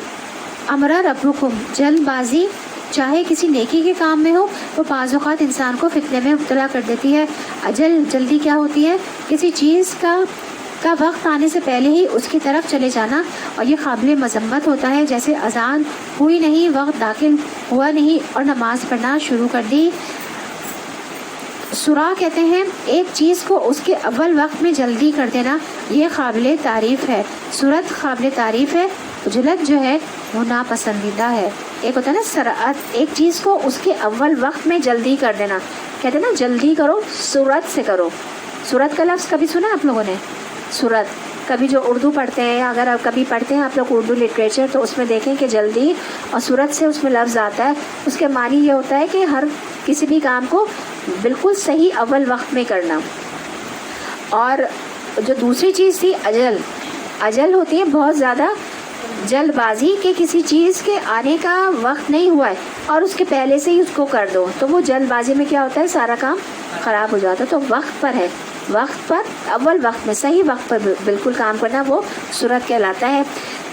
امر ربکم، جلد بازی چاہے کسی نیکی کے کام میں ہو، وہ بعض اوقات انسان کو فتنے میں مبتلا کر دیتی ہے. جلدی کیا ہوتی ہے؟ کسی چیز کا وقت آنے سے پہلے ہی اس کی طرف چلے جانا، اور یہ قابل مذمت ہوتا ہے. جیسے اذان ہوئی نہیں، وقت داخل ہوا نہیں اور نماز پڑھنا شروع کر دی. سورا کہتے ہیں ایک چیز کو اس کے اول وقت میں جلدی کر دینا، یہ قابل تعریف ہے. سرعت قابل تعریف ہے، عجلت جو ہے وہ ناپسندیدہ ہے. ایک ہوتا ہے نا سرعت، ایک چیز کو اس کے اول وقت میں جلدی کر دینا. کہتے ہیں نا جلدی کرو، سرعت سے کرو. سرعت کا لفظ کبھی سنا آپ لوگوں نے؟ سرعت کبھی جو اردو پڑھتے ہیں، اگر آپ کبھی پڑھتے ہیں آپ لوگ اردو لٹریچر، تو اس میں دیکھیں کہ جلدی اور سرعت سے اس میں لفظ آتا ہے. اس کے معنی یہ ہوتا ہے کہ ہر کسی بھی کام کو بالکل صحیح اول وقت میں کرنا. اور جو دوسری چیز تھی اجل ہوتی ہے بہت زیادہ جلد بازی، کہ کسی چیز کے آنے کا وقت نہیں ہوا ہے اور اس کے پہلے سے ہی اس کو کر دو، تو وہ جلد بازی میں کیا ہوتا ہے؟ سارا کام خراب ہو جاتا ہے. تو وقت پر ہے، وقت پر، اول وقت میں، صحیح وقت پر بالکل کام کرنا، وہ سرعت کہلاتا ہے.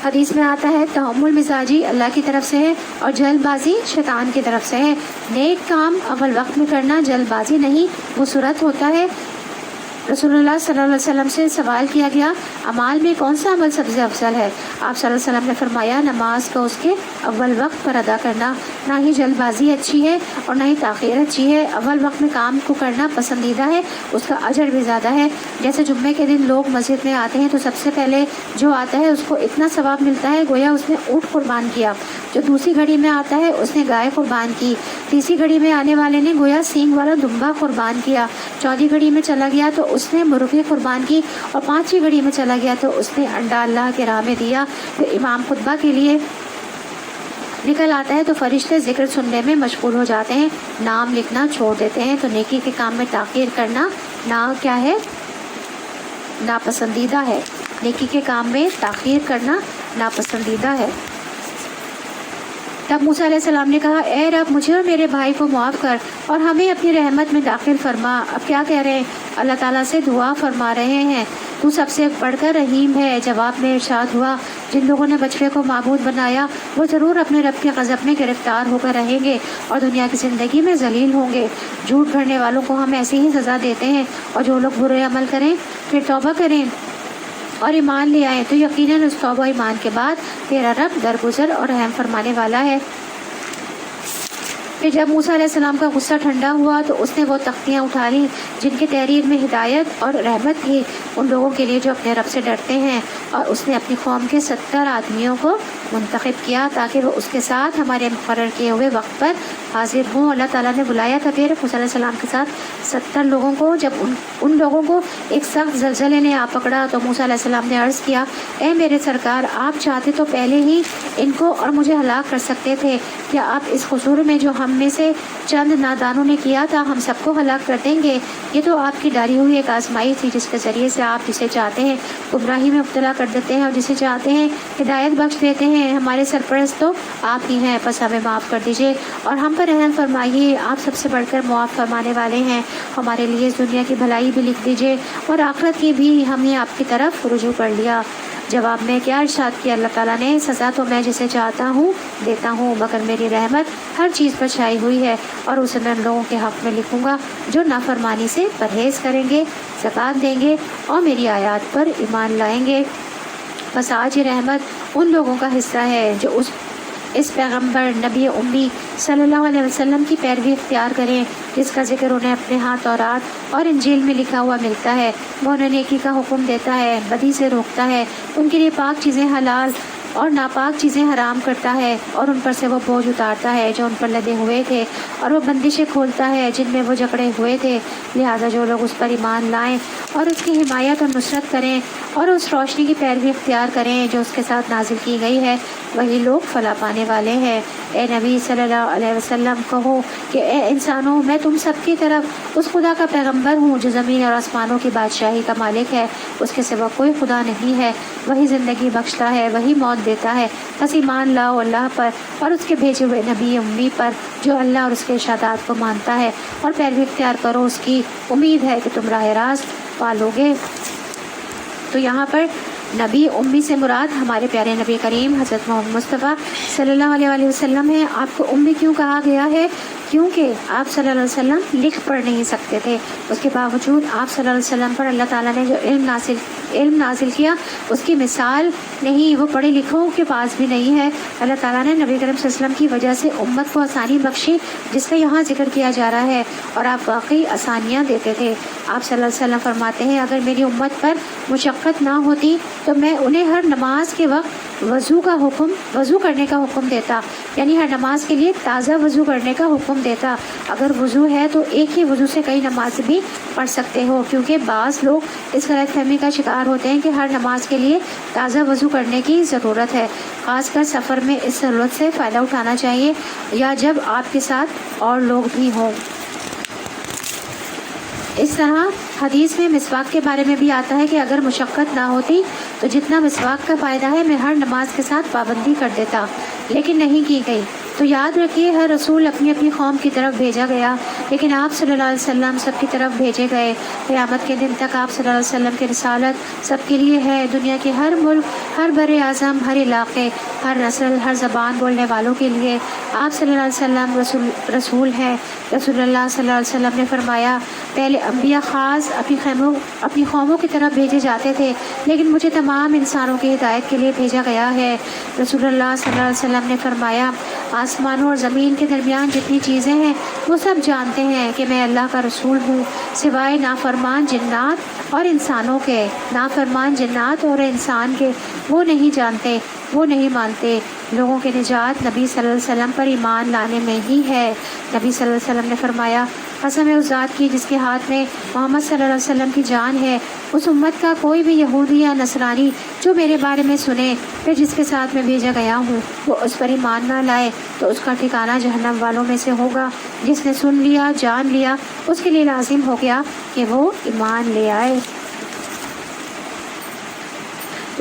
حدیث میں آتا ہے تحمل مزاجی اللہ کی طرف سے ہے اور جلد بازی شیطان کی طرف سے ہے. نیک کام اول وقت میں کرنا جلد بازی نہیں، وہ سرعت ہوتا ہے. رسول اللہ صلی اللہ علیہ وسلم سے سوال کیا گیا اعمال میں کون سا عمل سب سے افضل ہے؟ آپ صلی اللہ علیہ وسلم نے فرمایا نماز کو اس کے اول وقت پر ادا کرنا. نہ ہی جلد بازی اچھی ہے اور نہ ہی تاخیر اچھی ہے. اول وقت میں کام کو کرنا پسندیدہ ہے، اس کا اجر بھی زیادہ ہے. جیسے جمعے کے دن لوگ مسجد میں آتے ہیں تو سب سے پہلے جو آتا ہے اس کو اتنا ثواب ملتا ہے گویا اس نے اونٹ قربان کیا. جو دوسری گھڑی میں آتا ہے اس نے گائے قربان کی. تیسری گھڑی میں آنے والے نے گویا سینگ والا دمبا قربان کیا. چوتھی گھڑی میں چلا گیا تو اس نے مرغی قربان کی. اور پانچویں گھڑی میں چلا گیا تو اس نے انڈا اللہ کے راہ میں دیا. پھر امام خطبہ کے لیے نکل آتا ہے تو فرشتے ذکر سننے میں مشغول ہو جاتے ہیں، نام لکھنا چھوڑ دیتے ہیں. تو نیکی کے کام میں تاخیر کرنا کیا ہے؟ ناپسندیدہ ہے. نیکی کے کام میں تاخیر کرنا ناپسندیدہ ہے. تب موسیٰ علیہ السلام نے کہا اے رب مجھے اور میرے بھائی کو معاف کر اور ہمیں اپنی رحمت میں داخل فرما. اب کیا کہہ رہے ہیں؟ اللہ تعالیٰ سے دعا فرما رہے ہیں تو سب سے بڑھ کر رحیم ہے. جواب میں ارشاد ہوا جن لوگوں نے بچڑے کو معبود بنایا وہ ضرور اپنے رب کے غضب میں گرفتار ہو کر رہیں گے اور دنیا کی زندگی میں ذلیل ہوں گے. جھوٹ گھڑنے والوں کو ہم ایسی ہی سزا دیتے ہیں، اور جو لوگ برے عمل کریں پھر توبہ کریں اور ایمان لے آئیں تو یقیناً اس توبہ ایمان کے بعد تیرا رب درگزر اور رحم فرمانے والا ہے. پھر جب موسیٰ علیہ السلام کا غصہ ٹھنڈا ہوا تو اس نے وہ تختیاں اٹھا لیں جن کے تحریر میں ہدایت اور رحمت تھی ان لوگوں کے لیے جو اپنے رب سے ڈرتے ہیں، اور اس نے اپنی قوم کے 70 آدمیوں کو منتخب کیا تاکہ وہ اس کے ساتھ ہمارے مقرر کیے ہوئے وقت پر حاضر ہوں. اللہ تعالیٰ نے بلایا تھا پھر موسیٰ علیہ السلام کے ساتھ 70 لوگوں کو. جب ان لوگوں کو ایک سخت زلزلے نے آ پکڑا تو موسیٰ علیہ السلام نے عرض کیا اے میرے سرکار، آپ چاہتے تو پہلے ہی ان کو اور مجھے ہلاک کر سکتے تھے. کیا آپ اس قصور میں جو ہم میں سے چند نادانوں نے کیا تھا ہم سب کو ہلاک کر دیں گے؟ یہ تو آپ کی ڈالی ہوئی ایک آزمائی تھی جس کے ذریعے سے آپ جسے چاہتے ہیں گمراہی میں مبتلا کر دیتے ہیں اور جسے چاہتے ہیں ہدایت بخش دیتے ہیں. ہیں, ہمارے سرپرست تو آپ ہی ہیں, بس ہمیں معاف کر دیجیے اور ہم پر رحم فرمائیے, آپ سب سے بڑھ کر معاف فرمانے والے ہیں. ہمارے لیے اس دنیا کی بھلائی بھی لکھ دیجیے اور آخرت کی بھی, ہم نے آپ کی طرف رجوع کر لیا. جواب میں کیا ارشاد کیا اللہ تعالیٰ نے, سزا تو میں جسے چاہتا ہوں دیتا ہوں, مگر میری رحمت ہر چیز پر چھائی ہوئی ہے اور اسے میں ان لوگوں کے حق میں لکھوں گا جو نافرمانی سے پرہیز کریں گے, زکوٰۃ دیں گے اور میری آیات پر ایمان لائیں گے. بس آج یہ رحمت ان لوگوں کا حصہ ہے جو اس پیغمبر نبی امی صلی اللہ علیہ وسلم کی پیروی اختیار کریں, جس کا ذکر انہیں اپنے ہاں تورات اور انجیل میں لکھا ہوا ملتا ہے. وہ انہیں نیکی کا حکم دیتا ہے, بدی سے روکتا ہے, ان کے لیے پاک چیزیں حلال اور ناپاک چیزیں حرام کرتا ہے, اور ان پر سے وہ بوجھ اتارتا ہے جو ان پر لدے ہوئے تھے, اور وہ بندشیں کھولتا ہے جن میں وہ جکڑے ہوئے تھے. لہٰذا جو لوگ اس پر ایمان لائیں اور اس کی حمایت اور نصرت کریں اور اس روشنی کی پیروی اختیار کریں جو اس کے ساتھ نازل کی گئی ہے, وہی لوگ فلاح پانے والے ہیں. اے نبی صلی اللہ علیہ وسلم کہو کہ اے انسانوں, میں تم سب کی طرف اس خدا کا پیغمبر ہوں جو زمین اور آسمانوں کی بادشاہی کا مالک ہے, اس کے سوا کوئی خدا نہیں ہے. وہی زندگی بخشتا ہے, وہی موت دیتا ہے. بس ایمان لاؤ اللہ پر اور اس کے بھیجے ہوئے نبی امی پر جو اللہ اور اس کے ارشادات کو مانتا ہے, اور پیروی اختیار کرو اس کی. امید ہے کہ تم راہ راست پالو گے. تو یہاں پر نبی امی سے مراد ہمارے پیارے نبی کریم حضرت محمد مصطفیٰ صلی اللہ علیہ وسلم ہے. آپ کو امی کیوں کہا گیا ہے؟ کیونکہ آپ صلی اللہ علیہ وسلم لکھ پڑھ نہیں سکتے تھے. اس کے باوجود آپ صلی اللہ علیہ وسلم پر اللہ تعالیٰ نے جو علم نازل کیا اس کی مثال نہیں, وہ پڑھے لکھوں کے پاس بھی نہیں ہے. اللہ تعالیٰ نے نبی کریم صلی اللہ علیہ وسلم کی وجہ سے امت کو آسانی بخشی, جس کا یہاں ذکر کیا جا رہا ہے, اور آپ واقعی آسانیاں دیتے تھے. آپ صلی اللہ علیہ وسلم فرماتے ہیں اگر میری امت پر مشقت نہ ہوتی تو میں انہیں ہر نماز کے وقت وضو کرنے کا حکم دیتا, یعنی ہر نماز کے لیے تازہ وضو کرنے کا حکم دیتا. اگر وضو ہے تو ایک ہی وضو سے کئی نماز بھی پڑھ سکتے ہو, کیونکہ بعض لوگ اس غلط فہمی کا شکار ہوتے ہیں کہ ہر نماز کے لیے تازہ وضو کرنے کی ضرورت ہے. خاص کر سفر میں اس ضرورت سے فائدہ اٹھانا چاہیے, یا جب آپ کے ساتھ اور لوگ بھی ہوں. اس طرح حدیث میں مسواک کے بارے میں بھی آتا ہے کہ اگر مشقت نہ ہوتی تو جتنا مسواک کا فائدہ ہے میں ہر نماز کے ساتھ پابندی کر دیتا, لیکن نہیں کی گئی. تو یاد رکھیے ہر رسول اپنی اپنی قوم کی طرف بھیجا گیا, لیکن آپ صلی اللہ علیہ وسلم سب کی طرف بھیجے گئے. قیامت کے دن تک آپ صلی اللہ علیہ وسلم کی رسالت سب کے لیے ہے, دنیا کے ہر ملک, ہر بر اعظم, ہر علاقے, ہر نسل, ہر زبان بولنے والوں کے لیے آپ صلی اللہ علیہ وسلم رسول ہیں. رسول اللہ صلی اللہ علیہ وسلم نے فرمایا پہلے انبیاء خاص اپنی قوموں کی طرف بھیجے جاتے تھے, لیکن مجھے تمام انسانوں کی ہدایت کے لیے بھیجا گیا ہے. رسول اللہ صلی اللہ علیہ وسلم نے فرمایا آسمانوں اور زمین کے درمیان جتنی چیزیں ہیں وہ سب جانتے ہیں کہ میں اللہ کا رسول ہوں, سوائے نافرمان جنات اور انسانوں کے. نافرمان جنات اور انسان کے وہ نہیں جانتے, وہ نہیں مانتے. لوگوں کی نجات نبی صلی اللہ علیہ وسلم پر ایمان لانے میں ہی ہے. نبی صلی اللہ علیہ وسلم نے فرمایا قسم ہے اس ذات کی جس کے ہاتھ میں محمد صلی اللہ علیہ وسلم کی جان ہے, اس امت کا کوئی بھی یہودی یا نصرانی جو میرے بارے میں سنے پھر جس کے ساتھ میں بھیجا گیا ہوں وہ اس پر ایمان نہ لائے تو اس کا ٹھکانہ جہنم والوں میں سے ہوگا. جس نے سن لیا, جان لیا, اس کے لیے لازم ہو گیا کہ وہ ایمان لے آئے.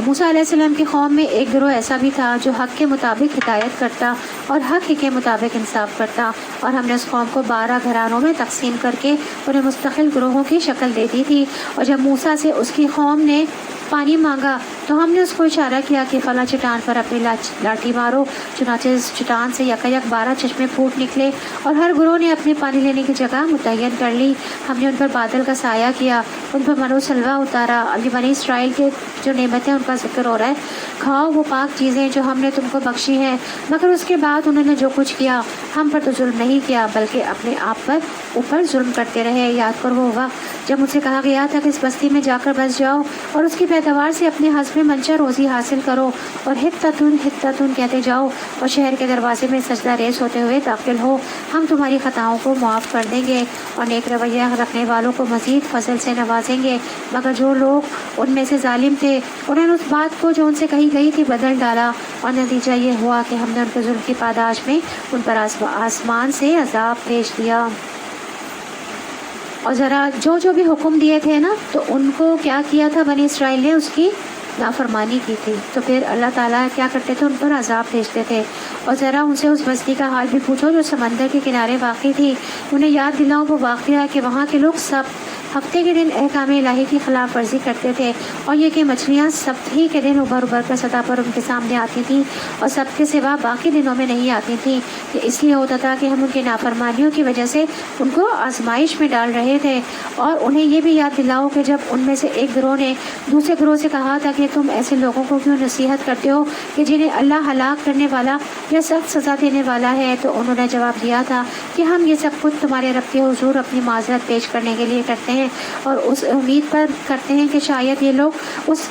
موسیٰ علیہ السلام کی قوم میں ایک گروہ ایسا بھی تھا جو حق کے مطابق ہدایت کرتا اور حق ہی کے مطابق انصاف کرتا, اور ہم نے اس قوم کو 12 گھرانوں میں تقسیم کر کے انہیں مستقل گروہوں کی شکل دے دی تھی. اور جب موسیٰ سے اس کی قوم نے پانی مانگا تو ہم نے اس کو اشارہ کیا کہ فلاں چٹان پر اپنی لاٹھی مارو. چنانچہ اس چٹان سے یکایک 12 چشمے پھوٹ نکلے اور ہر گروہ نے اپنی پانی لینے کی جگہ متعین کر لی. ہم نے ان پر بادل کا سایہ کیا, ان پر من و سلوہ اتارا. ابھی بنی اسرائیل کے جو نعمتیں ان کا ذکر ہو رہا ہے, کھاؤ وہ پاک چیزیں جو ہم نے تم کو بخشی ہیں, مگر اس کے بعد انہوں نے جو کچھ کیا ہم پر تو ظلم نہیں کیا بلکہ اپنے آپ پر اوپر ظلم کرتے رہے. یاد کرو وہ وقت جب مجھ سے کہا گیا تھا کہ اس بستی میں جا کر بس جاؤ اور اس کی پیداوار سے اپنے حسب منشا روزی حاصل کرو, اور حتتن کہتے جاؤ اور شہر کے دروازے میں سجدہ ریز ہوتے ہوئے داخل ہو. ہم تمہاری خطاؤں کو معاف کر دیں گے اور نیک رویہ رکھنے والوں کو مزید فضل سے نوازیں گے. مگر جو لوگ ان میں سے ظالم تھے انہوں نے اس بات کو جو ان سے کہی گئی تھی بدل ڈالا, اور نتیجہ یہ ہوا کہ ہم نے ان کے ظلم کی پاداش میں ان پر آسمان سے عذاب بھیج دیا. اور ذرا جو بھی حکم دیے تھے نا تو ان کو کیا کیا تھا بنی اسرائیل نے, اس کی نافرمانی کی تھی تو پھر اللہ تعالیٰ کیا کرتے تھے، ان پر عذاب بھیجتے تھے۔ اور ذرا ان سے اس بستی کا حال بھی پوچھو جو سمندر کے کنارے واقع تھی، انہیں یاد دلاؤ وہ واقعہ کہ وہاں کے لوگ سب ہفتے کے دن احکام الہی کی خلاف ورزی کرتے تھے، اور یہ کہ مچھلیاں سبت ہی کے دن ابھر ابھر کر سطح پر ان کے سامنے آتی تھیں اور سب کے سوا باقی دنوں میں نہیں آتی تھیں۔ یہ اس لیے ہوتا تھا کہ ہم ان کی نافرمانیوں کی وجہ سے ان کو آزمائش میں ڈال رہے تھے۔ اور انہیں یہ بھی یاد دلاؤ کہ جب ان میں سے ایک گروہ نے دوسرے گروہ سے کہا تھا کہ تم ایسے لوگوں کو کیوں نصیحت کرتے ہو کہ جنہیں اللہ ہلاک کرنے والا یا سخت سزا دینے والا ہے، تو انہوں نے جواب دیا تھا کہ ہم یہ سب کچھ تمہارے رب کے حضور اپنی معذرت پیش کرنے کے لیے کرتے ہیں اور اس امید پر کرتے ہیں کہ شاید یہ لوگ اس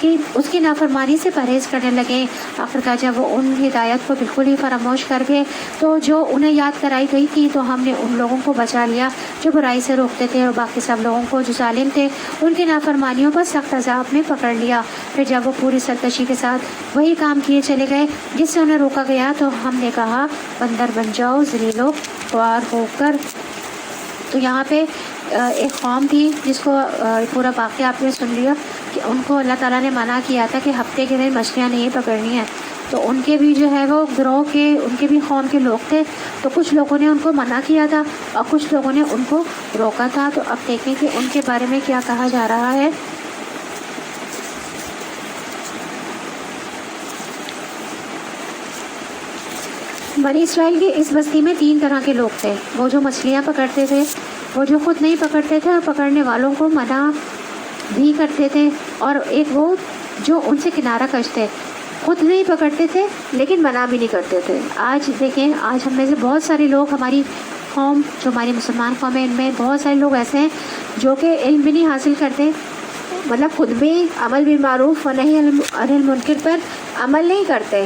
کی نافرمانی سے پرہیز کرنے لگیں۔ آخرکار جب وہ ان ہدایت کو بالکل ہی فراموش کر گئے تو جو انہیں یاد کرائی گئی تھی تو ہم نے ان لوگوں کو بچا لیا جو برائی سے روکتے تھے، اور باقی سب لوگوں کو جو ظالم تھے ان کی نافرمانیوں پر سخت عذاب میں پکڑ لیا۔ پھر جب وہ پوری سرکشی کے ساتھ وہی کام کیے چلے گئے جس سے انہیں روکا گیا تو ہم نے کہا بندر بن جاؤ ذلیل و خوار ہو کر۔ تو یہاں پہ ایک قوم تھی جس کو پورا واقعہ آپ نے سن لیا کہ ان کو اللہ تعالیٰ نے منع کیا تھا کہ ہفتے کے دن مچھلیاں نہیں پکڑنی ہیں، تو ان کے بھی جو ہے وہ گروہ کے ان کے بھی قوم کے لوگ تھے، تو کچھ لوگوں نے ان کو منع کیا تھا اور کچھ لوگوں نے ان کو روکا تھا۔ تو اب دیکھیں کہ ان کے بارے میں کیا کہا جا رہا ہے۔ بنی اسرائیل کی اس بستی میں 3 طرح کے لوگ تھے، وہ جو مچھلیاں پکڑتے تھے، وہ جو خود نہیں پکڑتے تھے اور پکڑنے والوں کو منع بھی کرتے تھے، اور ایک وہ جو ان سے کنارہ کش تھے، خود نہیں پکڑتے تھے لیکن منع بھی نہیں کرتے تھے۔ آج دیکھیں، آج ہم میں سے بہت سارے لوگ، ہماری قوم جو ہماری مسلمان قوم ہے، ان میں بہت سارے لوگ ایسے ہیں جو کہ علم بھی نہیں حاصل کرتے، مطلب خود بھی عمل بالمعروف و نہی عن المنکر پر عمل نہیں کرتے،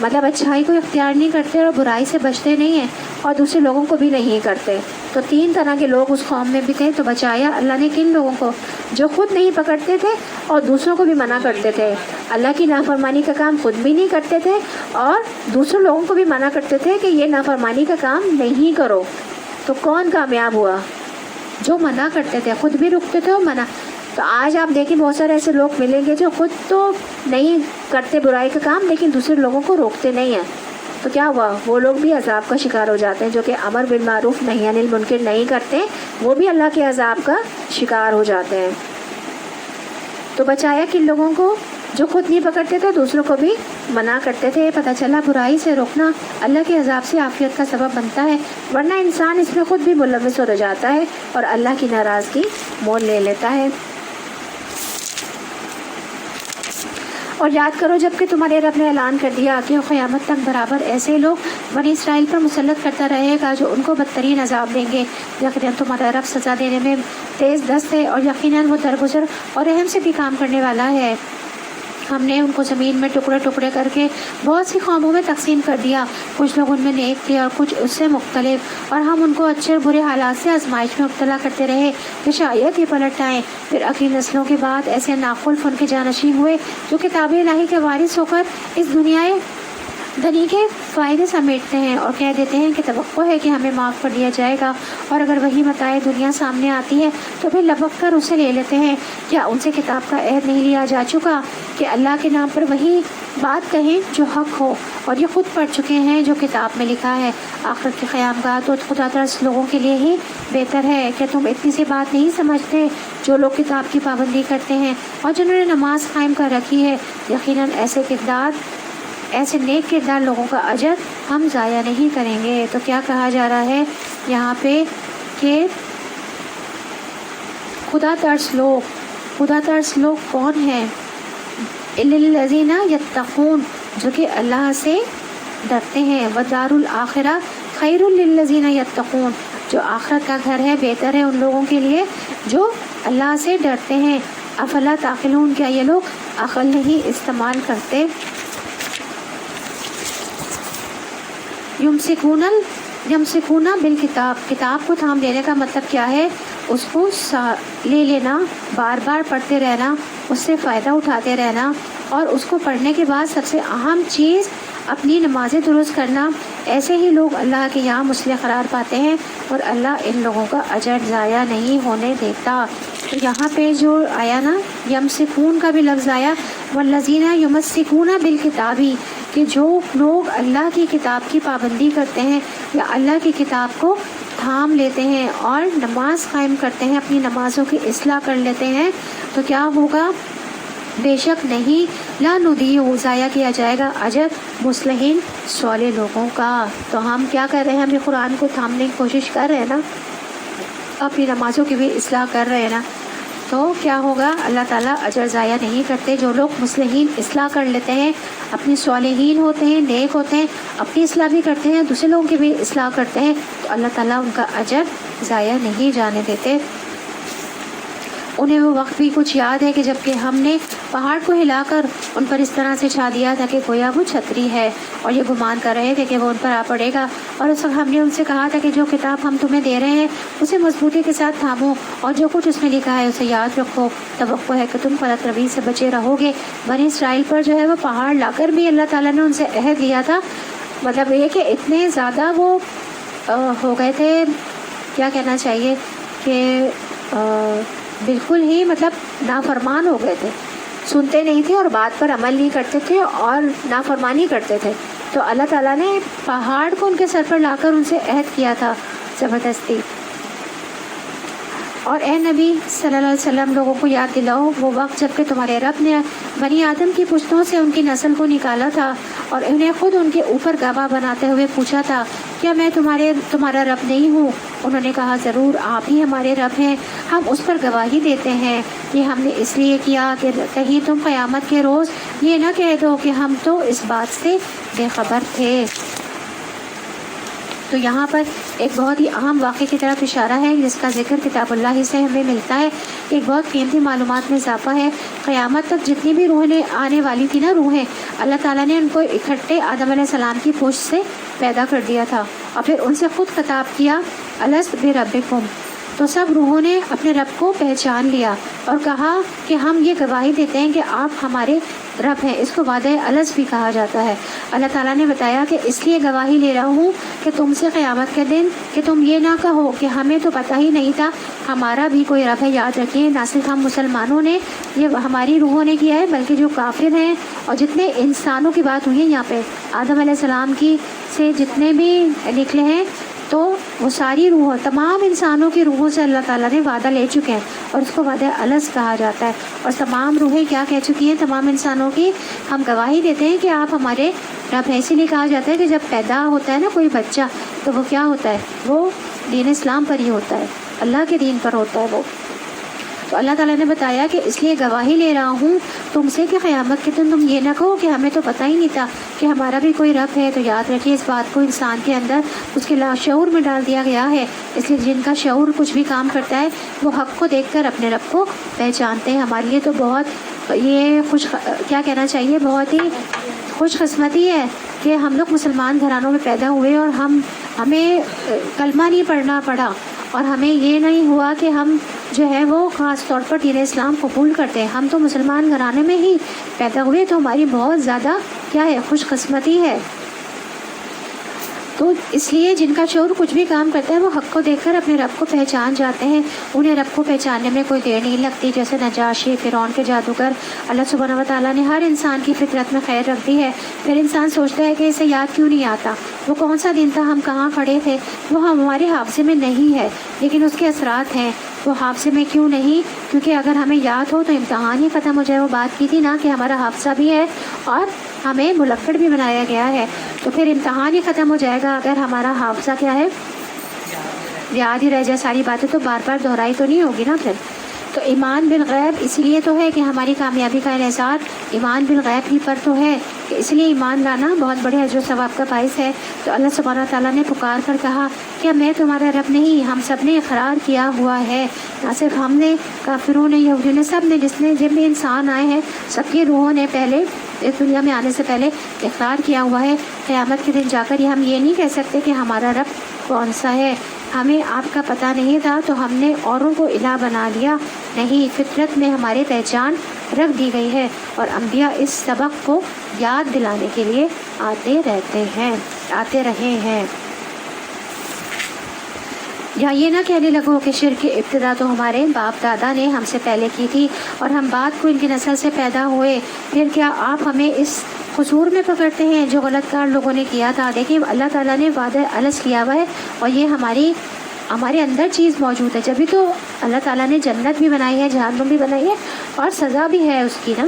مطلب اچھائی کو اختیار نہیں کرتے اور برائی سے بچتے نہیں ہیں، اور دوسرے لوگوں کو بھی نہیں کرتے۔ تو 3 طرح کے لوگ اس قوم میں بھی تھے۔ تو بچایا اللہ نے کن لوگوں کو؟ جو خود نہیں پکڑتے تھے اور دوسروں کو بھی منع کرتے تھے، اللہ کی نافرمانی کا کام خود بھی نہیں کرتے تھے اور دوسرے لوگوں کو بھی منع کرتے تھے کہ یہ نافرمانی کا کام نہیں کرو۔ تو کون کامیاب ہوا؟ جو منع کرتے تھے، خود بھی رکتے تھے اور منع۔ تو آج آپ دیکھیں بہت سارے ایسے لوگ ملیں گے جو خود تو نہیں کرتے برائی کا کام لیکن دوسرے لوگوں کو روکتے نہیں ہیں، تو کیا ہوا؟ وہ لوگ بھی عذاب کا شکار ہو جاتے ہیں۔ جو کہ امر بالمعروف نہی عن المنکر نہیں کرتے، وہ بھی اللہ کے عذاب کا شکار ہو جاتے ہیں۔ تو بچایا کن لوگوں کو؟ جو خود نہیں پکڑتے تھے، دوسروں کو بھی منع کرتے تھے۔ پتہ چلا برائی سے روکنا اللہ کے عذاب سے عافیت کا سبب بنتا ہے، ورنہ انسان اس میں خود بھی ملوث ہو جاتا ہے اور اللہ کی ناراضگی مول لے لیتا ہے۔ اور یاد کرو جب کہ تمہارے رب نے اعلان کر دیا کہ وہ قیامت تک برابر ایسے لوگ بنی اسرائیل پر مسلط کرتا رہے گا جو ان کو بدترین عذاب دیں گے۔ یقیناً تمہارا رب سزا دینے میں تیز دست ہے اور یقیناً وہ درگزر اور رحم سے بھی کام کرنے والا ہے۔ ہم نے ان کو زمین میں ٹکڑے ٹکڑے کر کے بہت سی قوموں میں تقسیم کر دیا، کچھ لوگ ان میں نیک تھے اور کچھ اس سے مختلف، اور ہم ان کو اچھے اور برے حالات سے آزمائش میں مبتلا کرتے رہے کہ شاید یہ پلٹ آئیں۔ پھر اگلی نسلوں کے بعد ایسے ناخلف ان کے جانشین ہوئے جو کتاب الہی کے وارث ہو کر اس دنیا دنی کے فائدے سمیٹتے ہیں اور کہہ دیتے ہیں کہ توقع ہے کہ ہمیں معاف کر دیا جائے گا، اور اگر وہی متاع دنیا سامنے آتی ہے تو پھر لپک کر اسے لے لیتے ہیں۔ کیا ان سے کتاب کا عہد نہیں لیا جا چکا کہ اللہ کے نام پر وہی بات کہیں جو حق ہو، اور یہ خود پڑھ چکے ہیں جو کتاب میں لکھا ہے۔ آخرت کی قیامگاہ تو خدا ترس لوگوں کے لیے ہی بہتر ہے۔ کیا تم اتنی سی بات نہیں سمجھتے؟ جو لوگ کتاب کی پابندی کرتے ہیں اور جنہوں نے نماز قائم کر رکھی ہے، یقیناً ایسے نیک کردار لوگوں کا اجر ہم ضائع نہیں کریں گے۔ تو کیا کہا جا رہا ہے یہاں پہ کہ خدا ترس لوگ کون ہیں؟ الذین یتقون، جو کہ اللہ سے ڈرتے ہیں۔ ودار الآخرہ خیر للذین یتقون، جو آخرت کا گھر ہے بہتر ہے ان لوگوں کے لیے جو اللہ سے ڈرتے ہیں۔ افلا تعقلون، کیا یہ لوگ عقل نہیں استعمال کرتے؟ یمسکون بالکتاب، کتاب کو تھام لینے کا مطلب کیا ہے؟ اس کو لے لینا، بار بار پڑھتے رہنا، اس سے فائدہ اٹھاتے رہنا، اور اس کو پڑھنے کے بعد سب سے اہم چیز اپنی نمازیں درست کرنا، ایسے ہی لوگ اللہ کے یہاں مصلح قرار پاتے ہیں اور اللہ ان لوگوں کا اجر ضائع نہیں ہونے دیتا۔ تو یہاں پہ جو آیا نا یمسکون کا بھی لفظ آیا، والذین یمسکون بالکتاب، کہ جو لوگ اللہ کی کتاب کی پابندی کرتے ہیں یا اللہ کی کتاب کو تھام لیتے ہیں اور نماز قائم کرتے ہیں، اپنی نمازوں کی اصلاح کر لیتے ہیں، تو کیا ہوگا؟ بے شک نہیں، لا نضیع، ضائع کیا جائے گا اجر مصلحین صالح لوگوں کا۔ تو ہم کیا کر رہے ہیں؟ ہم یہ قرآن کو تھامنے کی کوشش کر رہے ہیں نا، اپنی نمازوں کی بھی اصلاح کر رہے ہیں نا، تو کیا ہوگا؟ اللہ تعالیٰ اجر ضائع نہیں کرتے۔ جو لوگ مصلحین اصلاح کر لیتے ہیں، اپنی صالحین ہوتے ہیں، نیک ہوتے ہیں، اپنی اصلاح بھی کرتے ہیں، دوسرے لوگوں کی بھی اصلاح کرتے ہیں، تو اللہ تعالیٰ ان کا اجر ضائع نہیں جانے دیتے۔ انہیں وہ وقت بھی کچھ یاد ہے کہ جب کہ ہم نے پہاڑ کو ہلا کر ان پر اس طرح سے چھا دیا تھا کہ گویا وہ چھتری ہے، اور یہ گمان کر رہے تھے کہ وہ ان پر آ پڑے گا، اور اس وقت ہم نے ان سے کہا تھا کہ جو کتاب ہم تمہیں دے رہے ہیں اسے مضبوطی کے ساتھ تھامو، اور جو کچھ اس میں لکھا ہے اسے یاد رکھو، توقع ہے کہ تم غلط روی سے بچے رہو گے۔ بنی اسرائیل پر جو ہے وہ پہاڑ لا کر بھی اللہ تعالیٰ نے ان سے عہد لیا تھا، مطلب یہ کہ اتنے زیادہ وہ ہو گئے تھے، کیا کہنا چاہیے کہ بالکل ہی مطلب نافرمان ہو گئے تھے، سنتے نہیں تھے اور بات پر عمل نہیں کرتے تھے اور نافرمانی کرتے تھے، تو اللہ تعالیٰ نے پہاڑ کو ان کے سر پر لا کر ان سے عہد کیا تھا زبردستی۔ اور اے نبی صلی اللہ علیہ وسلم، لوگوں کو یاد دلاؤ وہ وقت جب کہ تمہارے رب نے بنی آدم کی پشتوں سے ان کی نسل کو نکالا تھا اور انہیں خود ان کے اوپر گواہ بناتے ہوئے پوچھا تھا، کیا میں تمہارا رب نہیں ہوں؟ انہوں نے کہا، ضرور آپ ہی ہمارے رب ہیں، ہم اس پر گواہی دیتے ہیں۔ یہ ہم نے اس لیے کیا کہ کہیں تم قیامت کے روز یہ نہ کہہ دو کہ ہم تو اس بات سے بے خبر تھے۔ تو یہاں پر ایک بہت ہی اہم واقعے کی طرف اشارہ ہے جس کا ذکر کتاب اللہ سے ہمیں ملتا ہے۔ ایک بہت قیمتی معلومات میں اضافہ ہے۔ قیامت تک جتنی بھی روحیں آنے والی تھی نا، روحیں، اللہ تعالیٰ نے ان کو اکٹھے آدم علیہ السلام کی پشت سے پیدا کر دیا تھا اور پھر ان سے خود خطاب کیا، الست بربکم۔ تو سب روحوں نے اپنے رب کو پہچان لیا اور کہا کہ ہم یہ گواہی دیتے ہیں کہ آپ ہمارے رب ہیں۔ اس کو وعدہ الست بھی کہا جاتا ہے۔ اللہ تعالیٰ نے بتایا کہ اس لیے گواہی لے رہا ہوں کہ تم سے قیامت کے دن کہ تم یہ نہ کہو کہ ہمیں تو پتہ ہی نہیں تھا ہمارا بھی کوئی رب ہے۔ یاد رکھیے، نہ صرف ہم مسلمانوں نے یہ ہماری روحوں نے کیا ہے، بلکہ جو کافر ہیں اور جتنے انسانوں کی بات ہوئی ہے یہاں پہ، آدم علیہ السلام کی سے جتنے بھی نکلے ہیں، تو وہ ساری روحوں، تمام انسانوں کی روحوں سے اللہ تعالیٰ نے وعدہ لے چکے ہیں اور اس کو وعدہ الست کہا جاتا ہے۔ اور تمام روحیں کیا کہہ چکی ہیں؟ تمام انسانوں کی ہم گواہی دیتے ہیں کہ آپ ہمارے رب ہیں۔ اسی لیے کہا جاتا ہے کہ جب پیدا ہوتا ہے نا کوئی بچہ، تو وہ کیا ہوتا ہے؟ وہ دین اسلام پر ہی ہوتا ہے، اللہ کے دین پر ہوتا ہے وہ۔ تو اللہ تعالیٰ نے بتایا کہ اس لیے گواہی لے رہا ہوں تم سے کہ قیامت کے دن تم یہ نہ کہو کہ ہمیں تو پتہ ہی نہیں تھا کہ ہمارا بھی کوئی رب ہے۔ تو یاد رکھیے، اس بات کو انسان کے اندر اس کے لاشعور میں ڈال دیا گیا ہے۔ اس لیے جن کا شعور کچھ بھی کام کرتا ہے وہ حق کو دیکھ کر اپنے رب کو پہچانتے ہیں۔ ہمارے لیے تو بہت یہ کیا کہنا چاہیے، بہت ہی خوش قسمتی ہے کہ ہم لوگ مسلمان گھرانوں میں پیدا ہوئے اور ہمیں کلمہ نہیں پڑھنا پڑا، اور ہمیں یہ نہیں ہوا کہ ہم جو ہے وہ خاص طور پر دین اسلام قبول کرتے ہیں۔ ہم تو مسلمان گھرانے میں ہی پیدا ہوئے، تو ہماری بہت زیادہ کیا ہے، خوش قسمتی ہے۔ تو اس لیے جن کا شعور کچھ بھی کام کرتا ہے وہ حق کو دیکھ کر اپنے رب کو پہچان جاتے ہیں۔ انہیں رب کو پہچاننے میں کوئی دیر نہیں لگتی، جیسے نجاشی، فرعون کے جادوگر۔ اللہ سبحانہ و تعالیٰ نے ہر انسان کی فطرت میں خیر رکھ دی ہے۔ پھر انسان سوچتا ہے کہ اسے یاد کیوں نہیں آتا، وہ کون سا دن تھا، ہم کہاں کھڑے تھے، وہ ہمارے حافظے میں نہیں ہے، لیکن اس کے اثرات ہیں۔ وہ حافظے میں کیوں نہیں؟ کیونکہ اگر ہمیں یاد ہو تو امتحان ہی ختم ہو جائے۔ وہ بات کی تھی نا کہ ہمارا حافظہ بھی ہے اور ہمیں ملکڑ بھی بنایا گیا ہے، تو پھر امتحان ہی ختم ہو جائے گا اگر ہمارا حافظہ کیا ہے، یاد ہی رہ جائے ساری باتیں، تو بار بار دہرائی تو نہیں ہوگی نا پھر۔ تو ایمان بالغیب اس لیے تو ہے کہ ہماری کامیابی کا انحصار ایمان بالغیب ہی پر تو ہے، کہ اس لیے ایمان لانا بہت بڑے اجر و ثواب کا باعث ہے۔ تو اللہ سبحانہ تعالیٰ نے پکار کر کہا، کیا میں تمہارا رب نہیں؟ ہم سب نے اقرار کیا ہوا ہے، نہ صرف ہم نے، کافروں نے، یہودیوں نے، سب نے، جب بھی انسان آئے ہیں سب کی روحوں نے پہلے اس دنیا میں آنے سے پہلے اقرار کیا ہوا ہے۔ قیامت کے دن جا کر ہم یہ نہیں کہہ سکتے کہ ہمارا رب کون سا ہے، ہمیں آپ کا پتہ نہیں تھا تو ہم نے اوروں کو الہ بنا لیا. نہیں، فطرت میں ہماری پہچان رکھ دی گئی ہے اور انبیاء اس سبق کو یاد دلانے کے لیے آتے رہے ہیں. یا یہ نہ کہنے لگو کہ شرک کی ابتدا تو ہمارے باپ دادا نے ہم سے پہلے کی تھی اور ہم بعد کو ان کی نسل سے پیدا ہوئے. پھر کیا آپ ہمیں اس قصور میں پکڑتے ہیں جو غلط کار لوگوں نے کیا تھا؟ دیکھیں، اللہ تعالیٰ نے وعدہ الس کیا ہوا ہے اور یہ ہمارے اندر چیز موجود ہے. جبھی تو اللہ تعالیٰ نے جنت بھی بنائی ہے، جہنم بھی بنائی ہے اور سزا بھی ہے اس کی نا.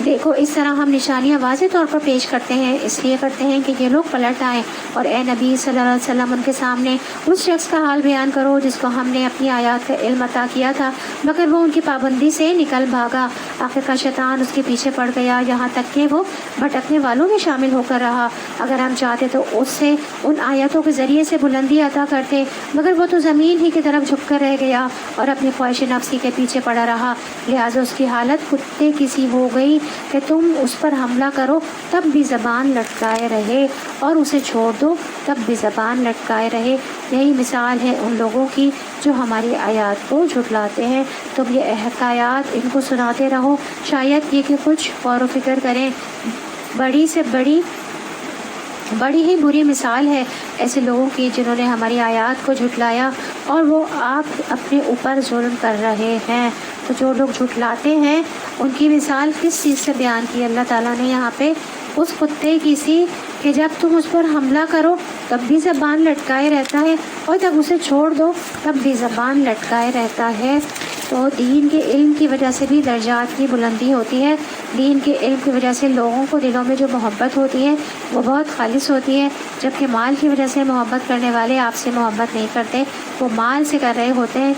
دیکھو، اس طرح ہم نشانیاں واضح طور پر پیش کرتے ہیں، اس لیے کرتے ہیں کہ یہ لوگ پلٹ آئیں. اور اے نبی صلی اللہ علیہ وسلم، ان کے سامنے اس شخص کا حال بیان کرو جس کو ہم نے اپنی آیات کا علم عطا کیا تھا مگر وہ ان کی پابندی سے نکل بھاگا. آخر کا شیطان اس کے پیچھے پڑ گیا یہاں تک کہ وہ بھٹکنے والوں میں شامل ہو کر رہا. اگر ہم چاہتے تو اس سے ان آیاتوں کے ذریعے سے بلندی عطا کرتے مگر وہ تو زمین ہی کی طرف جھک کر رہ گیا اور اپنی خواہش نفسی کے پیچھے پڑا رہا. لہٰذا اس کی حالت کتے کی سی ہو گئی کہ تم اس پر حملہ کرو تب بھی زبان لٹکائے رہے اور اسے چھوڑ دو تب بھی زبان لٹکائے رہے. یہی مثال ہے ان لوگوں کی جو ہماری آیات کو جھٹلاتے ہیں. تم یہ حکایات ان کو سناتے رہو، شاید یہ کہ کچھ غور و فکر کریں. بڑی ہی بری مثال ہے ایسے لوگوں کی جنہوں نے ہماری آیات کو جھٹلایا اور وہ آپ اپنے اوپر ظلم کر رہے ہیں. تو جو لوگ جھٹلاتے ہیں ان کی مثال کس چیز سے بیان کی اللہ تعالیٰ نے یہاں پہ؟ اس کتے کی سی کہ جب تم اس پر حملہ کرو تب بھی زبان لٹکائے رہتا ہے اور جب اسے چھوڑ دو تب بھی زبان لٹکائے رہتا ہے. تو دین کے علم کی وجہ سے بھی درجات کی بلندی ہوتی ہے. دین کے علم کی وجہ سے لوگوں کو دلوں میں جو محبت ہوتی ہے وہ بہت خالص ہوتی ہے، جبکہ مال کی وجہ سے محبت کرنے والے آپ سے محبت نہیں کرتے، وہ مال سے کر رہے ہوتے ہیں.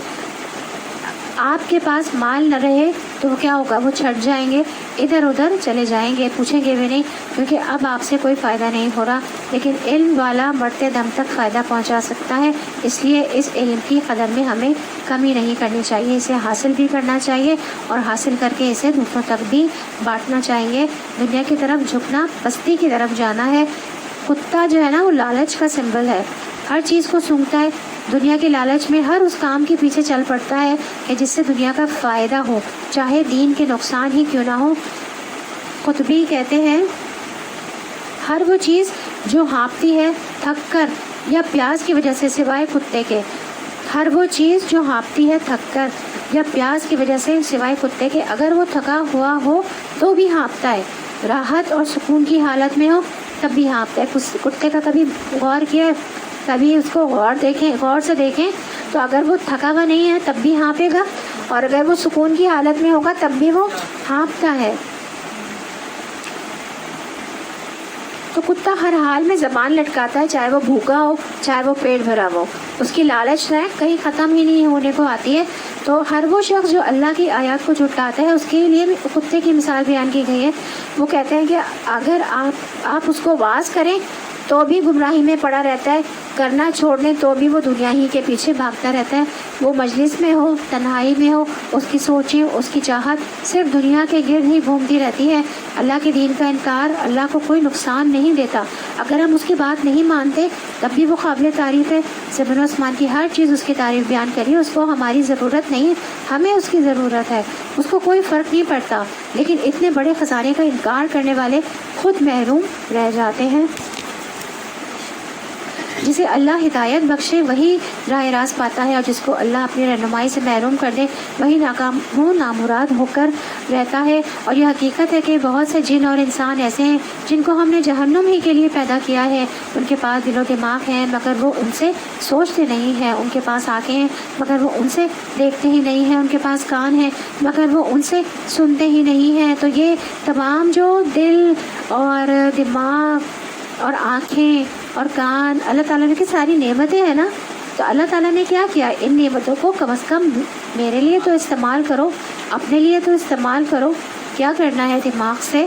آپ کے پاس مال نہ رہے تو کیا ہوگا؟ وہ چھٹ جائیں گے، ادھر ادھر چلے جائیں گے، پوچھیں گے بھی نہیں کیونکہ اب آپ سے کوئی فائدہ نہیں ہو رہا. لیکن علم والا مرتے دم تک فائدہ پہنچا سکتا ہے، اس لیے اس علم کی قدر میں ہمیں کمی نہیں کرنی چاہیے. اسے حاصل بھی کرنا چاہیے اور حاصل کر کے اسے دوسروں تک بھی بانٹنا چاہیے. دنیا کی طرف جھکنا پستی کی طرف جانا ہے. کتا جو ہے نا وہ لالچ کا سمبل ہے، ہر چیز کو سونگھتا ہے. دنیا کے لالچ میں ہر اس کام کے پیچھے چل پڑتا ہے کہ جس سے دنیا کا فائدہ ہو، چاہے دین کے نقصان ہی کیوں نہ ہو. قطبی کہتے ہیں ہر وہ چیز جو ہانپتی ہے تھک کر یا پیاس کی وجہ سے سوائے کتے کے، ہر وہ چیز جو ہانپتی ہے تھک کر یا پیاس کی وجہ سے سوائے کتے کے، اگر وہ تھکا ہوا ہو تو بھی ہانپتا ہے. راحت اور سکون کی حالت میں ہو تب بھی ہانپتا ہے. کتے کا کبھی غور کیا، کبھی اس کو غور سے دیکھیں تو اگر وہ تھکا ہوا نہیں ہے تب بھی ہانپے گا اور اگر وہ سکون کی حالت میں ہوگا تب بھی وہ ہانپتا ہے. تو کتا ہر حال میں زبان لٹکاتا ہے، چاہے وہ بھوکا ہو چاہے وہ پیٹ بھرا ہو. اس کی لالچ ہے کہیں ختم ہی نہیں ہونے کو آتی ہے. تو ہر وہ شخص جو اللہ کی آیات کو جھٹلاتا ہے اس کے لیے بھی کتے کی مثال بیان کی گئی ہے. وہ کہتے ہیں کہ اگر آپ اس کو واز کریں تو بھی گمراہی میں پڑا رہتا ہے، کرنا چھوڑ دیں تو بھی وہ دنیا ہی کے پیچھے بھاگتا رہتا ہے. وہ مجلس میں ہو تنہائی میں ہو، اس کی سوچیں اس کی چاہت صرف دنیا کے گرد ہی گھومتی رہتی ہے. اللہ کے دین کا انکار اللہ کو کوئی نقصان نہیں دیتا. اگر ہم اس کی بات نہیں مانتے تب بھی وہ قابل تعریف ہے. زمین و آسمان کی ہر چیز اس کی تعریف بیان کری. اس کو ہماری ضرورت نہیں، ہمیں اس کی ضرورت ہے. اس کو کوئی فرق نہیں پڑتا، لیکن اتنے بڑے خزانے کا انکار کرنے والے خود محروم رہ جاتے ہیں. جسے اللہ ہدایت بخشے وہی راہ راست پاتا ہے، اور جس کو اللہ اپنی رہنمائی سے محروم کر دے وہی ناکام ہو نامراد ہو کر رہتا ہے. اور یہ حقیقت ہے کہ بہت سے جن اور انسان ایسے ہیں جن کو ہم نے جہنم ہی کے لیے پیدا کیا ہے. ان کے پاس دل و دماغ ہیں مگر وہ ان سے سوچتے نہیں ہیں. ان کے پاس آنکھیں ہیں مگر وہ ان سے دیکھتے ہی نہیں ہیں. ان کے پاس کان ہیں مگر وہ ان سے سنتے ہی نہیں ہیں. تو یہ تمام جو دل اور دماغ اور آنکھیں اور کان اللہ تعالیٰ نے کی ساری نعمتیں ہیں نا، تو اللہ تعالیٰ نے کیا کیا؟ ان نعمتوں کو کم از کم میرے لیے تو استعمال کرو، اپنے لیے تو استعمال کرو. کیا کرنا ہے؟ دماغ سے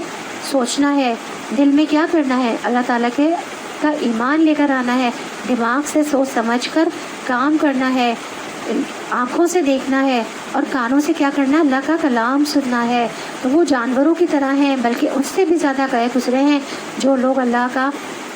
سوچنا ہے. دل میں کیا کرنا ہے؟ اللہ تعالیٰ کا ایمان لے کر آنا ہے. دماغ سے سوچ سمجھ کر کام کرنا ہے. آنکھوں سے دیکھنا ہے اور کانوں سے کیا کرنا ہے؟ اللہ کا کلام سننا ہے. تو وہ جانوروں کی طرح ہیں، بلکہ اس سے بھی زیادہ گئے گزرے ہیں جو لوگ اللہ کا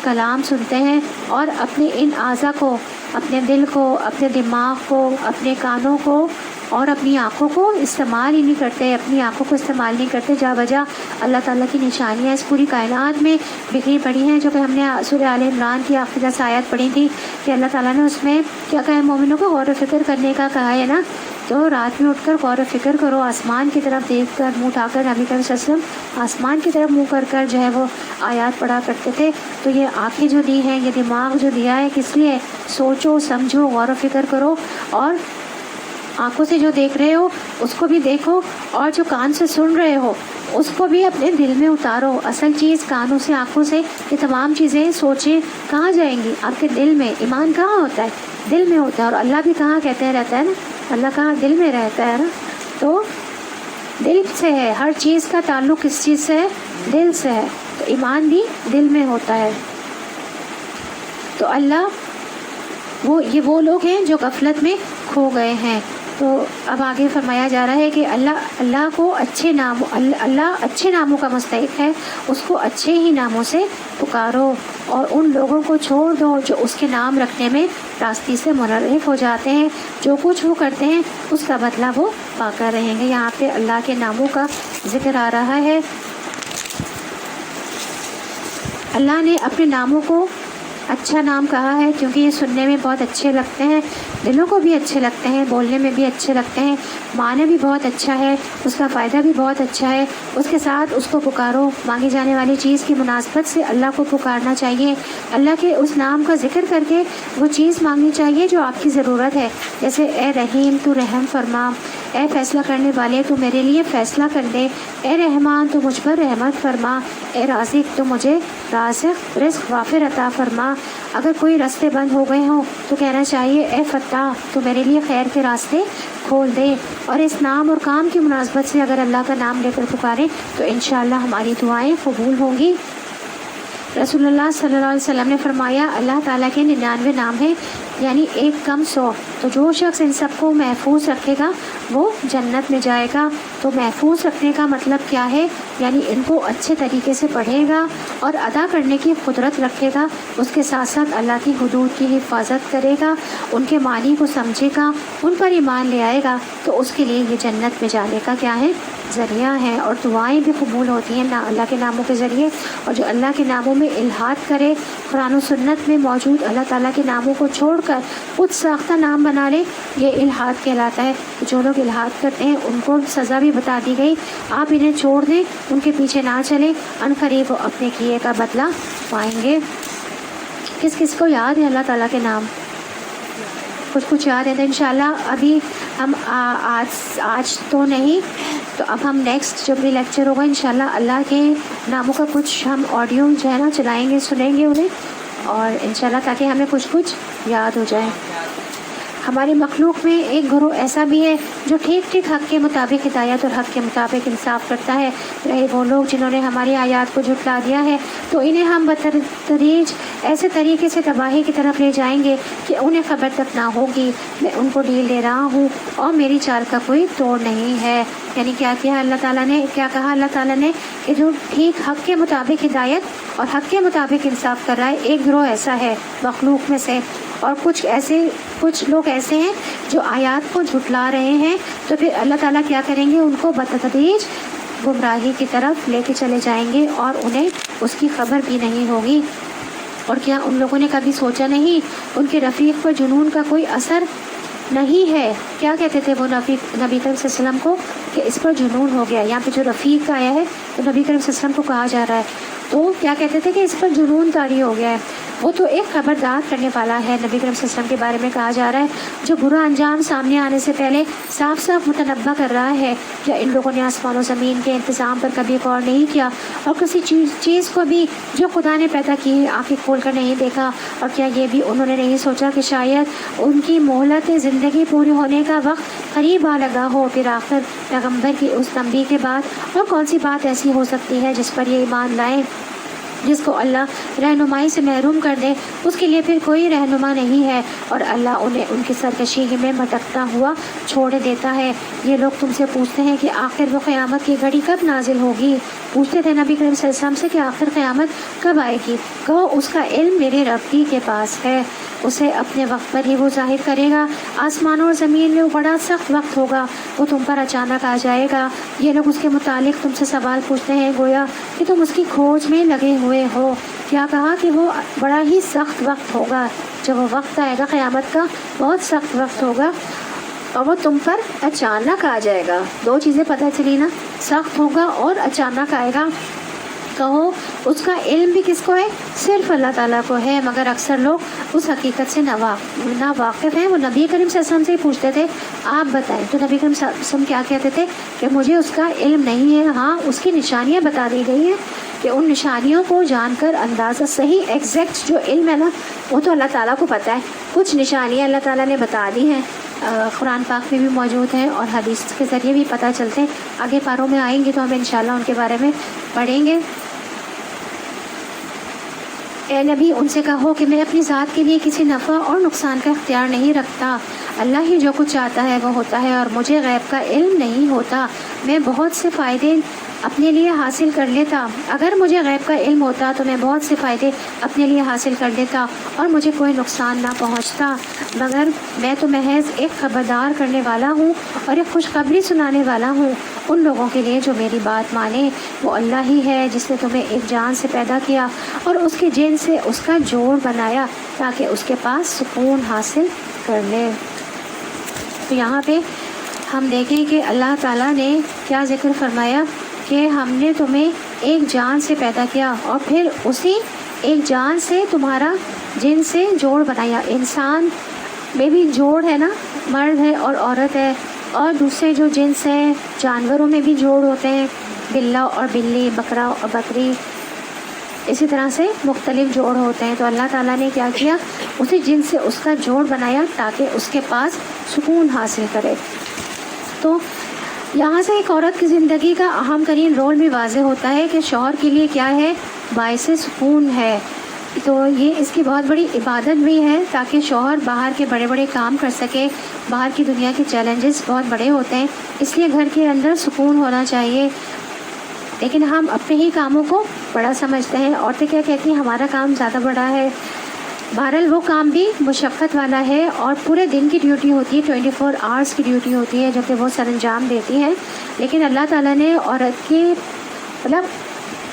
کلام سنتے ہیں اور اپنے ان اعضاء کو اپنے دل کو، اپنے دماغ کو، اپنے کانوں کو اور اپنی آنکھوں کو استعمال ہی نہیں کرتے، اپنی آنکھوں کو استعمال نہیں کرتے، جا بجا اللہ تعالیٰ کی نشانیاں اس پوری کائنات میں بکھری پڑی ہیں، جو کہ ہم نے سورہ آل عمران کی آخری 10 آیات پڑھی تھی کہ اللہ تعالیٰ نے اس میں کیا کہا ہے، مومنوں کو غور و فکر کرنے کا کہا ہے نا، تو رات میں اٹھ کر غور و فکر کرو، آسمان کی طرف دیکھ کر منہ اٹھا کر نبی کریم صلی اللہ علیہ وسلم آسمان کی طرف منہ کر جو ہے وہ آیات پڑھا کرتے تھے۔ تو یہ آنکھیں جو دی ہیں، یہ دماغ جو دیا ہے، کس لیے؟ سوچو، سمجھو، غور و فکر کرو، اور آنکھوں سے جو دیکھ رہے ہو اس کو بھی دیکھو، اور جو کان سے سن رہے ہو اس کو بھی اپنے دل میں اتارو۔ اصل چیز کانوں سے، آنکھوں سے یہ تمام چیزیں سوچیں کہاں جائیں گی؟ آپ کے دل میں۔ ایمان کہاں ہوتا ہے؟ دل میں ہوتا ہے، اور اللہ بھی کہاں کہتے ہیں رہتا ہے نا، اللہ کہاں؟ دل میں رہتا ہے نا، تو دل سے ہے، ہر چیز کا تعلق کس چیز سے ہے؟ دل سے ہے، تو ایمان بھی دل میں ہوتا ہے۔ تو اللہ وہ لوگ ہیں جو غفلت میں کھو گئے ہیں۔ تو اب آگے فرمایا جا رہا ہے کہ اللہ کو اللہ اچھے ناموں کا مستحق ہے، اس کو اچھے ہی ناموں سے پکارو، اور ان لوگوں کو چھوڑ دو جو اس کے نام رکھنے میں راستی سے منحرف ہو جاتے ہیں، جو کچھ وہ کرتے ہیں اس کا بدلہ وہ پا کر رہیں گے۔ یہاں پہ اللہ کے ناموں کا ذکر آ رہا ہے۔ اللہ نے اپنے ناموں کو اچھا نام کہا ہے کیونکہ یہ سننے میں بہت اچھے لگتے ہیں، دلوں کو بھی اچھے لگتے ہیں، بولنے میں بھی اچھے لگتے ہیں، معنی بھی بہت اچھا ہے، اس کا فائدہ بھی بہت اچھا ہے۔ اس کے ساتھ اس کو پکارو، مانگی جانے والی چیز کی مناسبت سے اللہ کو پکارنا چاہیے، اللہ کے اس نام کا ذکر کر کے وہ چیز مانگنی چاہیے جو آپ کی ضرورت ہے، جیسے اے رحیم تو رحم فرما، اے فیصلہ کرنے والے تو میرے لیے فیصلہ کر دے، اے رحمان تو مجھ پر رحمت فرما، اے رازق تو مجھے رزق وافر عطا فرما۔ اگر کوئی راستے بند ہو گئے ہوں تو کہنا چاہیے اے فتاح تو میرے لیے خیر کے راستے کھول دے، اور اس نام اور کام کی مناسبت سے اگر اللہ کا نام لے کر پکاریں تو انشاءاللہ ہماری دعائیں قبول ہوں گی۔ رسول اللہ صلی اللہ علیہ وسلم نے فرمایا اللہ تعالیٰ کے 99 نام ہیں، یعنی 1 کم 100، تو جو شخص ان سب کو محفوظ رکھے گا وہ جنت میں جائے گا۔ تو محفوظ رکھنے کا مطلب کیا ہے؟ یعنی ان کو اچھے طریقے سے پڑھے گا اور ادا کرنے کی قدرت رکھے گا، اس کے ساتھ ساتھ اللہ کی حدود کی حفاظت کرے گا، ان کے معنی کو سمجھے گا، ان پر ایمان لے آئے گا، تو اس کے لیے یہ جنت میں جانے کا کیا ہے؟ ذریعہ ہے، اور دعائیں بھی قبول ہوتی ہیں اللہ کے ناموں کے ذریعے۔ اور جو اللہ کے ناموں میں الحاد کرے، قرآن و سنت میں موجود اللہ تعالیٰ کے ناموں کو چھوڑ کر خود ساختہ نام بنا لے، یہ الحاد کہلاتا ہے۔ جو لوگ الحاد کرتے ہیں ان کو سزا بھی بتا دی گئی، آپ انہیں چھوڑ دیں، ان کے پیچھے نہ چلیں، عنقریب وہ اپنے کیے کا بدلہ پائیں گے۔ کس کس کو یاد ہے اللہ تعالیٰ کے نام؟ کچھ یاد ہے تو انشاءاللہ ابھی ہم آج تو نہیں، تو اب ہم نیکسٹ جب بھی لیکچر ہوگا انشاءاللہ اللہ کے ناموں کا کچھ ہم آڈیو جو ہے نا چلائیں گے، سنیں گے انہیں، اور انشاءاللہ تاکہ ہمیں کچھ یاد ہو جائے۔ ہماری مخلوق میں ایک گروہ ایسا بھی ہے جو ٹھیک حق کے مطابق ہدایت اور حق کے مطابق انصاف کرتا ہے، رہے وہ لوگ جنہوں نے ہماری آیات کو جھٹلا دیا ہے تو انہیں ہم بتدریج ایسے طریقے سے تباہی کی طرف لے جائیں گے کہ انہیں خبر تک نہ ہوگی۔ میں ان کو ڈھیل دے رہا ہوں اور میری چال کا کوئی توڑ نہیں ہے۔ یعنی کیا اللہ تعالیٰ نے کیا کہا؟ اللہ تعالیٰ نے کہ جو ٹھیک حق کے مطابق ہدایت اور حق کے مطابق انصاف کر رہا ہے، ایک گروہ ایسا ہے مخلوق میں سے، اور کچھ لوگ ایسے ہیں جو آیات کو جھٹلا رہے ہیں، تو پھر اللہ تعالیٰ کیا کریں گے؟ ان کو بتدریج گمراہی کی طرف لے کے چلے جائیں گے اور انہیں اس کی خبر بھی نہیں ہوگی۔ اور کیا ان لوگوں نے کبھی سوچا نہیں ان کے رفیق پر جنون کا کوئی اثر نہیں ہے؟ کیا کہتے تھے وہ نبی کریم صلی اللہ علیہ وسلم کو کہ اس پر جنون ہو گیا۔ یہاں پہ جو رفیق آیا ہے تو نبی کریم صلی اللہ علیہ وسلم کو کہا جا رہا ہے، تو کیا کہتے تھے کہ اس پر جنون طاری ہو گیا ہے۔ وہ تو ایک خبردار کرنے والا ہے، نبی کریم صلی اللہ علیہ وسلم کے بارے میں کہا جا رہا ہے جو برا انجام سامنے آنے سے پہلے صاف صاف متنبہ کر رہا ہے۔ کیا ان لوگوں نے آسمان و زمین کے انتظام پر کبھی غور نہیں کیا، اور کسی چیز کو بھی جو خدا نے پیدا کی ہے آنکھیں کھول کر نہیں دیکھا؟ اور کیا یہ بھی انہوں نے نہیں سوچا کہ شاید ان کی مہلت زندگی پوری ہونے کا وقت قریب آ لگا ہو؟ پھر آخر پیغمبر کی اس تنبیہ کے بعد اور کون سی بات ایسی ہو سکتی ہے جس پر یہ ایمان لائیں؟ جس کو اللہ رہنمائی سے محروم کر دے اس کے لیے پھر کوئی رہنما نہیں ہے، اور اللہ انہیں ان کی سرکشی میں بھٹکتا ہوا چھوڑ دیتا ہے۔ یہ لوگ تم سے پوچھتے ہیں کہ آخر وہ قیامت کی گھڑی کب نازل ہوگی؟ پوچھتے تھے نبی کریم صلی اللہ علیہ وسلم سے کہ آخر قیامت کب آئے گی؟ کہو اس کا علم میرے رب ہی کے پاس ہے، اسے اپنے وقت پر ہی وہ ظاہر کرے گا۔ آسمانوں اور زمین میں وہ بڑا سخت وقت ہوگا، وہ تم پر اچانک آ جائے گا۔ یہ لوگ اس کے متعلق تم سے سوال پوچھتے ہیں گویا کہ تم اس کی کھوج میں لگے ہوئے ہو۔ کیا کہا کہ وہ بڑا ہی سخت وقت ہوگا، جب وہ وقت آئے گا قیامت کا بہت سخت وقت ہوگا اور وہ تم پر اچانک آ جائے گا۔ دو چیزیں پتہ چلی نا، سخت ہوگا اور اچانک آئے گا۔ کہو اس کا علم بھی کس کو ہے؟ صرف اللہ تعالیٰ کو ہے، مگر اکثر لوگ اس حقیقت سے ناواقف ہیں۔ وہ نبی کریم صلی اللہ علیہ وسلم سے ہی پوچھتے تھے آپ بتائیں، تو نبی کریم صلی اللہ علیہ وسلم کیا کہتے تھے کہ مجھے اس کا علم نہیں ہے، ہاں اس کی نشانیاں بتا دی گئی ہیں کہ ان نشانیوں کو جان کر اندازہ صحیح ایگزیکٹ جو علم ہے نا وہ تو اللہ تعالیٰ کو پتہ ہے۔ کچھ نشانیاں اللہ تعالیٰ نے بتا دی ہیں، قرآن پاک میں بھی موجود ہیں اور حدیث کے ذریعے بھی پتہ چلتے ہیں۔ آگے پاروں میں آئیں گے تو ہم انشاءاللہ ان کے بارے میں پڑھیں گے۔ اے نبی ان سے کہو کہ میں اپنی ذات کے لیے کسی نفع اور نقصان کا اختیار نہیں رکھتا، اللہ ہی جو کچھ چاہتا ہے وہ ہوتا ہے، اور مجھے غیب کا علم نہیں ہوتا۔ میں بہت سے فائدے اپنے لیے حاصل کر لیتا، اگر مجھے غیب کا علم ہوتا تو میں بہت سے فائدے اپنے لیے حاصل کر لیتا اور مجھے کوئی نقصان نہ پہنچتا، مگر میں تو محض ایک خبردار کرنے والا ہوں اور ایک خوشخبری سنانے والا ہوں ان لوگوں کے لیے جو میری بات مانے۔ وہ اللہ ہی ہے جس نے تمہیں ایک جان سے پیدا کیا اور اس کے جن سے اس کا جوڑ بنایا تاکہ اس کے پاس سکون حاصل کر لے۔ تو یہاں پہ ہم دیکھیں کہ اللہ تعالیٰ نے کیا ذکر فرمایا کہ ہم نے تمہیں ایک جان سے پیدا کیا اور پھر اسی ایک جان سے تمہارا جن سے جوڑ بنایا۔ انسان میں بھی جوڑ ہے نا، مرد ہے اور عورت ہے، اور دوسرے جو جنس ہیں جانوروں میں بھی جوڑ ہوتے ہیں، بلا اور بلی، بکرا اور بکری، اسی طرح سے مختلف جوڑ ہوتے ہیں۔ تو اللہ تعالیٰ نے کیا کیا، اسی جن سے اس کا جوڑ بنایا تاکہ اس کے پاس سکون حاصل کرے۔ تو یہاں سے ایک عورت کی زندگی کا اہم ترین رول بھی واضح ہوتا ہے کہ شوہر کے لیے کیا ہے، باعث سکون ہے۔ تو یہ اس کی بہت بڑی عبادت بھی ہے تاکہ شوہر باہر کے بڑے بڑے کام کر سکے۔ باہر کی دنیا کے چیلنجز بہت بڑے ہوتے ہیں، اس لیے گھر کے اندر سکون ہونا چاہیے، لیکن ہم اپنے ہی کاموں کو بڑا سمجھتے ہیں۔ عورتیں کیا کہتی ہیں ہمارا کام زیادہ بڑا ہے، بہرحال وہ کام بھی مشقت والا ہے اور پورے دن کی ڈیوٹی ہوتی ہے، 24 آورس کی ڈیوٹی ہوتی ہے جو کہ وہ سر انجام دیتی ہے۔ لیکن اللہ تعالیٰ نے عورت کی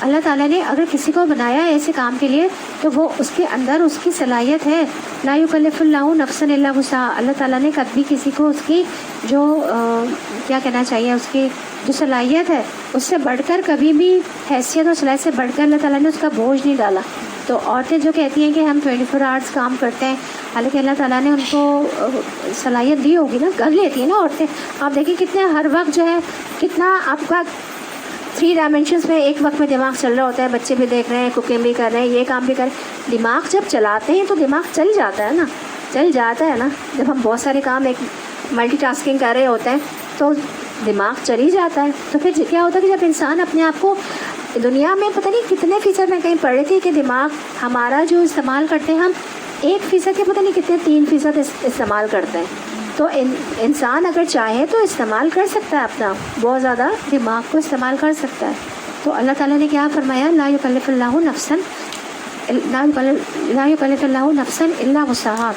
اللہ تعالیٰ نے اگر کسی کو بنایا ہے ایسے کام کے لیے تو وہ اس کے اندر اس کی صلاحیت ہے۔ لا یکلف اللہ نفسا الا وسعها، اللہ تعالیٰ نے کبھی کسی کو اس کی جو کیا کہنا چاہیے، اس کی جو صلاحیت ہے اس سے بڑھ کر کبھی بھی، حیثیت اور صلاحیت سے بڑھ کر اللہ تعالیٰ نے اس کا بوجھ نہیں ڈالا۔ تو عورتیں جو کہتی ہیں کہ ہم 24 آورس کام کرتے ہیں، حالانکہ اللہ تعالیٰ نے ان کو صلاحیت دی ہوگی نا، کر لیتی ہیں نا عورتیں۔ آپ دیکھیں کتنے ہر وقت جو ہے کتنا آپ کا 3 ڈائمینشنس میں ایک وقت میں دماغ چل رہا ہوتا ہے، بچے بھی دیکھ رہے ہیں، کوکنگ بھی کر رہے ہیں، یہ کام بھی کر رہے ہیں۔ دماغ جب چلاتے ہیں تو دماغ چل جاتا ہے نا، چل جاتا ہے نا۔ جب ہم بہت سارے کام ایک ملٹی ٹاسکنگ کر رہے ہوتے ہیں تو دماغ چل ہی جاتا ہے۔ تو پھر کیا ہوتا ہے کہ جب انسان اپنے آپ کو دنیا میں پتہ نہیں کتنے فیصد، میں کہیں پڑھ رہی تھی کہ دماغ ہمارا جو استعمال کرتے ہیں ہم 1% کے پتہ نہیں کتنے 3% استعمال کرتے ہیں۔ تو انسان اگر چاہے تو استعمال کر سکتا ہے، اپنا بہت زیادہ دماغ کو استعمال کر سکتا ہے۔ تو اللہ تعالیٰ نے کیا فرمایا، لا یکلف اللہ نفسا الا وسعها۔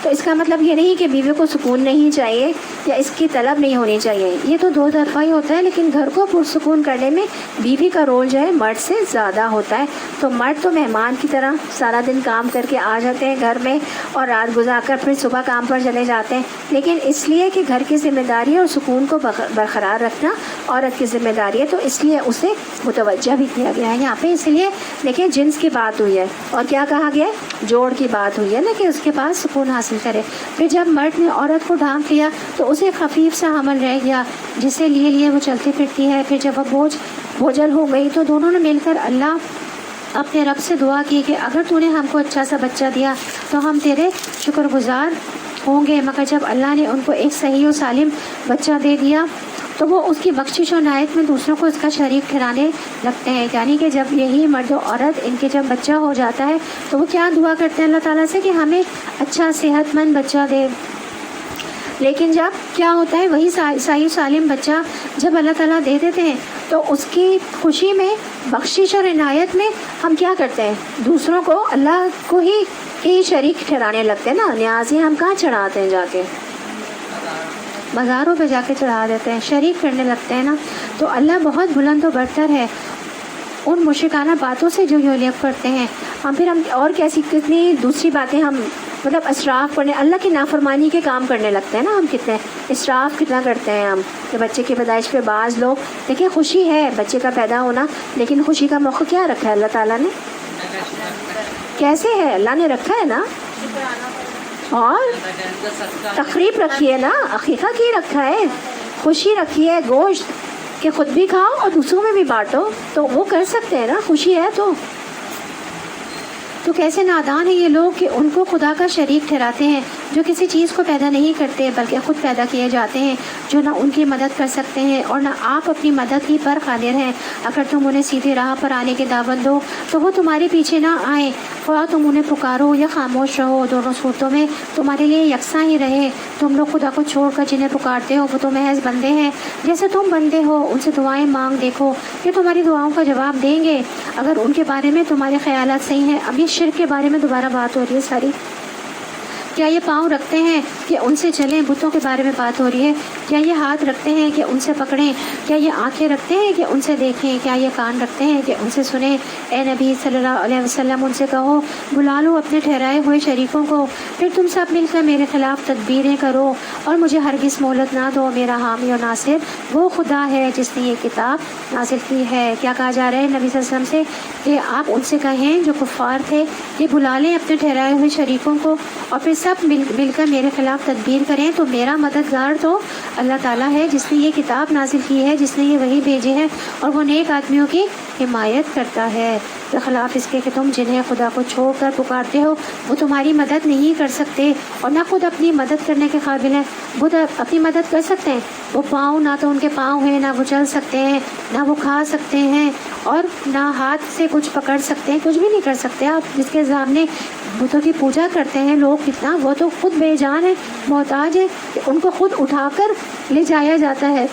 تو اس کا مطلب یہ نہیں کہ بیوی کو سکون نہیں چاہیے یا اس کی طلب نہیں ہونی چاہیے، یہ تو دو طرفہ ہی ہوتا ہے، لیکن گھر کو پرسکون کرنے میں بیوی کا رول جو ہے مرد سے زیادہ ہوتا ہے۔ تو مرد تو مہمان کی طرح سارا دن کام کر کے آ جاتے ہیں گھر میں اور رات گزار کر پھر صبح کام پر چلے جاتے ہیں، لیکن اس لیے کہ گھر کی ذمہ داری اور سکون کو برقرار رکھنا عورت کی ذمہ داری ہے، تو اس لیے اسے متوجہ بھی کیا گیا ہے یہاں پہ۔ اس لیے دیکھیں جنس کی بات ہوئی ہے اور کیا کہا گیا ہے، جوڑ کی بات ہوئی ہے نا، کہ اس کے پاس سکون حاصل کرے۔ پھر جب مرد نے عورت کو ڈھانک لیا تو اسے خفیف سا حمل رہ گیا جسے لیے وہ چلتی پھرتی ہے۔ پھر جب وہ بوجھل ہو گئی تو دونوں نے مل کر اللہ اپنے رب سے دعا کی کہ اگر تو نے ہم کو اچھا سا بچہ دیا تو ہم تیرے شکر گزار ہوں گے۔ مگر جب اللہ نے ان کو ایک صحیح و سالم بچہ دے دیا تو وہ اس کی بخشش و عنایت میں دوسروں کو اس کا شریک ٹھہرانے لگتے ہیں. یعنی کہ جب یہی مرد و عورت ان کے جب بچہ ہو جاتا ہے تو وہ کیا دعا کرتے ہیں اللہ تعالیٰ سے کہ ہمیں اچھا صحت مند بچہ دے. لیکن جب کیا ہوتا ہے وہی صحیح سالم بچہ جب اللہ تعالیٰ دے دیتے ہیں تو اس کی خوشی میں بخشش اور عنایت میں ہم کیا کرتے ہیں دوسروں کو اللہ کو ہی شریک ٹھہرانے لگتے ہیں نا. نیازیں ہم کہاں چڑھاتے ہیں جا کے بازاروں پہ جا کے چڑھا دیتے ہیں, شریک کرنے لگتے ہیں نا. تو اللہ بہت بلند و برتر ہے ان مشرکانہ باتوں سے جو یہ لوگ کرتے ہیں. پھر ہم اور کیسی کتنی دوسری باتیں ہم مطلب اسراف کرنے اللہ کی نافرمانی کے کام کرنے لگتے ہیں نا. ہم کتنے اسراف کتنا کرتے ہیں ہم کہ بچے کی پیدائش پہ بعض لوگ دیکھیں خوشی ہے بچے کا پیدا ہونا, لیکن خوشی کا موقع کیا رکھا ہے اللہ تعالیٰ نے, کیسے ہے اللہ نے رکھا ہے نا, اور تقریب رکھی ہے نا, عقیقہ کی رکھا ہے, خوشی رکھی ہے گوشت کہ خود بھی کھاؤ اور دوسروں میں بھی بانٹو, تو وہ کر سکتے ہیں نا خوشی ہے تو کیسے نادان ہیں یہ لوگ کہ ان کو خدا کا شریک ٹھہراتے ہیں جو کسی چیز کو پیدا نہیں کرتے بلکہ خود پیدا کیے جاتے ہیں, جو نہ ان کی مدد کر سکتے ہیں اور نہ آپ اپنی مدد ہی پر قادر ہیں. اگر تم انہیں سیدھی راہ پر آنے کی دعوت دو تو وہ تمہارے پیچھے نہ آئیں, خواہ تم انہیں پکارو یا خاموش رہو, دونوں صورتوں میں تمہارے لیے یکساں ہی رہے. تم لوگ خدا کو چھوڑ کر جنہیں پکارتے ہو وہ تو محض بندے ہیں جیسے تم بندے ہو. ان سے دعائیں مانگ دیکھو کہ تمہاری دعاؤں کا جواب دیں گے اگر ان کے بارے میں تمہارے خیالات صحیح ہیں. اب یہ شرک کے بارے میں دوبارہ بات ہو رہی ہے ساری. کیا یہ پاؤں رکھتے ہیں کہ ان سے چلیں, بتوں کے بارے میں بات ہو رہی ہے. کیا یہ ہاتھ رکھتے ہیں کہ ان سے پکڑیں, کیا یہ آنکھیں رکھتے ہیں کہ ان سے دیکھیں, کیا یہ کان رکھتے ہیں کہ ان سے سنیں. اے نبی صلی اللہ علیہ وسلم ان سے کہو بلا لو اپنے ٹھہرائے ہوئے شریکوں کو, پھر تم سب مل کر میرے خلاف تدبیریں کرو اور مجھے ہرگز مہلت نہ دو. میرا حامی و ناصر وہ خدا ہے جس نے یہ کتاب نازل کی ہے. کیا کہا جا رہا ہے نبی صلی اللہ علیہ وسلم سے کہ آپ ان سے کہیں جو کفار تھے کہ بلا لیں اپنے ٹھہرائے ہوئے شریکوں کو اور پھر سب مل کر میرے خلاف تدبیر کریں. تو میرا مددگار تو اللہ تعالیٰ ہے جس نے یہ کتاب نازل کی ہے, جس نے یہ وحی بھیجی ہے اور وہ نیک آدمیوں کی حمایت کرتا ہے. خلاف اس کے کہ تم جنہیں خدا کو چھوڑ کر پکارتے ہو وہ تمہاری مدد نہیں کر سکتے اور نہ خود اپنی مدد کرنے کے قابل ہیں. خود اپنی مدد کر سکتے ہیں, وہ پاؤں نہ تو ان کے پاؤں ہیں, نہ وہ چل سکتے ہیں, نہ وہ کھا سکتے ہیں اور نہ ہاتھ سے کچھ پکڑ سکتے ہیں, کچھ بھی نہیں کر سکتے. آپ جس کے سامنے بتوں کی پوجا کرتے ہیں لوگ کتنا, وہ تو خود بے جان ہے, محتاج ہے, ان کو خود اٹھا کر لے جایا جاتا ہے.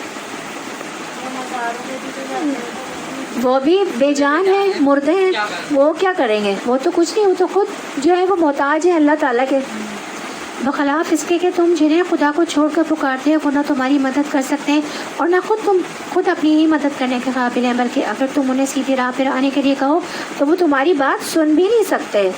وہ بھی بے جان ہیں, مردے ہیں, وہ کیا کریں گے, وہ تو کچھ نہیں, وہ تو خود جو ہے وہ محتاج ہے اللہ تعالیٰ کے. بخلاف اس کے کہ تم جنہیں خدا کو چھوڑ کر پکارتے ہو وہ نہ تمہاری مدد کر سکتے ہیں اور نہ خود اپنی ہی مدد کرنے کے قابل ہیں, بلکہ اگر تم انہیں سیدھی راہ پر آنے کے لیے کہو تو وہ تمہاری بات سن بھی نہیں سکتے.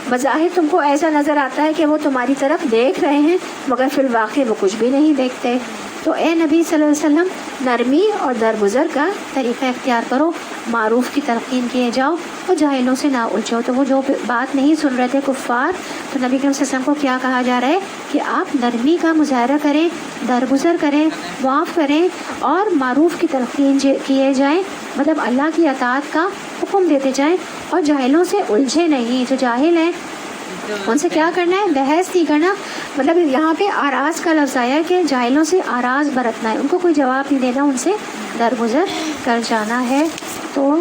بظاہر تم کو ایسا نظر آتا ہے کہ وہ تمہاری طرف دیکھ رہے ہیں مگر فی الواقع وہ کچھ بھی نہیں دیکھتے. تو اے نبی صلی اللہ علیہ وسلم نرمی اور درگزر کا طریقہ اختیار کرو, معروف کی تلقین کیے جاؤ اور جاہلوں سے نہ الجھو. تو وہ جو بات نہیں سن رہے تھے کفار, تو نبی کریم صلی اللہ علیہ وسلم کو کیا کہا جا رہا ہے کہ آپ نرمی کا مظاہرہ کریں, درگزر کریں, معاف کریں اور معروف کی تلقین کیے جائیں, مطلب اللہ کی اطاعت کا حکم دیتے جائیں اور جاہلوں سے الجھے نہیں. جو جاہل ہیں ان سے کیا کرنا ہے, بحث نہیں کرنا. مطلب یہاں پہ آراز کا لفظ آیا ہے کہ جاہلوں سے آراز برتنا ہے, ان کو کوئی جواب نہیں دینا, ان سے درگزر کر جانا ہے. تو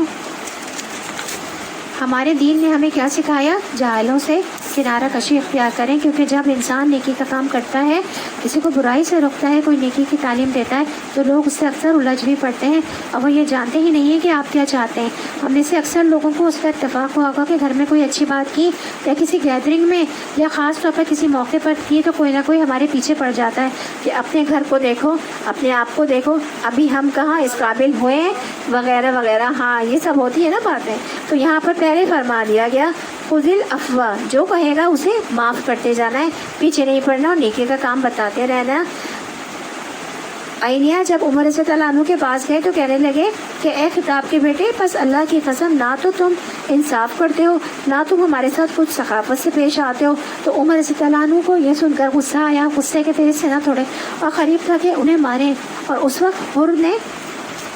ہمارے دین نے ہمیں کیا سکھایا, جاہلوں سے کنارہ کشی اختیار کریں, کیونکہ جب انسان نیکی کا کام کرتا ہے, کسی کو برائی سے روکتا ہے, کوئی نیکی کی تعلیم دیتا ہے, تو لوگ اس سے اکثر الجھ بھی پڑتے ہیں اور وہ یہ جانتے ہی نہیں ہیں کہ آپ کیا چاہتے ہیں. ہم میں سے اکثر لوگوں کو اس کا اتفاق ہوا ہوگا کہ گھر میں کوئی اچھی بات کی یا کسی گیدرنگ میں یا خاص طور پر کسی موقع پر کی تو کوئی نہ کوئی ہمارے پیچھے پڑ جاتا ہے کہ اپنے گھر کو دیکھو, اپنے آپ کو دیکھو, ابھی ہم کہاں اس قابل ہوئے ہیں وغیرہ وغیرہ. ہاں یہ سب ہوتی ہے نا باتیں. تو یہاں پر پہلے فرما دیا گیا خذ العفو, جو کہے گا اسے معاف کرتے جانا ہے, پیچھے نہیں پڑنا اور نیکی کا کام بتاتے رہنا. آئینیہ جب عمر رضی اللہ عنہ کے پاس گئے تو کہنے لگے کہ اے خطاب کے بیٹے, بس اللہ کی قسم نہ تو تم انصاف کرتے ہو نہ تم ہمارے ساتھ کچھ ثقافت سے پیش آتے ہو. تو عمر رضی اللہ عنہ کو یہ سن کر غصہ آیا, غصے کے تیز سے نہ تھوڑے, اور قریب تھا کہ انہیں مارے. اور اس وقت حر نے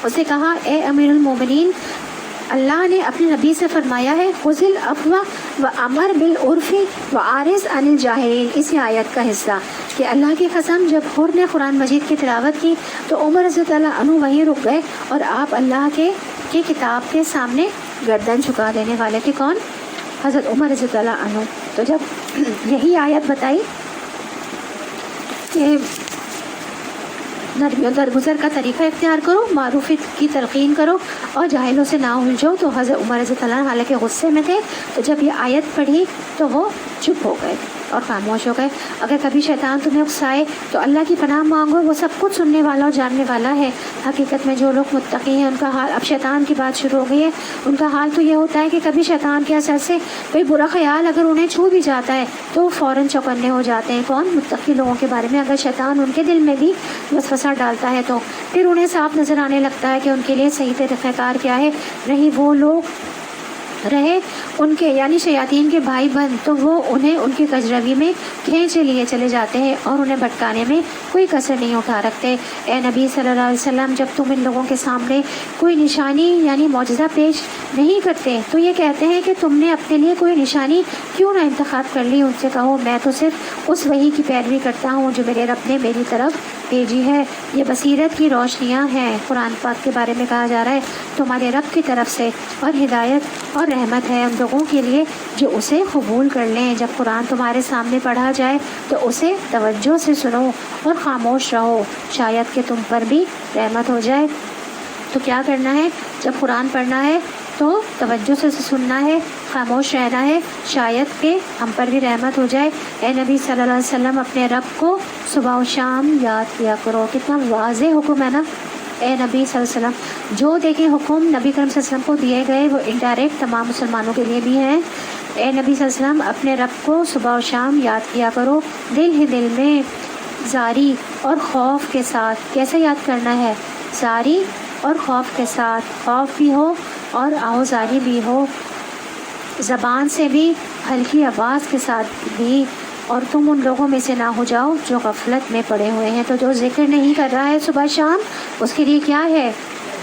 اسے کہا اے امیر المومنین, اللہ نے اپنے نبی سے فرمایا ہے خذ العفو وامر بالعرف واعرض عن الجاہلین، اسی آیت کا حصہ، کہ اللہ کی قسم جب حر نے قرآن مجید کی تلاوت کی تو عمر رضی اللہ عنہ وہیں رک گئے اور آپ اللہ کے کتاب کے سامنے گردن جھکا دینے والے تھے۔ کون؟ حضرت عمر رضی اللہ عنہ۔ تو جب یہی آیت بتائی کہ نرمی و درگزر کا طریقہ اختیار کرو، معروف کی تلقین کرو اور جاہلوں سے نہ الجھو، تو حضرت عمر رضی اللہ عنہ حالانکہ غصے میں تھے، تو جب یہ آیت پڑھی تو وہ چپ ہو گئے اور خاموش ہو گئے۔ اگر کبھی شیطان تمہیں اکسائے تو اللہ کی پناہ مانگو، وہ سب کچھ سننے والا اور جاننے والا ہے۔ حقیقت میں جو لوگ متقی ہیں ان کا حال، اب شیطان کی بات شروع ہو گئی ہے، ان کا حال تو یہ ہوتا ہے کہ کبھی شیطان کے اثر سے کوئی برا خیال اگر انہیں چھو بھی جاتا ہے تو وہ فوراً چوکنے ہو جاتے ہیں۔ کون؟ متقی لوگوں کے بارے میں اگر شیطان ان کے دل میں بھی وسوسہ ڈالتا ہے تو پھر انہیں صاف نظر آنے لگتا ہے کہ ان کے لیے صحیح طریقہ کار کیا ہے۔ نہیں وہ لوگ رہے ان کے یعنی شیاطین کے بھائی بہن تو وہ انہیں ان کی کجروی میں کھینچے لیے چلے جاتے ہیں اور انہیں بھٹکانے میں کوئی کسر نہیں اٹھا رکھتے۔ اے نبی صلی اللہ علیہ وسلم، جب تم ان لوگوں کے سامنے کوئی نشانی یعنی معجزہ پیش نہیں کرتے تو یہ کہتے ہیں کہ تم نے اپنے لیے کوئی نشانی کیوں نہ انتخاب کر لی؟ ان سے کہو میں تو صرف اس وحی کی پیروی کرتا ہوں جو میرے رب نے میری طرف بھیجی ہے، یہ بصیرت کی روشنیاں ہیں۔ قرآن پاک کے بارے میں کہا جا رہا ہے تمہارے رب کی طرف سے اور ہدایت اور رحمت ہے ان لوگوں کے لیے جو اسے قبول کر لیں۔ جب قرآن تمہارے سامنے پڑھا جائے تو اسے توجہ سے سنو اور خاموش رہو، شاید کہ تم پر بھی رحمت ہو جائے۔ تو کیا کرنا ہے؟ جب قرآن پڑھنا ہے تو توجہ سے سننا ہے، خاموش رہنا ہے، شاید کہ ہم پر بھی رحمت ہو جائے۔ اے نبی صلی اللہ علیہ وسلم، اپنے رب کو صبح و شام یاد کیا کرو۔ کتنا واضح حکم ہے نا۔ اے نبی صلی اللہ علیہ وسلم، جو دیکھیں حکم نبی کریم صلی اللہ علیہ وسلم کو دیے گئے وہ انڈائریکٹ تمام مسلمانوں کے لیے بھی ہیں۔ اے نبی صلی اللہ علیہ وسلم، اپنے رب کو صبح و شام یاد کیا کرو، دل ہی دل میں، زاری اور خوف کے ساتھ۔ کیسے یاد کرنا ہے؟ زاری اور خوف کے ساتھ، خوف بھی ہو اور آہوزاری بھی ہو، زبان سے بھی، ہلکی آواز کے ساتھ بھی، اور تم ان لوگوں میں سے نہ ہو جاؤ جو غفلت میں پڑے ہوئے ہیں۔ تو جو ذکر نہیں کر رہا ہے صبح شام اس کے لیے کیا ہے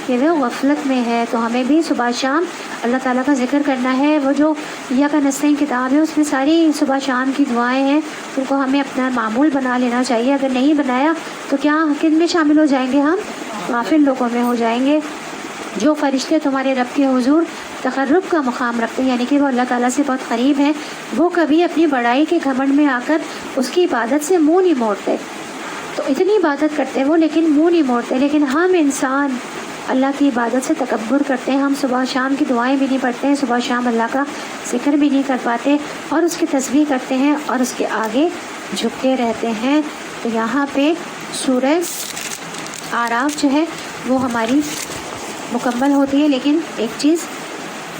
کہ وہ غفلت میں ہے۔ تو ہمیں بھی صبح شام اللہ تعالیٰ کا ذکر کرنا ہے۔ وہ جو یا کا نستعین کتاب ہے اس میں ساری صبح شام کی دعائیں ہیں، ان کو ہمیں اپنا معمول بنا لینا چاہیے۔ اگر نہیں بنایا تو کیا کن میں شامل ہو جائیں گے؟ ہم غافل لوگوں میں ہو جائیں گے۔ جو فرشتے تمہارے رب کے حضور تقرب کا مقام رکھتے ہیں، یعنی کہ وہ اللہ تعالیٰ سے بہت قریب ہیں، وہ کبھی اپنی بڑائی کے گھمنڈ میں آ کر اس کی عبادت سے منہ نہیں موڑتے۔ تو اتنی عبادت کرتے وہ لیکن منہ نہیں موڑتے۔ لیکن ہم انسان اللہ کی عبادت سے تکبر کرتے ہیں، ہم صبح شام کی دعائیں بھی نہیں پڑھتے ہیں، صبح شام اللہ کا ذکر بھی نہیں کر پاتے اور اس کی تسبیح کرتے ہیں اور اس کے آگے جھکتے رہتے ہیں۔ تو یہاں پہ سورہ اعراف جو ہے وہ ہماری مکمل ہوتی ہے۔ لیکن ایک چیز،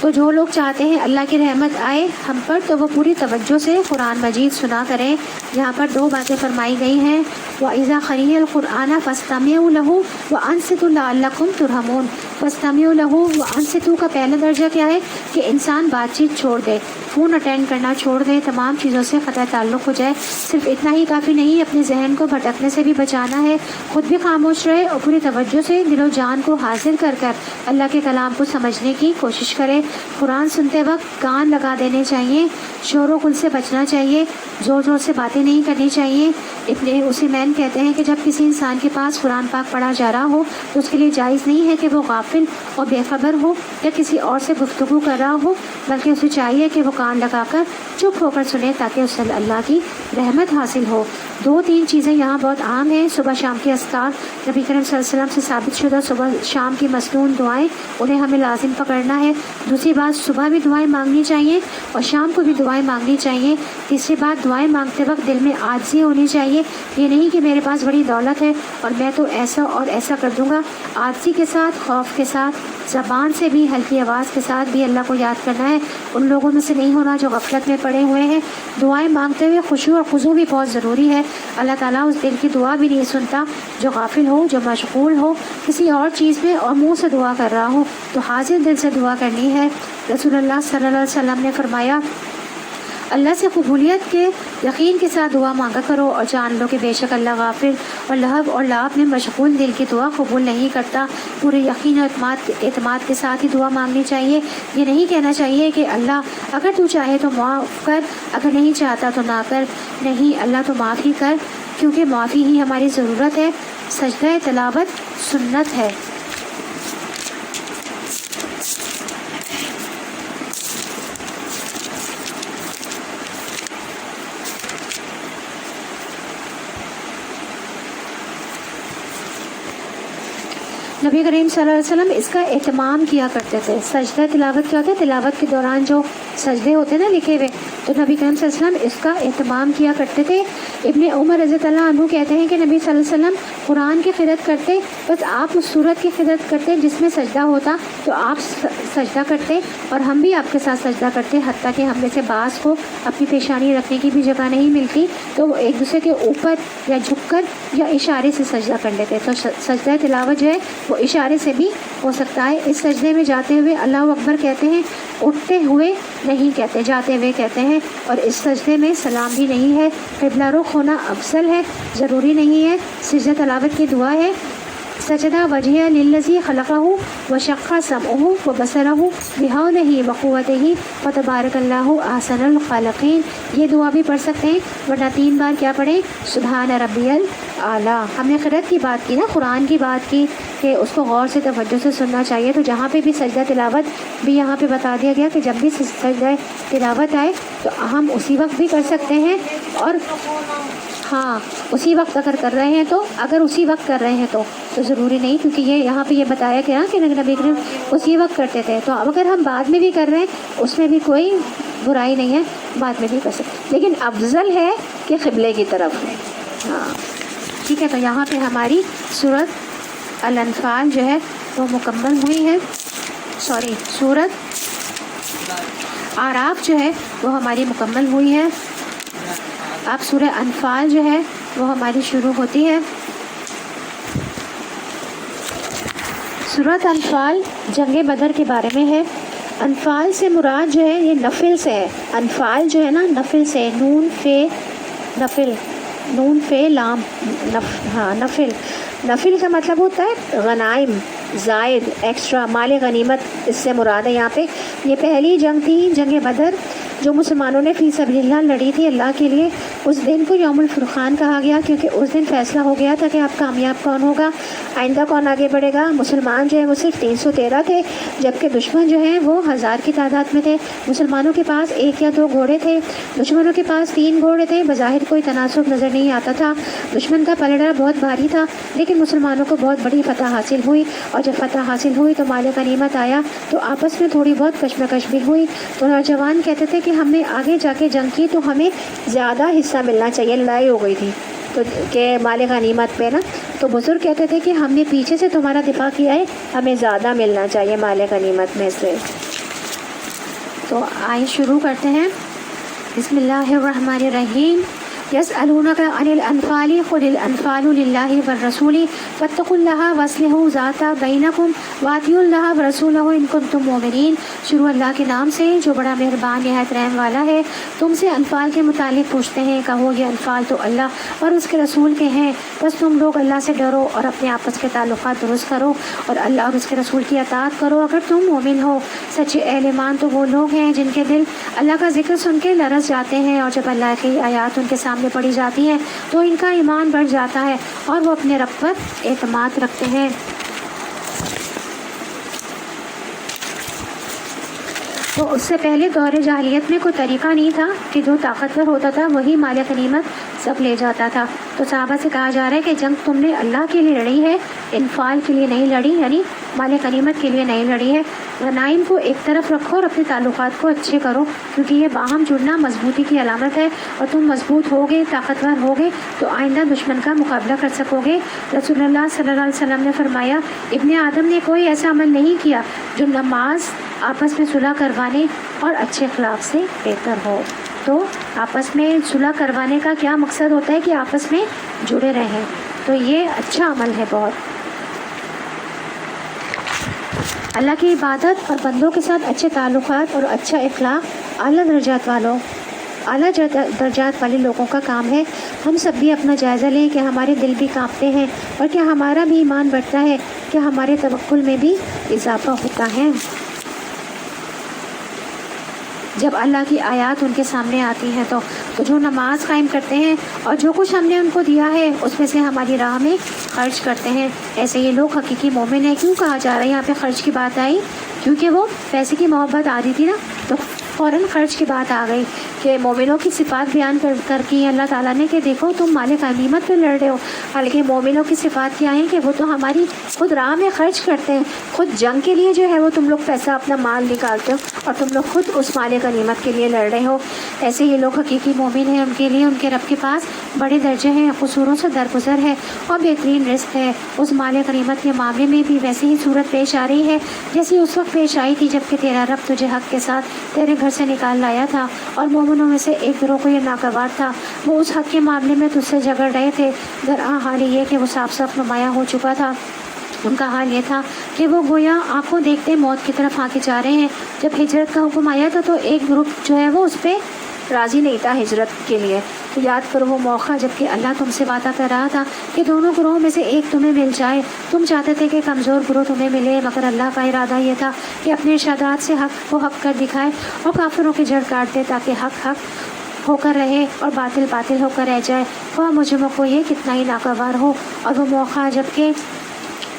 تو جو لوگ چاہتے ہیں اللہ کی رحمت آئے ہم پر تو وہ پوری توجہ سے قرآن مجید سنا کریں۔ یہاں پر دو باتیں فرمائی گئی ہیں، وَإِذَا قُرِئَ الْقُرْآنَ فَاسْتَمِعُوا لَهُ وَأَنصِتُوا لَعَلَّكُمْ تُرْحَمُونَ۔ فَاسْتَمِعُوا لَهُ وَأَنصِتُوا کا پہلا درجہ کیا ہے کہ انسان بات چیت چھوڑ دے، فون اٹینڈ کرنا چھوڑ دے، تمام چیزوں سے قطع تعلق ہو جائے۔ صرف اتنا ہی کافی نہیں، اپنے ذہن کو بھٹکنے سے بھی بچانا ہے، خود بھی خاموش رہے اور پوری توجہ سے دل و جان کو حاضر کر کر اللہ کے کلام کو سمجھنے کی کوشش کرے۔ قرآن سنتے وقت کان لگا دینے چاہیے، شور و غل سے بچنا چاہیے، زور زور سے باتیں نہیں کرنی چاہیے۔ ابن عثیمین کہتے ہیں کہ جب کسی انسان کے پاس قرآن پاک پڑھا جا رہا ہو تو اس کے لیے جائز نہیں ہے کہ وہ غافل اور بے خبر ہو یا کسی اور سے گفتگو کر رہا ہو، بلکہ اسے چاہیے کہ وہ کان لگا کر چپ ہو کر سنے تاکہ اسے اللہ کی رحمت حاصل ہو۔ دو تین چیزیں یہاں بہت عام ہیں، صبح شام کے اذکار، نبی کریم صلی اللہ علیہ وسلم سے ثابت شدہ صبح شام کی مسنون دعائیں، انہیں ہمیں لازم پکڑنا ہے۔ دوسری بات، صبح بھی دعائیں مانگنی چاہیے اور شام کو بھی دعائیں مانگنی چاہیے۔ تیسری بات، دعائیں مانگتے وقت دل میں عاجزی ہونی چاہیے، یہ نہیں کہ میرے پاس بڑی دولت ہے اور میں تو ایسا اور ایسا کر دوں گا۔ عاجزی کے ساتھ، خوف کے ساتھ، زبان سے بھی، ہلکی آواز کے ساتھ بھی اللہ کو یاد کرنا ہے۔ ان لوگوں میں سے نہیں ہونا جو غفلت میں پڑے ہوئے ہیں۔ دعائیں مانگتے ہوئے خشوع اور خضوع بھی بہت ضروری ہے۔ اللہ تعالیٰ اس دل کی دعا بھی نہیں سنتا جو غافل ہو، جو مشغول ہو کسی اور چیز میں اور منہ سے دعا کر رہا ہو۔ تو حاضر دل سے دعا کرنی ہے۔ رسول اللہ صلی اللہ علیہ وسلم نے فرمایا، اللہ سے قبولیت کے یقین کے ساتھ دعا مانگا کرو اور جان لو کہ بے شک اللہ غافل اور لہب اور لعب میں مشغول دل کی دعا قبول نہیں کرتا۔ پورے یقین اور اعتماد کے ساتھ ہی دعا مانگنی چاہیے۔ یہ نہیں کہنا چاہیے کہ اللہ اگر تو چاہے تو معاف کر، اگر نہیں چاہتا تو نہ کر۔ نہیں، اللہ تو معاف ہی کر، کیونکہ معافی ہی ہماری ضرورت ہے۔ سجدہ تلاوت سنت ہے۔ نبی کریم صلی اللہ علیہ وسلم اس کا اہتمام کیا کرتے تھے۔ سجدہ تلاوت کیا ہوتا ہے؟ تلاوت کے دوران جو سجدے ہوتے ہیں نا لکھے ہوئے، تو نبی کریم صلی اللہ علیہ وسلم اس کا اہتمام کیا کرتے تھے۔ ابن عمر رضی اللہ عنہ کہتے ہیں کہ نبی صلی اللہ علیہ وسلم قرآن کی قرأت کرتے، بس آپ اس صورت کی قرأت کرتے جس میں سجدہ ہوتا تو آپ سجدہ کرتے اور ہم بھی آپ کے ساتھ سجدہ کرتے، حتیٰ کہ ہم میں سے بعض کو اپنی پیشانی رکھنے کی بھی جگہ نہیں ملتی تو وہ ایک دوسرے کے اوپر یا جھک کر یا اشارے سے سجدہ کر لیتے۔ تو سجدہ تلاوت جو ہے وہ اشارے سے بھی ہو سکتا ہے۔ اس سجدے میں جاتے ہوئے اللہ اکبر کہتے ہیں، اٹھتے ہوئے نہیں کہتے، جاتے ہوئے کہتے ہیں۔ اور اس سجدے میں سلام بھی نہیں ہے۔ قبلہ رخ ہونا افضل ہے، ضروری نہیں ہے۔ سجدہ تلاوت کی دعا ہے، سجدہ وجہ للذی خلقہ وشق سمعہ وبصرہ بحولہ وقوتہ فتبارک اللہ احسن الخالقین۔ یہ دعا بھی پڑھ سکتے ہیں، ورنہ 3 بار کیا پڑھیں؟ سبحان ربی الاعلیٰ۔ ہم نے قرأت کی بات کی نا، قرآن کی بات کی کہ اس کو غور سے توجہ سے سننا چاہیے۔ تو جہاں پہ بھی سجدہ تلاوت بھی یہاں پہ بتا دیا گیا کہ جب بھی سجدہ تلاوت آئے تو ہم اسی وقت بھی کر سکتے ہیں، اور ہاں اسی وقت اگر کر رہے ہیں تو اگر اسی وقت کر رہے ہیں تو ضروری نہیں، کیونکہ یہ یہاں پہ یہ بتایا گیا کہ نبی کریم اسی وقت کرتے تھے۔ تو اب اگر ہم بعد میں بھی کر رہے ہیں اس میں بھی کوئی برائی نہیں ہے، بعد میں بھی کر سکتے، لیکن افضل ہے کہ قبلے کی طرف۔ ہاں ٹھیک ہے، تو یہاں پہ ہماری سورۃ الانفال جو ہے وہ مکمل ہوئی ہے، سورۃ اعراف جو ہے وہ ہماری مکمل ہوئی ہے۔ اب سورہ انفال جو ہے وہ ہماری شروع ہوتی ہے۔ سورۃ انفال جنگ بدر کے بارے میں ہے۔ انفال سے مراد جو ہے یہ نفل سے ہے۔ انفال جو ہے نا نفل سے، نون فے لام نفل۔ نفل کا مطلب ہوتا ہے غنائم، زائد، ایکسٹرا، مال غنیمت، اس سے مراد ہے یہاں پہ۔ یہ پہلی جنگ تھی، جنگ بدر، جو مسلمانوں نے فی سبیل اللہ لڑی تھی اللہ کے لیے۔ اس دن کو یوم الفرقان کہا گیا کیونکہ اس دن فیصلہ ہو گیا تھا کہ اب کامیاب کون ہوگا، آئندہ کون آگے بڑھے گا۔ مسلمان جو ہے وہ صرف 313 تھے، جبکہ دشمن جو ہیں وہ 1000 کی تعداد میں تھے۔ مسلمانوں کے پاس 1 یا 2 گھوڑے تھے، دشمنوں کے پاس 3 گھوڑے تھے۔ بظاہر کوئی تناسب نظر نہیں آتا تھا، دشمن کا پلڑا بہت بھاری تھا، لیکن مسلمانوں کو بہت بڑی فتح حاصل ہوئی۔ اور جب فتح حاصل ہوئی تو مال غنیمت آیا تو آپس میں تھوڑی بہت کشمکش بھی ہوئی۔ تو نوجوان کہتے تھے کہ ہم نے آگے جا کے جنگ کی تو ہمیں زیادہ حصہ ملنا چاہیے، لڑائی ہو گئی تھی تو کہ مال غنیمت پہ نا، تو بزرگ کہتے تھے کہ ہم نے پیچھے سے تمہارا دفاع کیا ہے، ہمیں زیادہ ملنا چاہیے مال غنیمت میں سے۔ تو آئیں شروع کرتے ہیں۔ بسم اللہ الرحمن الرحیم۔ یسألونک عن الانفال قل الانفال للہ والرسول فاتقوا اللہ واصلحوا ذات بینکم واطیعوا اللہ ورسولہ ان کنتم مؤمنین۔ شروع اللہ کے نام سے جو بڑا مہربان نہایت رحم والا ہے۔ تم سے انفال کے متعلق پوچھتے ہیں، کہو یہ انفال تو اللہ اور اس کے رسول کے ہیں، بس تم لوگ اللہ سے ڈرو اور اپنے آپس کے تعلقات درست کرو اور اللہ اور اس کے رسول کی اطاعت کرو اگر تم مومن ہو۔ سچے اہل ایمان تو وہ لوگ ہیں جن کے دل اللہ کا ذکر سن کے لرز جاتے ہیں، اور جب اللہ کی آیات ان کے سامنے پڑھی جاتی ہیں تو ان کا ایمان بڑھ جاتا ہے اور وہ اپنے رب پر اعتماد رکھتے ہیں۔ تو اس سے پہلے دور جاہلیت میں کوئی طریقہ نہیں تھا کہ جو طاقتور ہوتا تھا وہی مال غنیمت سب لے جاتا تھا۔ تو صحابہ سے کہا جا رہا ہے کہ جنگ تم نے اللہ کے لیے لڑی ہے، انفال کے لیے نہیں لڑی، یعنی مال غنیمت کے لیے نہیں لڑی ہے۔ غنائم کو ایک طرف رکھو اور اپنے تعلقات کو اچھے کرو، کیونکہ یہ باہم جڑنا مضبوطی کی علامت ہے، اور تم مضبوط ہوگے، طاقتور ہوگے تو آئندہ دشمن کا مقابلہ کر سکو گے۔ رسول اللہ صلی اللہ علیہ وسلم نے فرمایا، ابن آدم نے کوئی ایسا عمل نہیں کیا جو نماز، آپس میں صلح کروانے اور اچھے اخلاق سے بہتر ہو۔ تو آپس میں صلح کروانے کا کیا مقصد ہوتا ہے کہ آپس میں جڑے رہیں، تو یہ اچھا عمل ہے بہت۔ اللہ کی عبادت اور بندوں کے ساتھ اچھے تعلقات اور اچھا اخلاق اعلیٰ درجات والوں اعلیٰ درجات والے لوگوں کا کام ہے۔ ہم سب بھی اپنا جائزہ لیں کہ ہمارے دل بھی کانپتے ہیں اور کیا ہمارا بھی ایمان بڑھتا ہے، کہ ہمارے توکل میں بھی اضافہ ہوتا ہے۔ جب اللہ کی آیات ان کے سامنے آتی ہیں تو جو نماز قائم کرتے ہیں اور جو کچھ ہم نے ان کو دیا ہے اس میں سے ہماری راہ میں خرچ کرتے ہیں، ایسے یہ لوگ حقیقی مومن ہیں۔ کیوں کہا جا رہا ہے یہاں پہ خرچ کی بات آئی؟ کیونکہ وہ پیسے کی محبت آ رہی تھی نا، تو فوراً خرچ کی بات آ گئی کہ مومنوں کی صفات بیان کر کی اللہ تعالیٰ نے کہ دیکھو تم مال غنیمت پہ لڑ رہے ہو، حالانکہ مومنوں کی صفات کیا ہیں کہ وہ تو ہماری خود راہ میں خرچ کرتے ہیں، خود جنگ کے لیے جو ہے وہ تم لوگ پیسہ اپنا مال نکالتے ہو اور تم لوگ خود اس مال غنیمت کے لیے لڑ رہے ہو۔ ایسے یہ لوگ حقیقی مومن ہیں، ان کے لیے ان کے رب کے پاس بڑے درجے ہیں، قصوروں سے درگزر ہے اور بہترین رزق ہے۔ اس مال غنیمت کے معاملے میں بھی ویسے ہی صورت پیش آ رہی ہے جیسی اس وقت پیش آئی تھی جب کہ تیرا رب تجھے حق کے ساتھ تیرے گھر سے نکال لایا تھا اور مومنوں میں سے ایک گروہ کو یہ ناگوار تھا، وہ اس حق کے معاملے میں تجھ سے جھگڑ رہے تھے، درآں حال یہ کہ وہ صاف صاف نمایاں ہو چکا تھا۔ ان کا حال یہ تھا کہ وہ گویا آنکھوں دیکھتے موت کی طرف آگے جا رہے ہیں۔ جب ہجرت کا حکم آیا تھا تو ایک گروپ جو ہے وہ اس پہ راضی نہیں تھا ہجرت کے لیے، تو یاد کرو وہ موقع جب کہ اللہ تم سے وعدہ کر رہا تھا کہ دونوں گروہوں میں سے ایک تمہیں مل جائے۔ تم چاہتے تھے کہ کمزور گروہ تمہیں ملے، مگر اللہ کا ارادہ یہ تھا کہ اپنے ارشادات سے حق کو حق کر دکھائے اور کافروں کی جڑ کاٹ دے تاکہ حق حق ہو کر رہے اور باطل باطل ہو کر رہ جائے، خواہ مجرموں کو یہ کتنا ہی ناگوار ہو۔ اور وہ موقع جب کہ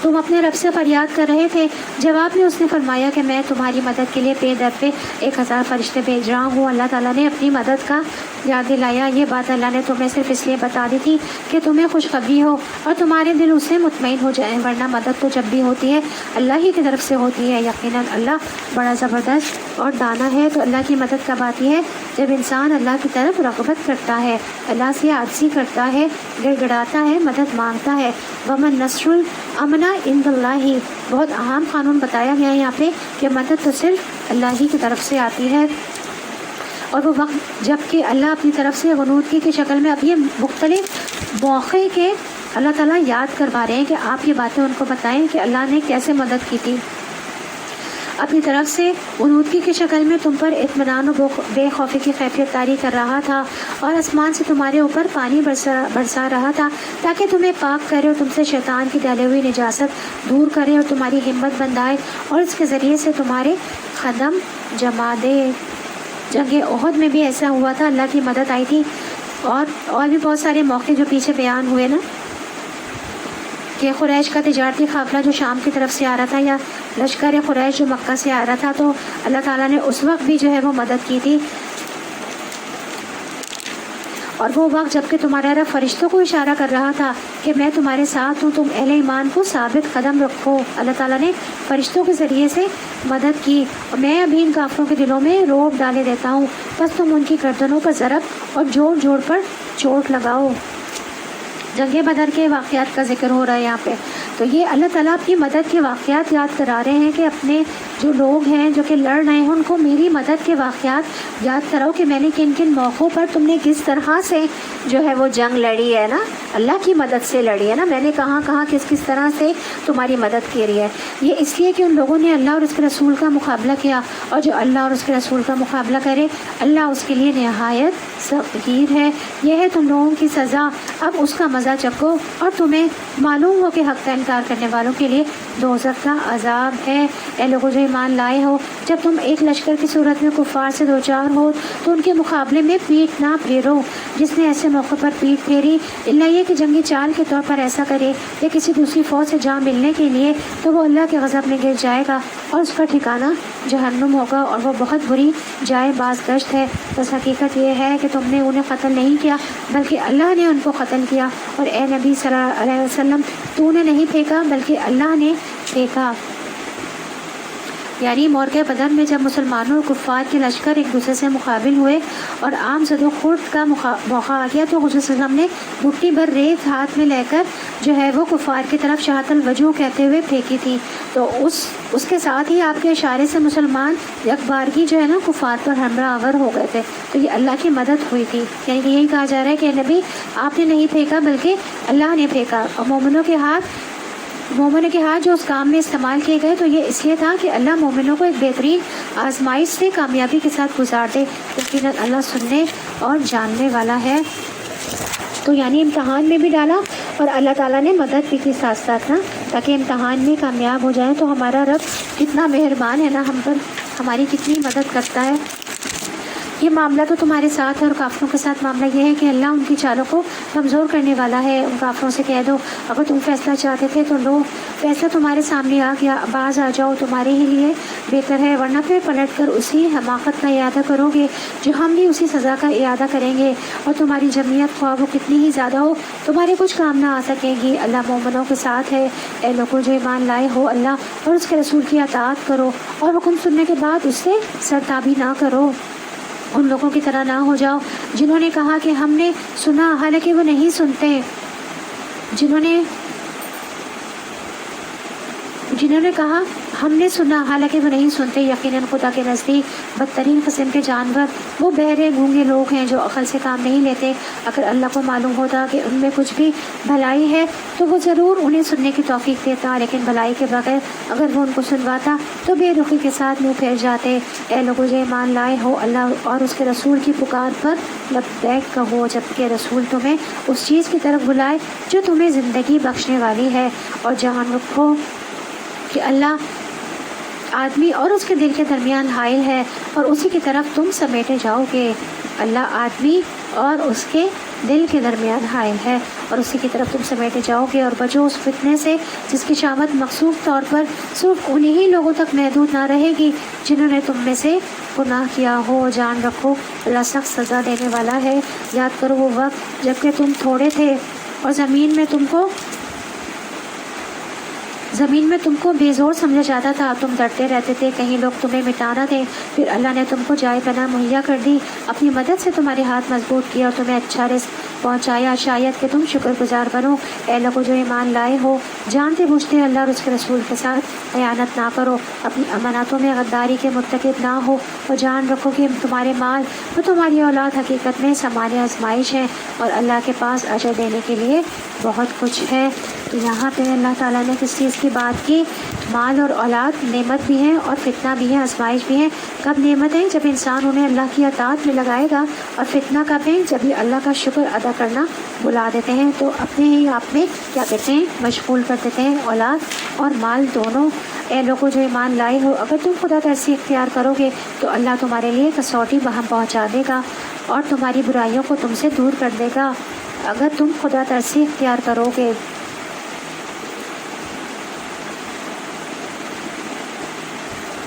تم اپنے رب سے فریاد کر رہے تھے، جواب میں اس نے فرمایا کہ میں تمہاری مدد کے لیے پے در پہ 1000 فرشتے بھیج رہا ہوں۔ اللہ تعالیٰ نے اپنی مدد کا یاد دلایا۔ یہ بات اللہ نے تمہیں صرف اس لیے بتا دی تھی کہ تمہیں خوشخبری ہو اور تمہارے دل اس سے مطمئن ہو جائیں، ورنہ مدد تو جب بھی ہوتی ہے اللہ ہی کی طرف سے ہوتی ہے۔ یقیناً اللہ بڑا زبردست اور دانا ہے۔ تو اللہ کی مدد کب آتی ہے؟ جب انسان اللہ کی طرف رغبت کرتا ہے، اللہ سے عاجزی کرتا ہے، گڑ گڑاتا ہے، مدد مانگتا ہے۔ ومن نصر الامن عند اللہ، بہت اہم قانون بتایا گیا ہے یہاں پہ کہ مدد تو صرف اللہ ہی کی طرف سے آتی ہے۔ اور وہ وقت جب کہ اللہ اپنی طرف سے غنودگی کی شکل میں اب یہ مختلف موقع کے اللہ تعالیٰ یاد کروا رہے ہیں کہ آپ یہ باتیں ان کو بتائیں کہ اللہ نے کیسے مدد کی تھی۔ اپنی طرف سے غنودگی کی شکل میں تم پر اطمینان و بے خوفی کی کیفیت طاری کر رہا تھا اور آسمان سے تمہارے اوپر پانی برسا رہا تھا تاکہ تمہیں پاک کرے اور تم سے شیطان کی ڈالے ہوئی نجاست دور کرے اور تمہاری ہمت بندھائے اور اس کے ذریعے سے تمہارے قدم جما دے۔ جنگ احد میں بھی ایسا ہوا تھا، اللہ کی مدد آئی تھی، اور بھی بہت سارے موقع جو پیچھے بیان ہوئے نا، کہ قریش کا تجارتی قافلہ جو شام کی طرف سے آ رہا تھا یا لشکر قریش جو مکہ سے آ رہا تھا، تو اللہ تعالیٰ نے اس وقت بھی جو ہے وہ مدد کی تھی۔ اور وہ وقت جب کہ تمہارا رب فرشتوں کو اشارہ کر رہا تھا کہ میں تمہارے ساتھ ہوں، تم اہل ایمان کو ثابت قدم رکھو۔ اللہ تعالیٰ نے فرشتوں کے ذریعے سے مدد کی، اور میں ابھی ان کافروں کے دلوں میں رعب ڈالے دیتا ہوں، بس تم ان کی گردنوں پر ضرب اور جوڑ جوڑ پر چوٹ لگاؤ۔ جنگ بدر کے واقعات کا ذکر ہو رہا ہے یہاں پہ، تو یہ اللہ تعالیٰ اپنی مدد کے واقعات یاد کرا رہے ہیں کہ اپنے جو لوگ ہیں جو کہ لڑ رہے ہیں ان کو میری مدد کے واقعات یاد کراؤ کہ میں نے کن کن موقعوں پر تم نے کس طرح سے جو ہے وہ جنگ لڑی ہے نا، اللہ کی مدد سے لڑی ہے نا، میں نے کہاں کہاں کس طرح سے تمہاری مدد کی رہی ہے۔ یہ اس لیے کہ ان لوگوں نے اللہ اور اس کے رسول کا مقابلہ کیا، اور جو اللہ اور اس کے رسول کا مقابلہ کرے اللہ اس کے لیے نہایت سخت ہے۔ یہ ہے تم لوگوں کی سزا، اب اس کا مزہ چکھو، اور تمہیں معلوم ہو کہ حق کا انکار کرنے والوں کے لیے دوزخ کا عذاب ہے۔ اے لوگوں جو ایمان لائے ہو، جب تم ایک لشکر کی صورت میں کفار سے دوچار ہو تو ان کے مقابلے میں پیٹ نہ پھیرو۔ جس نے ایسے موقع پر پیٹ پھیری، اللہ یہ کہ جنگی چال کے طور پر ایسا کرے یا کسی دوسری فوج سے جا ملنے کے لیے، تو وہ اللہ کے غضب میں گر جائے گا اور اس کا ٹھکانہ جہنم ہوگا، اور وہ بہت بری جائے باز گشت ہے۔ بس حقیقت یہ ہے کہ تم نے انہیں قتل نہیں کیا بلکہ اللہ نے ان کو قتل کیا، اور اے نبی صلی اللہ علیہ وسلم تو نے نہیں پھینکا بلکہ اللہ نے پھینکا۔ یعنی موقع بدر میں جب مسلمانوں اور کفار کے لشکر ایک دوسرے سے مقابل ہوئے اور عام زد و خورد کا موقع آ گیا، تو حضور صلی اللہ علیہ وسلم نے مٹھی بھر ریت ہاتھ میں لے کر جو ہے وہ کفار کی طرف شہادت الوجوہ کہتے ہوئے پھینکی تھی، تو اس کے ساتھ ہی آپ کے اشارے سے مسلمان یکبارگی جو ہے نا کفار پر ہمراہ آور ہو گئے تھے، تو یہ اللہ کی مدد ہوئی تھی۔ یعنی کہ یہی کہا جا رہا ہے کہ نبی آپ نے نہیں پھینکا بلکہ اللہ نے پھینکا، اور مومنوں کے ہاتھ مومنوں کے ہاتھ جو اس کام میں استعمال کیے گئے تو یہ اس لیے تھا کہ اللہ مومنوں کو ایک بہترین آزمائش سے کامیابی کے ساتھ گزار دے، یقیناً اللہ سننے اور جاننے والا ہے۔ تو یعنی امتحان میں بھی ڈالا اور اللہ تعالیٰ نے مدد بھی کی ساتھ ساتھ نا، تاکہ امتحان میں کامیاب ہو جائیں۔ تو ہمارا رب کتنا مہربان ہے نا، ہم پر ہماری کتنی مدد کرتا ہے۔ یہ معاملہ تو تمہارے ساتھ ہے، اور کافروں کے ساتھ معاملہ یہ ہے کہ اللہ ان کی چالوں کو کمزور کرنے والا ہے۔ ان کافروں سے کہہ دو اگر تم فیصلہ چاہتے تھے تو لو، فیصلہ تمہارے سامنے آ گیا، باز آ جاؤ، تمہارے ہی لیے بہتر ہے، ورنہ پھر پلٹ کر اسی حماقت کا اعادہ کرو گے جو ہم بھی اسی سزا کا اعادہ کریں گے، اور تمہاری جمعیت خواہ وہ کتنی ہی زیادہ ہو تمہارے کچھ کام نہ آ سکے گی۔ اللہ مومنوں کے ساتھ ہے۔ اے لوگوں جو ایمان لائے ہو، اللہ اور اس کے رسول کی اطاعت کرو، اور حکم سننے کے بعد اس سے سرتابی نہ کرو۔ ان لوگوں کی طرح نہ ہو جاؤ جنہوں نے کہا کہ ہم نے سنا حالانکہ وہ نہیں سنتے، جنہوں نے کہا ہم نے سنا حالانکہ وہ نہیں سنتے۔ یقیناً خدا کے نزدیک بدترین قسم کے جانور وہ بہرے گونگے لوگ ہیں جو عقل سے کام نہیں لیتے۔ اگر اللہ کو معلوم ہوتا کہ ان میں کچھ بھی بھلائی ہے تو وہ ضرور انہیں سننے کی توفیق دیتا، لیکن بھلائی کے بغیر اگر وہ ان کو سنواتا تو بے رخی کے ساتھ منہ پھیر جاتے۔ اے لوگوں جو ایمان لائے ہو، اللہ اور اس کے رسول کی پکار پر لبیک کہو جبکہ رسول تمہیں اس چیز کی طرف بلائے جو تمہیں زندگی بخشنے والی ہے، اور جان رکھو کہ اللہ آدمی اور اس کے دل کے درمیان حائل ہے، اور اسی کی طرف تم سمیٹے جاؤ گے۔ اللہ آدمی اور اس کے دل کے درمیان حائل ہے، اور اسی کی طرف تم سمیٹے جاؤ گے، اور بچو اس فتنے سے جس کی شامت مخصوص طور پر صرف انہی لوگوں تک محدود نہ رہے گی جنہوں نے تم میں سے گناہ کیا ہو۔ جان رکھو اللہ سخت سزا دینے والا ہے۔ یاد کرو وہ وقت جب کہ تم تھوڑے تھے اور زمین میں تم کو بے زور سمجھا جاتا تھا، تم ڈرتے رہتے تھے کہیں لوگ تمہیں مٹانا دیں، پھر اللہ نے تم کو جائے پناہ مہیا کر دی، اپنی مدد سے تمہارے ہاتھ مضبوط کیا اور تمہیں اچھا رزق پہنچایا، شاید کہ تم شکر گزار بنو۔ اے لوگوں جو ایمان لائے ہو، جانتے بوجھتے اللہ اور اس کے رسول کے ساتھ خیانت نہ کرو، اپنی اماناتوں میں غداری کے مرتکب نہ ہو، اور جان رکھو کہ تمہارے مال اور تمہاری اولاد حقیقت میں سامان آزمائش ہے، اور اللہ کے پاس اجر دینے کے لیے بہت کچھ ہے۔ تو یہاں پہ اللہ تعالیٰ نے کس چیز کی بات کی؟ مال اور اولاد نعمت بھی ہیں اور فتنہ بھی ہے، آزمائش بھی ہے۔ کب نعمت ہے؟ جب انسان انہیں اللہ کی اطاعت میں لگائے گا، اور فتنہ کب ہے؟ جب یہ اللہ کا شکر ادا کرنا بلا دیتے ہیں تو اپنے ہی آپ میں کیا کہتے ہیں مشغول کر دیتے ہیں، اولاد اور مال دونوں۔ اے لوگوں جو ایمان لائے ہو، اگر تم خدا ترسی اختیار کرو گے تو اللہ تمہارے لیے کسوٹی بہم پہنچا دے گا اور تمہاری برائیوں کو تم سے دور کر دے گا۔ اگر تم خدا ترسی اختیار کرو گے،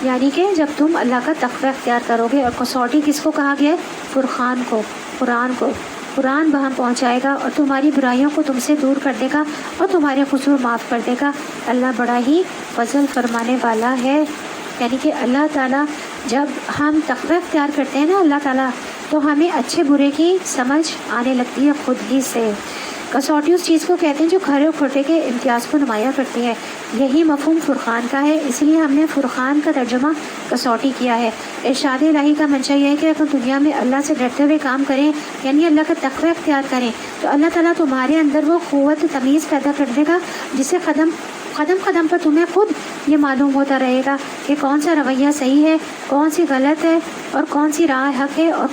یعنی کہ جب تم اللہ کا تقوی اختیار کرو گے۔ اور کسوٹی کس کو کہا گیا ہے؟ فرقان کو، قرآن کو۔ قرآن بہم پہنچائے گا اور تمہاری برائیوں کو تم سے دور کر دے گا اور تمہارے قصور معاف کر دے گا۔ اللہ بڑا ہی فضل فرمانے والا ہے۔ یعنی کہ اللہ تعالیٰ جب ہم تقوی اختیار کرتے ہیں نا اللہ تعالیٰ، تو ہمیں اچھے برے کی سمجھ آنے لگتی ہے خود ہی سے۔ کسوٹی اس چیز کو کہتے ہیں جو کھرے اور کھوٹے کے امتیاز کو نمایاں کرتی ہے۔ یہی مفہوم فرقان کا ہے، اس لیے ہم نے فرقان کا ترجمہ کسوٹی کیا ہے۔ ارشاد الہی کا منشا یہ ہے کہ اگر دنیا میں اللہ سے ڈرتے ہوئے کام کریں، یعنی اللہ کا تقوی اختیار کریں، تو اللہ تعالیٰ تمہارے اندر وہ قوت تمیز پیدا کر دے گا جسے قدم قدم پر تمہیں خود یہ معلوم ہوتا رہے گا کہ کون سا رویہ صحیح ہے، کون سی غلط ہے، اور کون سی راہ حق ہے، اور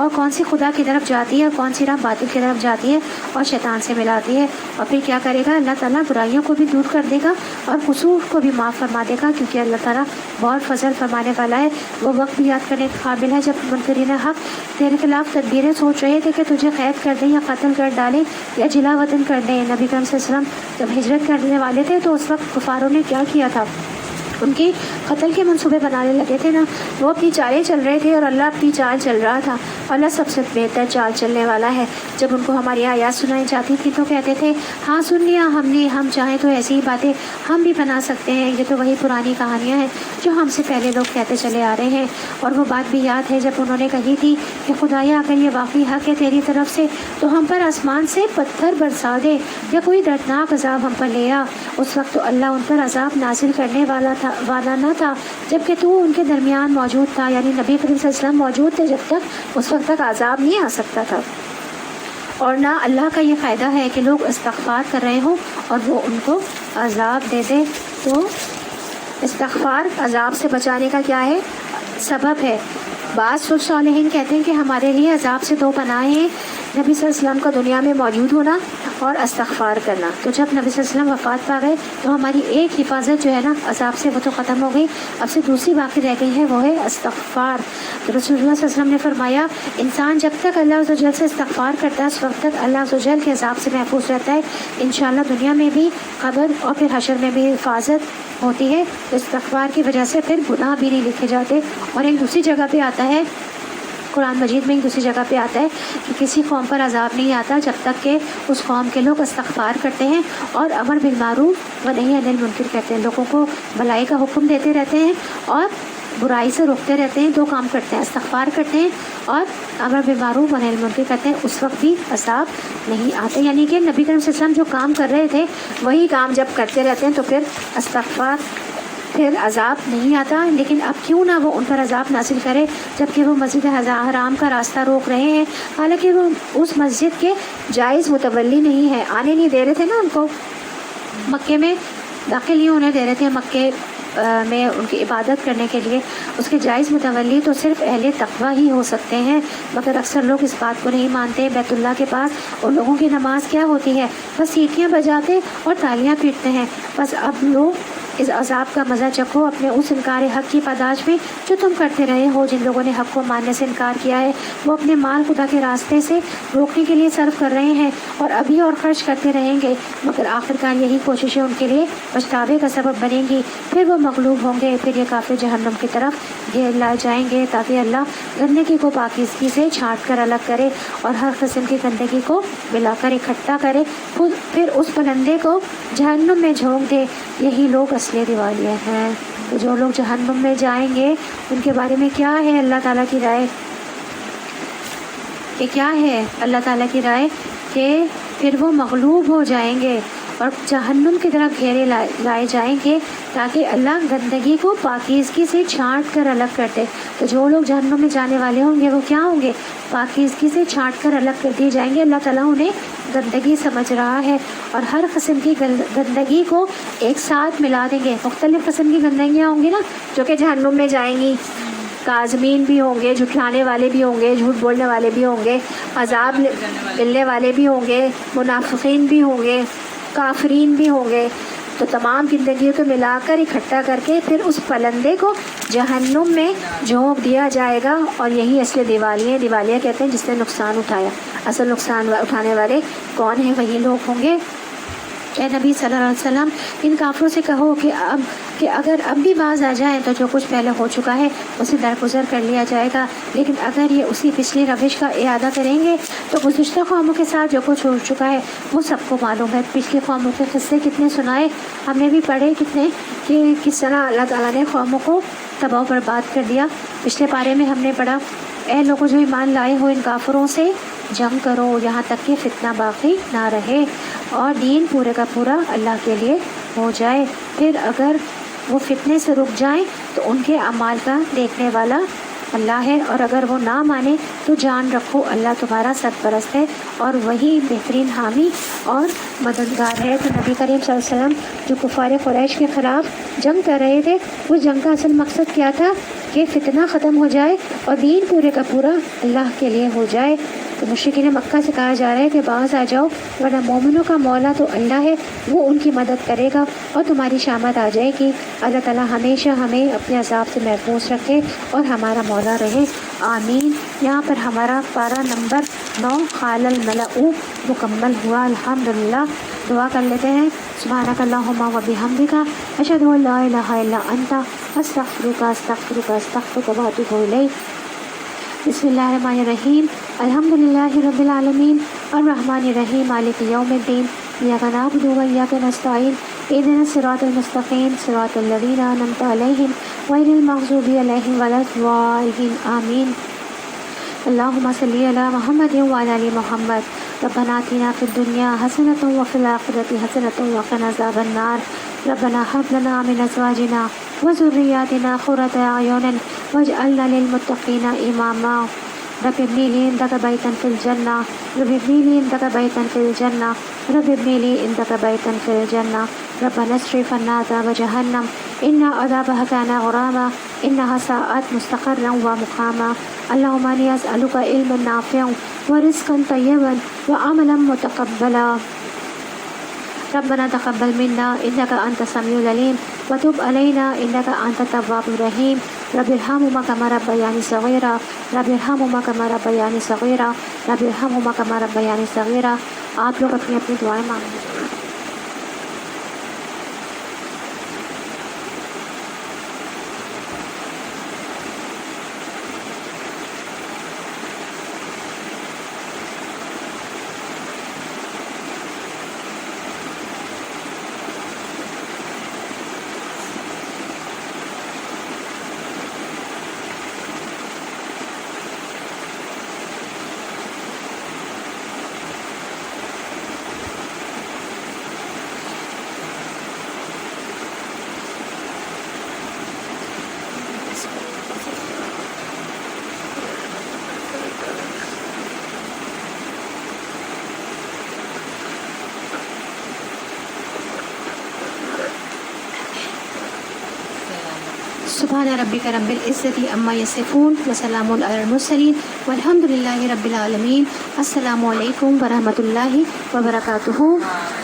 کون سی خدا کی طرف جاتی ہے، اور کون سی راہ باطل کی طرف جاتی ہے اور شیطان سے ملاتی ہے۔ اور پھر کیا کرے گا؟ اللہ تعالیٰ برائیوں کو بھی دور کر دے گا اور قصور کو بھی معاف فرما دے گا، کیونکہ اللہ تعالیٰ بہت فضل فرمانے والا ہے۔ وہ وقت بھی یاد کرنے کے قابل ہے جب منکرین حق تیرے خلاف تدبیریں سوچ رہے تھے کہ تجھے قید کر دیں یا قتل کر ڈالیں یا جلا وطن کر دیں۔ نبی کریم صلی اللہ علیہ وسلم جب ہجرت کرنے والے تھے تو اس وقت کفاروں نے کیا کیا تھا؟ ان کی قتل کے منصوبے بنانے لگے تھے نا۔ وہ اپنی چالیں چل رہے تھے اور اللہ اپنی چال چل رہا تھا۔ اللہ سب سے بہتر چال چلنے والا ہے۔ جب ان کو ہماری آیات سنائی جاتی تھی تو کہتے تھے ہاں سن لیا ہم نے، ہم چاہیں تو ایسی ہی باتیں ہم بھی بنا سکتے ہیں۔ یہ تو وہی پرانی کہانیاں ہیں جو ہم سے پہلے لوگ کہتے چلے آ رہے ہیں۔ اور وہ بات بھی یاد ہے جب انہوں نے کہی تھی کہ خدایا اگر یہ واقعی حق ہے تیری طرف سے تو ہم پر آسمان سے پتھر برسا دے یا کوئی دردناک عذاب ہم پر لے آ۔ اس وقت تو اللہ ان پر عذاب نازل کرنے والا نہ تھا جبکہ تو ان کے درمیان موجود تھا، یعنی نبی کریم صلی اللہ علیہ وسلم موجود تھے جب تک اس وقت تک عذاب نہیں آ سکتا تھا۔ اور نہ اللہ کا یہ فائدہ ہے کہ لوگ استغفار کر رہے ہوں اور وہ ان کو عذاب دے دے تو استغفار عذاب سے بچانے کا کیا ہے؟ سبب ہے۔ بعض صالحین کہتے ہیں کہ ہمارے لیے عذاب سے 2 پناہیں ہیں، نبی صلی اللہ علیہ وسلم کا دنیا میں موجود ہونا اور استغفار کرنا۔ تو جب نبی صلی اللہ علیہ وسلم وفات پا گئے تو ہماری ایک حفاظت جو ہے نا عذاب سے وہ تو ختم ہو گئی، اب سے دوسری باقی رہ گئی ہے، وہ ہے استغفار۔ تو رسول اللہ صلی اللہ علیہ وسلم نے فرمایا انسان جب تک اللہ عز و جل سے استغفار کرتا ہے اس وقت تک اللہ عز و جل کے عذاب سے محفوظ رہتا ہے، انشاءاللہ دنیا میں بھی، قبر اور پھر حشر میں بھی حفاظت ہوتی ہے۔ استغفار کی وجہ سے پھر گناہ بھی نہیں لکھے جاتے۔ اور ایک دوسری جگہ پہ آتا ہے، قرآن مجید میں ایک دوسری جگہ پہ آتا ہے کہ کسی قوم پر عذاب نہیں آتا جب تک کہ اس قوم کے لوگ استغفار کرتے ہیں اور امر بالمعروف و نہی عن المنکر کرتے ہیں، لوگوں کو بھلائی کا حکم دیتے رہتے ہیں اور برائی سے روکتے رہتے ہیں، 2 کام کرتے ہیں، استغفار کرتے ہیں اور امر بالمعروف و نہی عن المنکر کرتے ہیں، اس وقت بھی عذاب نہیں آتے۔ یعنی کہ نبی کریم صلی اللہ علیہ وسلم جو کام کر رہے تھے وہی کام جب کرتے رہتے ہیں تو پھر استغفار، پھر عذاب نہیں آتا۔ لیکن اب کیوں نہ وہ ان پر عذاب نازل کرے جبکہ وہ مسجد حرام کا راستہ روک رہے ہیں، حالانکہ وہ اس مسجد کے جائز متولی نہیں ہے، آنے نہیں دے رہے تھے نا ان کو، مکے میں داخل نہیں ہونے دے رہے تھے، مکے میں ان کی عبادت کرنے کے لیے۔ اس کے جائز متولی تو صرف اہل تقویٰ ہی ہو سکتے ہیں، مگر اکثر لوگ اس بات کو نہیں مانتے۔ بیت اللہ کے پاس اور لوگوں کی نماز کیا ہوتی ہے؟ بس سیٹیاں بجاتے اور تالیاں پیٹتے ہیں۔ بس اب لوگ اس عذاب کا مزہ چکھو اپنے اس انکار حق کی پاداش میں جو تم کرتے رہے ہو۔ جن لوگوں نے حق کو ماننے سے انکار کیا ہے وہ اپنے مال خدا کے راستے سے روکنے کے لیے صرف کر رہے ہیں اور ابھی اور خرچ کرتے رہیں گے، مگر آخرکار یہی کوششیں ان کے لیے پچھتاوے کا سبب بنیں گی، پھر وہ مغلوب ہوں گے، پھر یہ کافر جہنم کی طرف گھیر لائے جائیں گے تاکہ اللہ گندگی کو پاکیزگی سے چھانٹ کر الگ کرے اور ہر قسم کی گندگی کو ملا کر اکٹھا کرے، پھر اس پلندے کو جہنم میں جھونک دے۔ یہی لوگ اصل دیوالیے ہیں۔ تو جو لوگ جہنم میں جائیں گے ان کے بارے میں کیا ہے اللہ تعالیٰ کی رائے؟ کہ کیا ہے اللہ تعالیٰ کی رائے کہ پھر وہ مغلوب ہو جائیں گے اور جہنم کی طرف گھیرے لائے جائیں گے تاکہ اللہ گندگی کو پاکیزگی سے چھانٹ کر الگ کر دے۔ تو جو لوگ جہنم میں جانے والے ہوں گے وہ کیا ہوں گے؟ پاکیزگی سے چھانٹ کر الگ کر دیے جائیں گے۔ اللہ تعالیٰ انہیں گندگی سمجھ رہا ہے اور ہر قسم کی گندگی کو ایک ساتھ ملا دیں گے۔ مختلف قسم کی گندگیاں ہوں گی نا جو کہ جہنم میں جائیں گی، کاظمین بھی ہوں گے، جھٹلانے والے بھی ہوں گے، جھوٹ بولنے والے بھی ہوں گے، عذاب ملنے والے بھی ہوں گے، منافقین بھی ہوں گے، کافرین بھی ہوں گے۔ تو تمام گندگیوں کو ملا کر اکٹھا کر کے پھر اس پلندے کو جہنم میں جھونک دیا جائے گا، اور یہی اصل دیوالیے کہتے ہیں جس نے نقصان اٹھایا۔ اصل نقصان اٹھانے والے کون ہیں؟ وہی لوگ ہوں گے۔ اے نبی صلی اللہ علیہ وسلم ان کافروں سے کہو کہ اگر اب بھی باز آ جائیں تو جو کچھ پہلے ہو چکا ہے اسے درگزر کر لیا جائے گا، لیکن اگر یہ اسی پچھلی روش کا اعادہ کریں گے تو گزشتہ قوموں کے ساتھ جو کچھ ہو چکا ہے وہ سب کو معلوم ہے۔ پچھلی قوموں کے قصے کتنے سنائے ہم نے بھی پڑھے، کتنے کہ کس طرح اللہ تعالیٰ نے قوموں کو تباہ و برباد کر دیا۔ پچھلے پارے میں ہم نے پڑھا اے لوگوں جو ایمان لائے ہو ان کافروں سے جنگ کرو یہاں تک کہ فتنہ باقی نہ رہے اور دین پورے کا پورا اللہ کے لیے ہو جائے۔ پھر اگر وہ فتنے سے رک جائیں تو ان کے اعمال کا دیکھنے والا اللہ ہے، اور اگر وہ نہ مانے تو جان رکھو اللہ تمہارا سرپرست ہے اور وہی بہترین حامی اور مددگار ہے۔ تو نبی کریم صلی اللہ علیہ وسلم جو کفار قریش کے خلاف جنگ کر رہے تھے اس جنگ کا اصل مقصد کیا تھا؟ کہ فتنہ ختم ہو جائے اور دین پورے کا پورا اللہ کے لیے ہو جائے۔ تو مشرکین مکہ سے کہا جا رہا ہے کہ باز آ جاؤ ورنہ مومنوں کا مولا تو اللہ ہے، وہ ان کی مدد کرے گا اور تمہاری شامت آ جائے گی۔ اللہ تعالیٰ ہمیشہ ہمیں اپنے عذاب سے محفوظ رکھے اور ہمارا مولا رہے، آمین۔ یہاں پر ہمارا پارہ نمبر 9 قال الملأ مکمل ہوا۔ الحمدللہ دعا کر لیتے ہیں۔ سبحانک اللہم و بحمدک اشہد ان لا الہ الا انت استغفرک و اتوب الیک۔ بسم اللہ الرحمن الرحیم، الحمدللہ رب العالمین الرحمن الرحیم مالک یوم الدین، ایاک نعبد و ایاک نستعین، اہدنا الصراط المستقیم صراط الذین انعمت علیہم غیر المغضوب علیہم ولا الضالین، آمین۔ اللہم صلی علی محمد وعلی آل محمد، ربنا آتنا فی الدنیا حسنۃ وفی الآخرۃ حسنۃ وقنا عذاب النار، ربنا هب لنا من ازواجنا وذریاتنا قرۃ اعین واجعلنا للمتقین اماما۔ رب ابن لي عندك بيتا في الجنة رب ابن لي عندك بيتا في الجنة رب ابن لي عندك بيتا في الجنة ربنا اصرف عنا عذاب جهنم إن عذابها كان غراما إنها ساءت مستقرا ومقاما اللهم إني أسألك علما نافعا ورزقا طيبا وعملا متقبلا ربنا تقبل منا إنك أنت السميع العليم وتب علينا إنك أنت التواب الرحيم رب ارحمهما كما ربياني صغيرا رب ارحمهما كما ربياني صغيرا رب ارحمهما كما ربياني صغيرا. آپ لوگ اپنی اپنی دعائیں مانگیں. سبحان ربك رب العزة عما يصفون وسلام على المرسلين والحمد لله رب العالمين. السلام علیکم ورحمۃ اللہ وبرکاتہ.